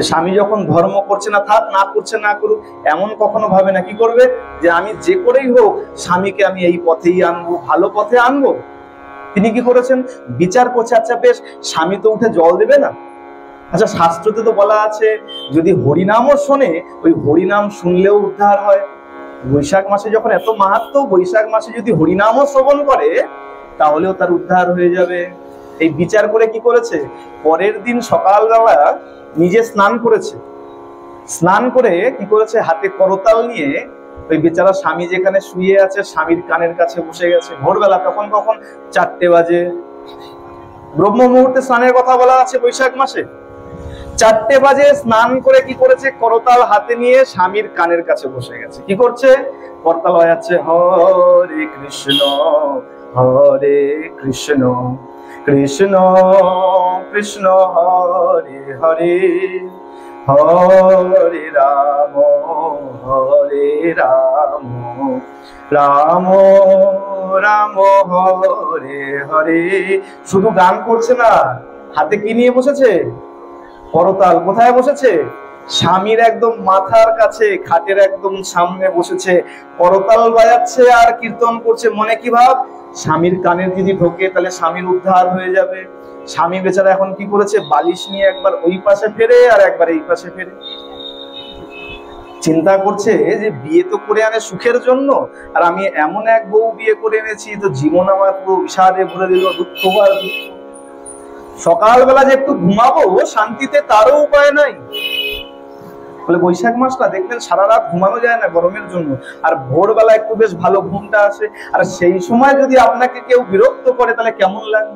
স্বামী যখন ধর্ম করছে না, থাক, না করছে না করুক, এমন কখনো ভাবে না। কি করবে, যে আমি যে করেই হোক স্বামীকে আমি এই পথেই আনবো, ভালো পথে আনবো। তিনি কি করেছেন, বিচার করছে, আচ্ছা বেশ, স্বামী তো উঠে জল দেবে না, আচ্ছা শাস্ত্রতে তো বলা আছে যদি হরিনামও শোনে, ওই হরিনাম শুনলেও উদ্ধার হয়। বৈশাখ মাসে যখন এত মাহাত্ম্য, বৈশাখ মাসে যদি হরিনামও শ্রবণ করে তাহলেও তার উদ্ধার হয়ে যাবে। এই বিচার করে কি করেছে, পরের দিন সকালবেলা নিজে স্নান করেছে, স্নান করে কি করেছে, হাতে করতাল নিয়ে ওই বেচারা স্বামী যেখানে শুয়ে আছে স্বামীর কানের কাছে বসে গেছে। ভোরবেলা, তখন কখন 4টে বাজে, ব্রহ্ম মুহূর্তে স্নানের কথা বলা আছে বৈশাখ মাসে। 4টে বাজে স্নান করে কি করেছে, করতাল হাতে নিয়ে স্বামীর কানের কাছে বসে গেছে। কি করছে, করতাল বাজাচ্ছে, হরে কৃষ্ণ হরে কৃষ্ণ কৃষ্ণ কৃষ্ণ হরে হরে হরে রাম রাম রাম হরে হরে। শুধু গান করছে না, হাতে কি নিয়ে বসেছে, করতাল। কোথায় বসেছে, স্বামীর একদম মাথার কাছে, খাটের একদম সামনে বসেছে, করতাল বাজাচ্ছে আর কীর্তন করছে। মনে কি ভাব, স্বামীর কানে যদি ঢোকে তাহলে স্বামীর উদ্ধার হয়ে যাবে। স্বামী বেচারা এখন কি করেছে, বালিশ নিয়ে একবার ওই পাশে ফেরে আর একবার এই পাশে ফেরে, চিন্তা করছে যে বিয়ে তো করে আনে সুখের জন্য, আর আমি এমন এক বউ বিয়ে করে এনেছি, তো জীবন আমার পুরো বিষাদে ভরে দিল, দুঃখ আর দুঃখ। সকালবেলা যে একটু ঘুমাবো শান্তিতে, তারও উপায় নাই। বলে বৈশাখ মাসটা দেখবেন সারা রাত ঘুমানো যায় না গরমের জন্য, আর ভোরবেলা একটু বেশ ভালো ঘুমটা আসে। আর সেই সময় যদি আপনাকে কেউ বিরক্ত করে তাহলে কেমন লাগে।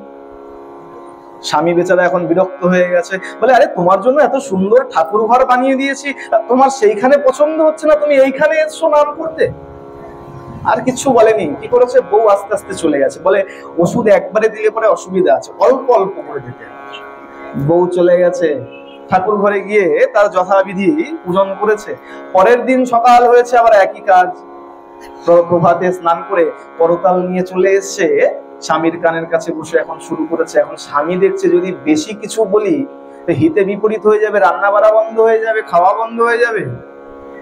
স্বামী বেচারা এখন বিরক্ত হয়ে গেছে, বলে আরে তোমার জন্য এত সুন্দর ঠাকুর ঘর বানিয়ে দিয়েছি, তোমার সেইখানে পছন্দ হচ্ছে না, তুমি এইখানে এসছো নাম করতে। আর কিছু বলেনি। কি করেছে, বউ আস্তে আস্তে চলে গেছে, বলে ওষুধ একবারে দিলে পরে অসুবিধা আছে, অল্প অল্প করে দিতে। বউ চলে গেছে, ঠাকুর ঘরে গিয়ে তার যথাবিধি পূজন করেছে। পরের দিন সকাল হয়েছে, আবার একই কাজ। প্রভাতে স্নান করে করতাল নিয়ে চলে এসছে, স্বামীর কানের কাছে বসে এখন শুরু করেছে। এখন স্বামী দেখছে যদি বেশি কিছু বলি হিতে বিপরীত হয়ে যাবে, রান্না বাড়া বন্ধ হয়ে যাবে, খাওয়া বন্ধ হয়ে যাবে।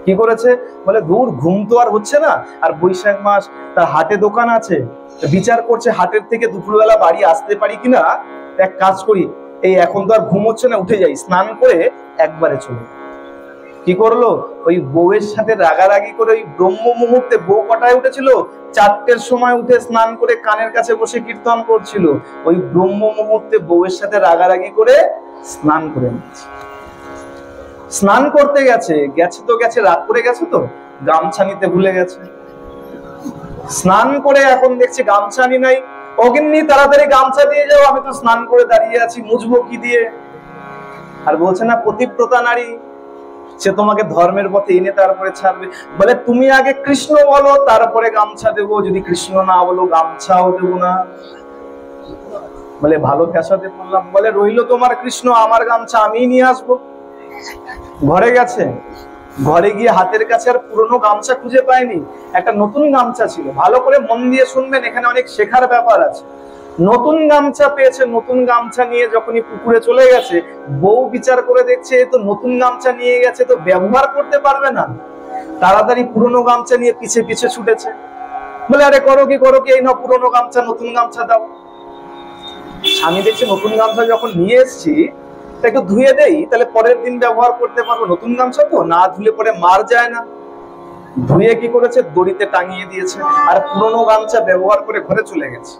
কি করেছে, বলে দূর, ঘুম তো আর হচ্ছে না, আর বৈশাখ মাস, তার হাটে দোকান আছে, বিচার করছে হাটের থেকে দুপুরবেলা বাড়ি আসতে পারি কিনা। এক কাজ করি, এই এখন তো আর ঘুম হচ্ছে না, উঠে যাই, স্নান করে একবারে চলে। কি করলো, ওই বউয়ের সাথে রাগারাগি করে ওই ব্রহ্ম মুহূর্তে, বউ কটায় উঠেছিল, 4টের সময় উঠে স্নান করে কানের কাছে বসে কীর্তন করছিল, ওই ব্রহ্ম মুহূর্তে বউয়ের সাথে রাগারাগি করে স্নান করে নিচ্ছে। স্নান করতে গেছে, তো গেছে, রাত করে গেছে, তো গামছা নিতে ভুলে গেছে। স্নান করে এখন দেখছে গামছা নি নাই। অগ্নি, তাড়াতাড়ি গামছা দিয়ে যাও, আমি তো স্নান করে দাঁড়িয়ে আছি, মুছবো কি দিয়ে। আর বলছে না, পতিব্রতা নারী, সে তোমাকে ধর্মের পথে এনে তারপরে ছাড়বে। বলে তুমি আগে কৃষ্ণ বলো, তারপরে গামছা দেবো, যদি কৃষ্ণ না বলো গামছাও দেবো না। বলে ভালো ফ্যাসাতে বললাম। বলে রইলো তোমার কৃষ্ণ, আমার গামছা আমিই নিয়ে আসবো। ঘরে গেছে, ঘরে গিয়ে হাতের কাছে আর পুরনো গামছা খুঁজে পায়নি, একটা নতুন গামছা ছিল। ভালো করে মন দিয়ে শুনবেন, এখানে অনেক শেখার ব্যাপার আছে। নতুন গামছা পেয়েছে, নতুন গামছা নিয়ে যখনই পুকুরে চলে গেছে, বউ বিচার করে দেখছে তো নতুন গামছা নিয়ে গেছে, তো ব্যবহার করতে পারবে না, তাড়াতাড়ি পুরনো গামছা নিয়ে পিছে পিছে ছুটেছে। বলে আরে করো কি, এই না পুরনো গামছা, নতুন গামছা দাও। স্বামী দেখছে নতুন গামছা যখন নিয়ে এসছি, একটু ধুয়ে দেই, তাহলে পরের দিন ব্যবহার করতে পারবো, নতুন গামছা তো, না ধুলে পরে মার যায় না। ধুয়ে কি করেছে, দড়িতে টাঙিয়ে দিয়েছে, আর পুরনো গামছা ব্যবহার করে ঘরে চলে গেছে।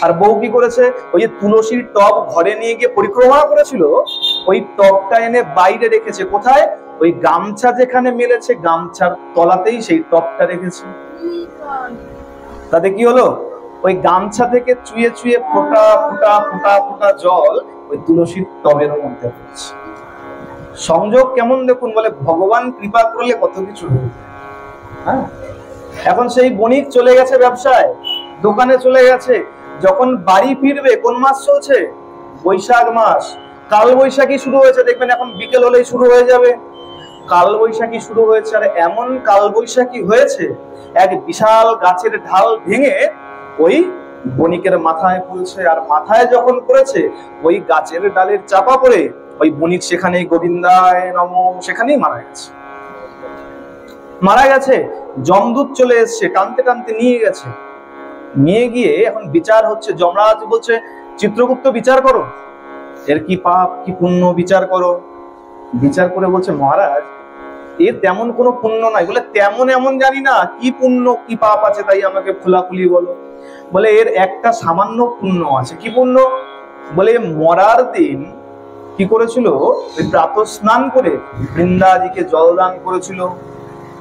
আর বউ কি করেছে, ওই যে তুলসীর টব ঘরে নিয়ে গিয়ে পরিক্রমা করেছিল, ওই টবটা এনে বাইরে রেখেছে। কোথায়, ওই গামছা যেখানে মেলেছে গামছার তলাতেই সেই টবটা রেখেছে। তাতে কি হলো, ওই গামছা থেকে চুয়ে চুয়ে ফোঁটা ফোঁটা ফোঁটা ফোঁটা জল ওই তুলসীর টবের মধ্যে পড়ছে। সংযোগ কেমন দেখুন। বলে ভগবান কৃপা করলে কত কিছু হবে। হ্যাঁ, এখন সেই বণিক চলে গেছে ব্যবসায়, দোকানে চলে গেছে। যখন বাড়ি ফিরবে, কোন মাস চলছে, বৈশাখ মাস। কাল বৈশাখী শুরু হয়েছে, দেখবেন এখন বিকেল হলেই শুরু হয়ে যাবে। কাল বৈশাখী শুরু হয়েছে, আর এমন কাল বৈশাখী হয়েছে, এক বিশাল গাছের ঢাল ভেঙে ওই বণিকের মাথায় পড়েছে। আর মাথায় যখন পড়েছে, ওই গাছের ডালের চাপা পড়ে ওই বণিক সেখানেই গোবিন্দায় নমঃ, সেখানেই মারা গেছে। যমদূত চলে এসছে, টানতে টানতে নিয়ে গেছে। নিয়ে গিয়ে এখন বিচার হচ্ছে। যমরাজ বলছে, চিত্রগুপ্ত বিচার করো, এর কি পাপ কি পুণ্য বিচার করো। বিচার করে বলছে, মহারাজ এর তেমন কোনো পুণ্য নাই। বলে তেমন এমন জানি না, কি পুণ্য কি পাপ আছে তাই আমাকে খোলাখুলি বলো। বলে এর একটা সামান্য পুণ্য আছে। কি পুণ্য? বলে মরার দিন কি করেছিল, ওই প্রাতঃ স্নান করে বৃন্দাজিকে জলদান করেছিল।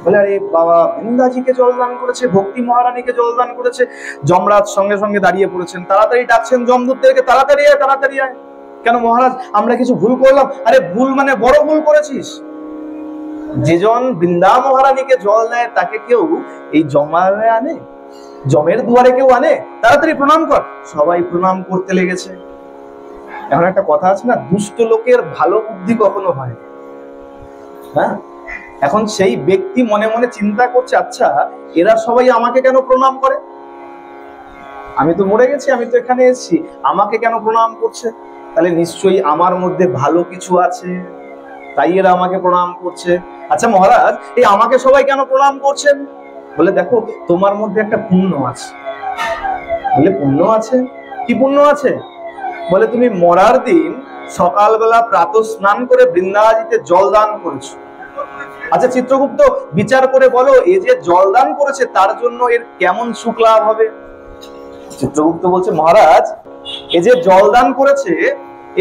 বলে আরে বাবা, বৃন্দাজিকে জলদান করেছে, ভক্তি মহারানীকে জলদান করেছে। যমরাজ সঙ্গে সঙ্গে দাঁড়িয়ে পড়েছেন, তাড়াতাড়ি ডাকছেন যমদূতদেরকে, তাড়াতাড়ি আয়, তাড়াতাড়ি আয়। কেন মহারাজ, আমরা কিছু ভুল করলাম? আরে ভুল মানে বড় ভুল করেছিস। যেজন বৃন্দা মহারানীকে জল দেয় তাকে কেউ এই জমারে আনে, জমের দুয়ারে কেউ আনে? তাড়াতাড়ি প্রণাম কর। সবাই প্রণাম করতে লেগেছে। এখন একটা কথা আছে না, দুষ্ট লোকের ভালো বুদ্ধি কখনো হয়। হ্যাঁ, এখন সেই ব্যক্তি মনে মনে চিন্তা করছে, আচ্ছা এরা সবাই আমাকে কেন প্রণাম করে? আমি তো মরে গেছি, আমি তো এখানে এসেছি, আমাকে কেন প্রণাম করছে? তাহলে নিশ্চয়ই আমার মধ্যে ভালো কিছু আছে, তাই এরা আমাকে প্রণাম করছে। আচ্ছা মহারাজ, এই আমাকে সবাই কেন প্রণাম করছেন? বলে দেখো, তোমার মধ্যে একটা পুণ্য আছে। বলে পুণ্য আছে? কি পুণ্য আছে? বলে তুমি মরার দিন সকালবেলা প্রাতঃ স্নান করে বৃন্দাজিতে জলদান করেছো। আচ্ছা চিত্রগুপ্ত, বিচার করে বলো, এই যে জলদান করেছে তার জন্য এর কেমন সুখ লাভ হবে? চিত্রগুপ্ত বলছে, মহারাজ এই যে জলদান করেছে,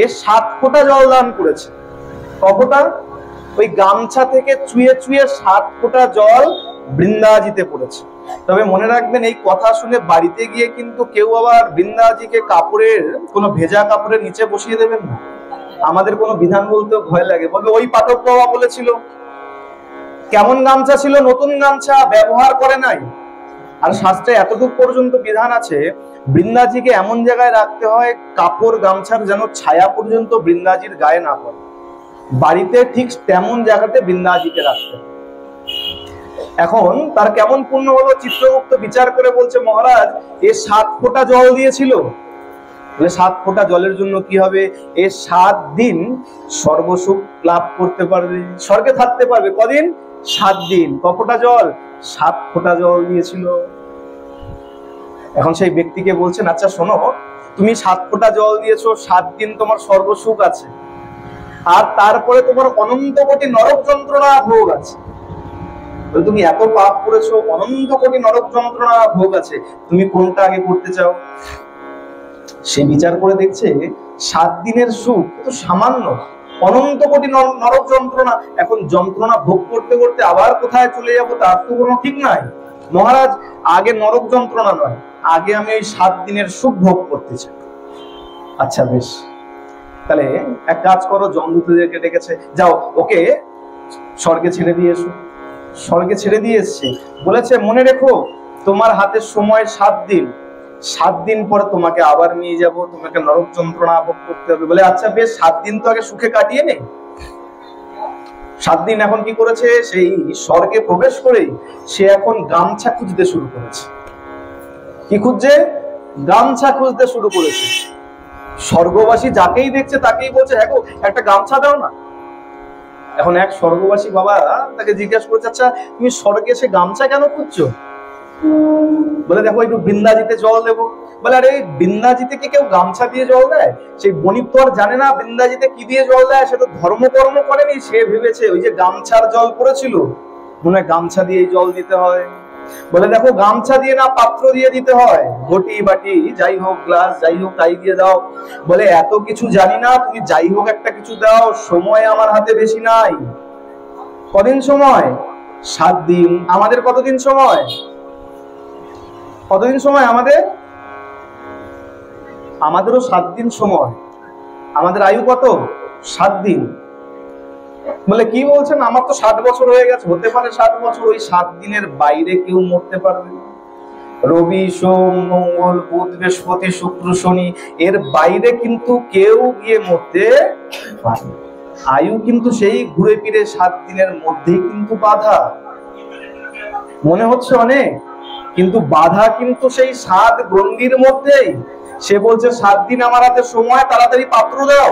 এর 7 ফোঁটা জলদান করেছে। কতটা? ওই গামছা থেকে চুয়ে চুয়ে 7 ফোঁটা জল বৃন্দাজিতে পড়েছে। তবে মনে রাখবেন, এই কথা শুনে বাড়িতে গিয়ে কিন্তু কেউ আবার বৃন্দাজিকে কাপড়ের, কোনো ভেজা কাপড়ের নিচে বসিয়ে দেবেন না। আমাদের কোনো বিধান বলতেও ভয় লাগে, বলবে ওই পাঠক বাবা বলেছিল। কেমন গামছা ছিল? নতুন গামছা, ব্যবহার করে নাই। আর শাস্ত্রে এতটুকু পর্যন্ত বিধান আছে, বৃন্দাজিকে এমন জায়গায় রাখতে হয় কাপড় গামছার যেন ছায়া পর্যন্ত বৃন্দাজির গায়ে না পড়ে। বাড়িতে ঠিক তেমন জায়গাতে বৃন্দাজিকে রাখতে হয়। এখন তার কেমন পুণ্য হলো, চিত্রগুপ্ত বিচার করে বলছে, মহারাজ এ 7 ফোঁটা জল দিয়েছিল, বলে 7 ফোঁটা জলের জন্য কি হবে, এ 7 দিন সর্বসুখ লাভ করতে পারবে, স্বর্গে থাকতে পারবে। কদিন? 7 দিন। ক ফোঁটা জল? 7 ফোঁটা জল দিয়েছিল। এখন সেই ব্যক্তিকে বলছেন, আচ্ছা শোনো, তুমি 7 ফোঁটা জল দিয়েছো, 7 দিন তোমার সর্বসুখ আছে, আর তারপরে তোমার অনন্ত কোটি নরক যন্ত্রণা ভোগ আছে। তুমি এত পাপ করেছো, অনন্ত কোটি নরক যন্ত্রণা ভোগ আছে, তুমি কোনটা আগে করতে চাও? সে বিচার করে দেখছে 7 দিনের সুখ তো সামান্য, অনন্ত কোটি নরক যন্ত্রণা, এখন যন্ত্রণা ভোগ করতে করতে আবার কোথায় চলে যাবো তার তো কোনো ঠিক নাই। মহারাজ আগে নরক যন্ত্রণা নয়, আগে আমি ওই 7 দিনের সুখ ভোগ করতে চাই। আচ্ছা বেশ, তাহলে এক কাজ করো, যমদূতদেরকে ডেকেছে, যাও ওকে স্বর্গে ছেড়ে দিয়ে এসো। স্বর্গে ছেড়ে দিয়ে এসছে, বলেছে মনে রেখো তোমার হাতে সময় 7 দিন, 7 দিন পরে তোমাকে আবার নিয়ে যাব, তোমাকে নরক যন্ত্রণা ভোগ করতে হবে। বলে আচ্ছা বেশ, 7 দিন তো আগে সুখে কাটিয়ে নে। 7 দিন এখন কি করেছে, সেই স্বর্গে প্রবেশ করেই সে এখন গামছা খুঁজতে শুরু করেছে। কি খুঁজছে? গামছা খুঁজতে শুরু করেছে। স্বর্গবাসী যাকেই দেখছে তাকেই বলছে, হ্যাঁ গো একটা গামছা দাও না। এখন এক স্বর্গবাসী বাবা তাকে জিজ্ঞাসা করছে, আচ্ছা তুমি স্বর্গে এসে গামছা কেন খুঁজছো? বলে দেখো একটু বৃন্দাজিতে জল দেবো। বলে আরে বৃন্দাজিতে কি কেউ গামছা দিয়ে জল দেয়? সেই বণিক তো আর জানে না বৃন্দাজিতে কি দিয়ে জল দেয়, সে তো ধর্মকর্ম করেনি, সে ভেবেছে ওই যে গামছার জল পড়েছিল, মনে হয় গামছা দিয়ে জল দিতে হয়। বলে দেখো গামছা দিয়ে না, পাত্র দিয়ে দিতে হয়, ঘটি বাটি যাই হোক, গ্লাস যাই হোক, তাই দিয়ে দাও। বলে এত কিছু জানি না, তুমি যাই হোক একটা কিছু দাও, সময় আমার হাতে বেশি নাই। কদিন সময়? 7 দিন। আমাদের কতদিন সময়? কতদিন সময় আমাদের? আমাদেরও 7 দিন সময়। আমাদের আয়ু কত? 7 দিন। বলে কি বলছেন, আমার তো 60 বছর হয়ে গেছে। হতে পারে 60 বছর, ওই 7 দিনের বাইরে কেউ মরতে পারবে না। রবি সোম মঙ্গল বুধ বৃহস্পতি শুক্র শনি, এর বাইরে কিন্তু কেউ গিয়ে মরতে পারে না। আয়ু কিন্তু সেই ঘুরে ফিরে 7 দিনের মধ্যেই কিন্তু বাধা। মনে হচ্ছে অনেক, কিন্তু বাধা কিন্তু সেই 7 গণ্ডির মধ্যেই। সে বলছে 7 দিন আমার হাতে সময়, তাড়াতাড়ি পাত্র দাও।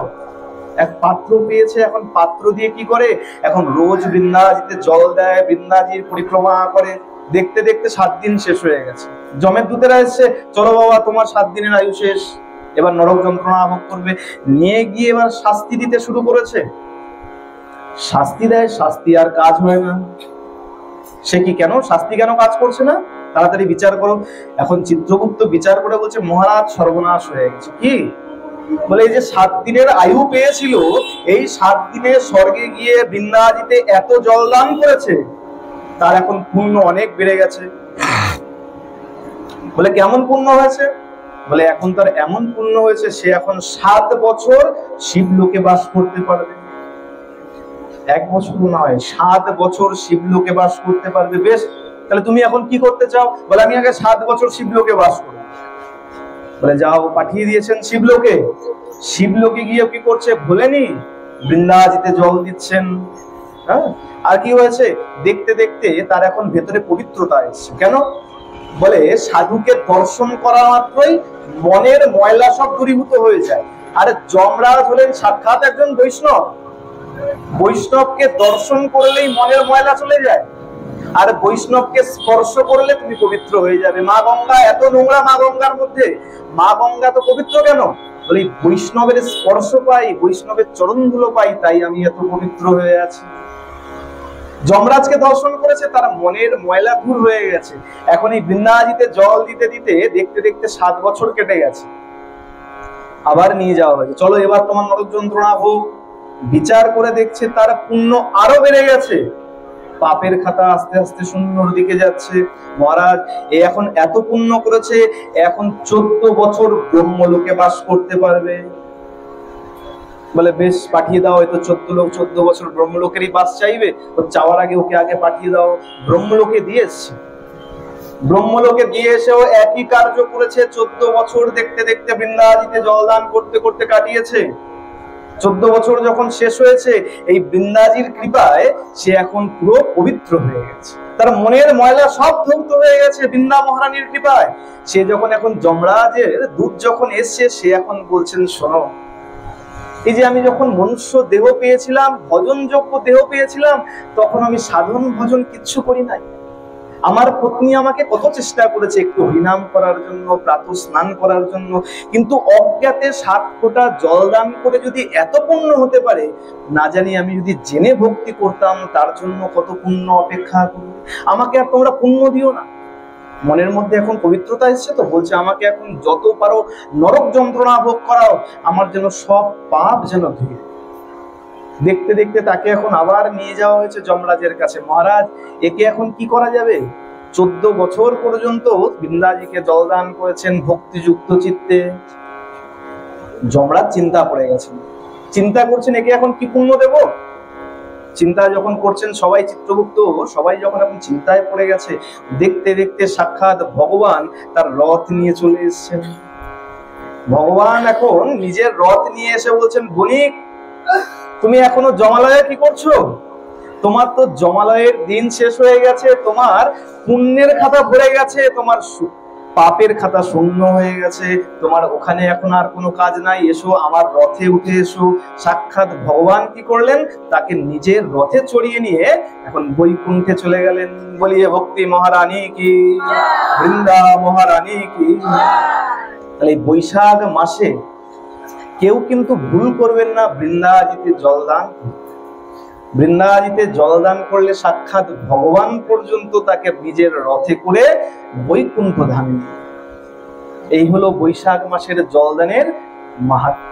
এক পাত্র পেয়েছে, এখন পাত্র দিয়ে কি করে, এখন রোজ বৃন্দাজিতে জল দেয়, বৃন্দাজির পরিক্রমা করে। দেখতে দেখতে 7 দিন শেষ হয়ে গেছে। যমের দূতেরা এসছে, চলো বাবা তোমার 7 দিনের আয়ু শেষ, এবার নরক যন্ত্রণা ভোগ করবে। নিয়ে গিয়ে এবার শাস্তি দিতে শুরু করেছে। শাস্তি দেয়, শাস্তি আর কাজ হয় না। সে কি কেন শাস্তি কেন কাজ করছে না, তাড়াতাড়ি বিচার করো। এখন চিত্রগুপ্ত বিচার করে বলছে, মহারাজ সর্বনাশ হয়ে গেছে। কি? বলে এই যে 7 দিনের আয়ু পেয়েছিল, এই 7 দিনে স্বর্গে গিয়ে বৃন্দাজিতে এত জল দান করেছে, তার এখন পুণ্য অনেক বেড়ে গেছে। বলে কেমন পুণ্য হয়েছে? বলে এখন তার এমন পুণ্য হয়েছে, সে এখন 7 বছর শিবলোকে বাস করতে পারবে। 1 বছর নয়, 7 বছর শিবলোকে বাস করতে পারবে। বেশ, তাহলে তুমি এখন কি করতে চাও? বলে আমি আগে 7 বছর শিবলোকে বাস করব। বলে যাও, পাঠিয়ে দিয়েছেন শিবলোকে। শিবলোকে গিয়ে কি করছে ভোলেনি, বৃন্দাজিতে জল দিচ্ছেন। হ্যাঁ, আর কি হয়েছে, দেখতে দেখতে তার এখন ভেতরে পবিত্রতা এসেছে। কেন? বলে সাধুকে দর্শন করা মাত্রই মনের ময়লা সব দূরীভূত হয়ে যায়। আর যমরাজ হলেন সাক্ষাৎ একজন বৈষ্ণব। বৈষ্ণবকে দর্শন করলেই মনের ময়লা চলে যায়, আর বৈষ্ণবকে স্পর্শ করলে তুমি পবিত্র হয়ে যাবে। মা গঙ্গা এত নোংরা, মা গঙ্গার মধ্যে, মা গঙ্গা তো পবিত্র কেন? বলে বৈষ্ণবের স্পর্শ পাই, বৈষ্ণবের চরণ ধুলো পাই, তাই আমি এত পবিত্র হয়ে আছি। যমরাজকে দর্শন করেছে, তার মনের ময়লা দূর হয়ে গেছে। এখন এই বৃন্দাজিতে জল দিতে দিতে দেখতে দেখতে 7 বছর কেটে গেছে। আবার নিয়ে যাওয়া হয়েছে, চলো এবার তোমার নরক যন্ত্রণা হোক। বিচার করে দেখছে তার পুণ্য আরো বেড়ে গেছে, পাপের খাতা আস্তে আস্তে শূন্যর দিকে যাচ্ছে। মহারাজ এ এখন এত পুণ্য করেছে, এখন 14 বছর ব্রহ্মলোকে বাস করতে পারবে। বলে বেশ, পাঠিয়ে দাও। হয়তো 14 বছর ব্রহ্মলোকেরই বাস চাইবে, ও চাওয়ার আগে ওকে আগে পাঠিয়ে দাও। ব্রহ্মলোকে দিয়ে এসছে। ব্রহ্মলোকে দিয়ে এসেও একই কার্য করেছে। 14 বছর দেখতে দেখতে বৃন্দাজিতে জলদান করতে করতে কাটিয়েছে। 14 বছর যখন শেষ হয়েছে, এই বৃন্দাজির কৃপায় সে এখন পুরো পবিত্র হয়ে গেছে। তার মনের ময়লা সব ধৌত হয়ে গেছে বৃন্দা মহারানীর কৃপায়। সে যখন এখন যমরাজের দূত যখন এসছে, সে এখন বলছেন, শোনো, এই যে আমি যখন মনুষ্য দেহ পেয়েছিলাম, ভজনযোগ্য দেহ পেয়েছিলাম, তখন আমি সাধন ভজন কিচ্ছু করি নাই। আমার পত্নী আমাকে কত চেষ্টা করেছে একটু হরিনাম করার জন্য, প্রাতঃ স্নান করার জন্য, কিন্তু অজ্ঞাতে 7 ফোঁটা জল দান করে যদি এত পুণ্য হতে পারে, না জানি আমি যদি জেনে ভক্তি করতাম তার জন্য কত পুণ্য অপেক্ষা করবে। আমাকে আর তোমরা পুণ্য দিও না। মনের মধ্যে এখন পবিত্রতা এসছে, তো বলছে আমাকে এখন যত পারো নরক যন্ত্রণা ভোগ করাও, আমার যেন সব পাপ যেন ধুয়ে। দেখতে দেখতে তাকে এখন আবার নিয়ে যাওয়া হয়েছে যমরাজের কাছে। মহারাজ, একে এখন কি করা যাবে? 14 বছর পর্যন্ত বৃন্দাজিকে জলদান করেছেন ভক্তিযুক্ত চিত্তে। যমরাজ চিন্তা পড়ে গেছেন, চিন্তা করছেন একে এখন কি পুণ্য দেব। চিন্তা যখন করছেন সবাই, চিত্রগুপ্ত সবাই যখন এখন চিন্তায় পড়ে গেছে, দেখতে দেখতে সাক্ষাৎ ভগবান তার রথ নিয়ে চলে এসেছেন। ভগবান এখন নিজের রথ নিয়ে এসে বলছেন, বণিক, তুমি এখনো জমালয়ে কি করছো? তোমার তো জমালয়ের দিন শেষ হয়ে গেছে, তোমার পুণ্যের খাতা ভরে গেছে, তোমার পাপের খাতা শূন্য হয়ে গেছে, তোমার ওখানে এখন আর কোনো কাজ নাই, এসো আমার রথে উঠে এসো। সাক্ষাৎ ভগবান কি করলেন? তাকে নিজের রথে চড়িয়ে নিয়ে এখন বৈকুণ্ঠে চলে গেলেন। বলিয়ে ভক্তি মহারানী কি, বৃন্দা মহারানী কি। তাহলে এই বৈশাখ মাসে কেউ কিন্তু ভুল করবেন না বৃন্দাজিতে জলদান। বৃন্দাজিতে জলদান করলে সাক্ষাৎ ভগবান পর্যন্ত তাকে নিজের রথে করে বৈকুণ্ঠ ধামে। এই হলো বৈশাখ মাসের জলদানের মাহাত্ম্য।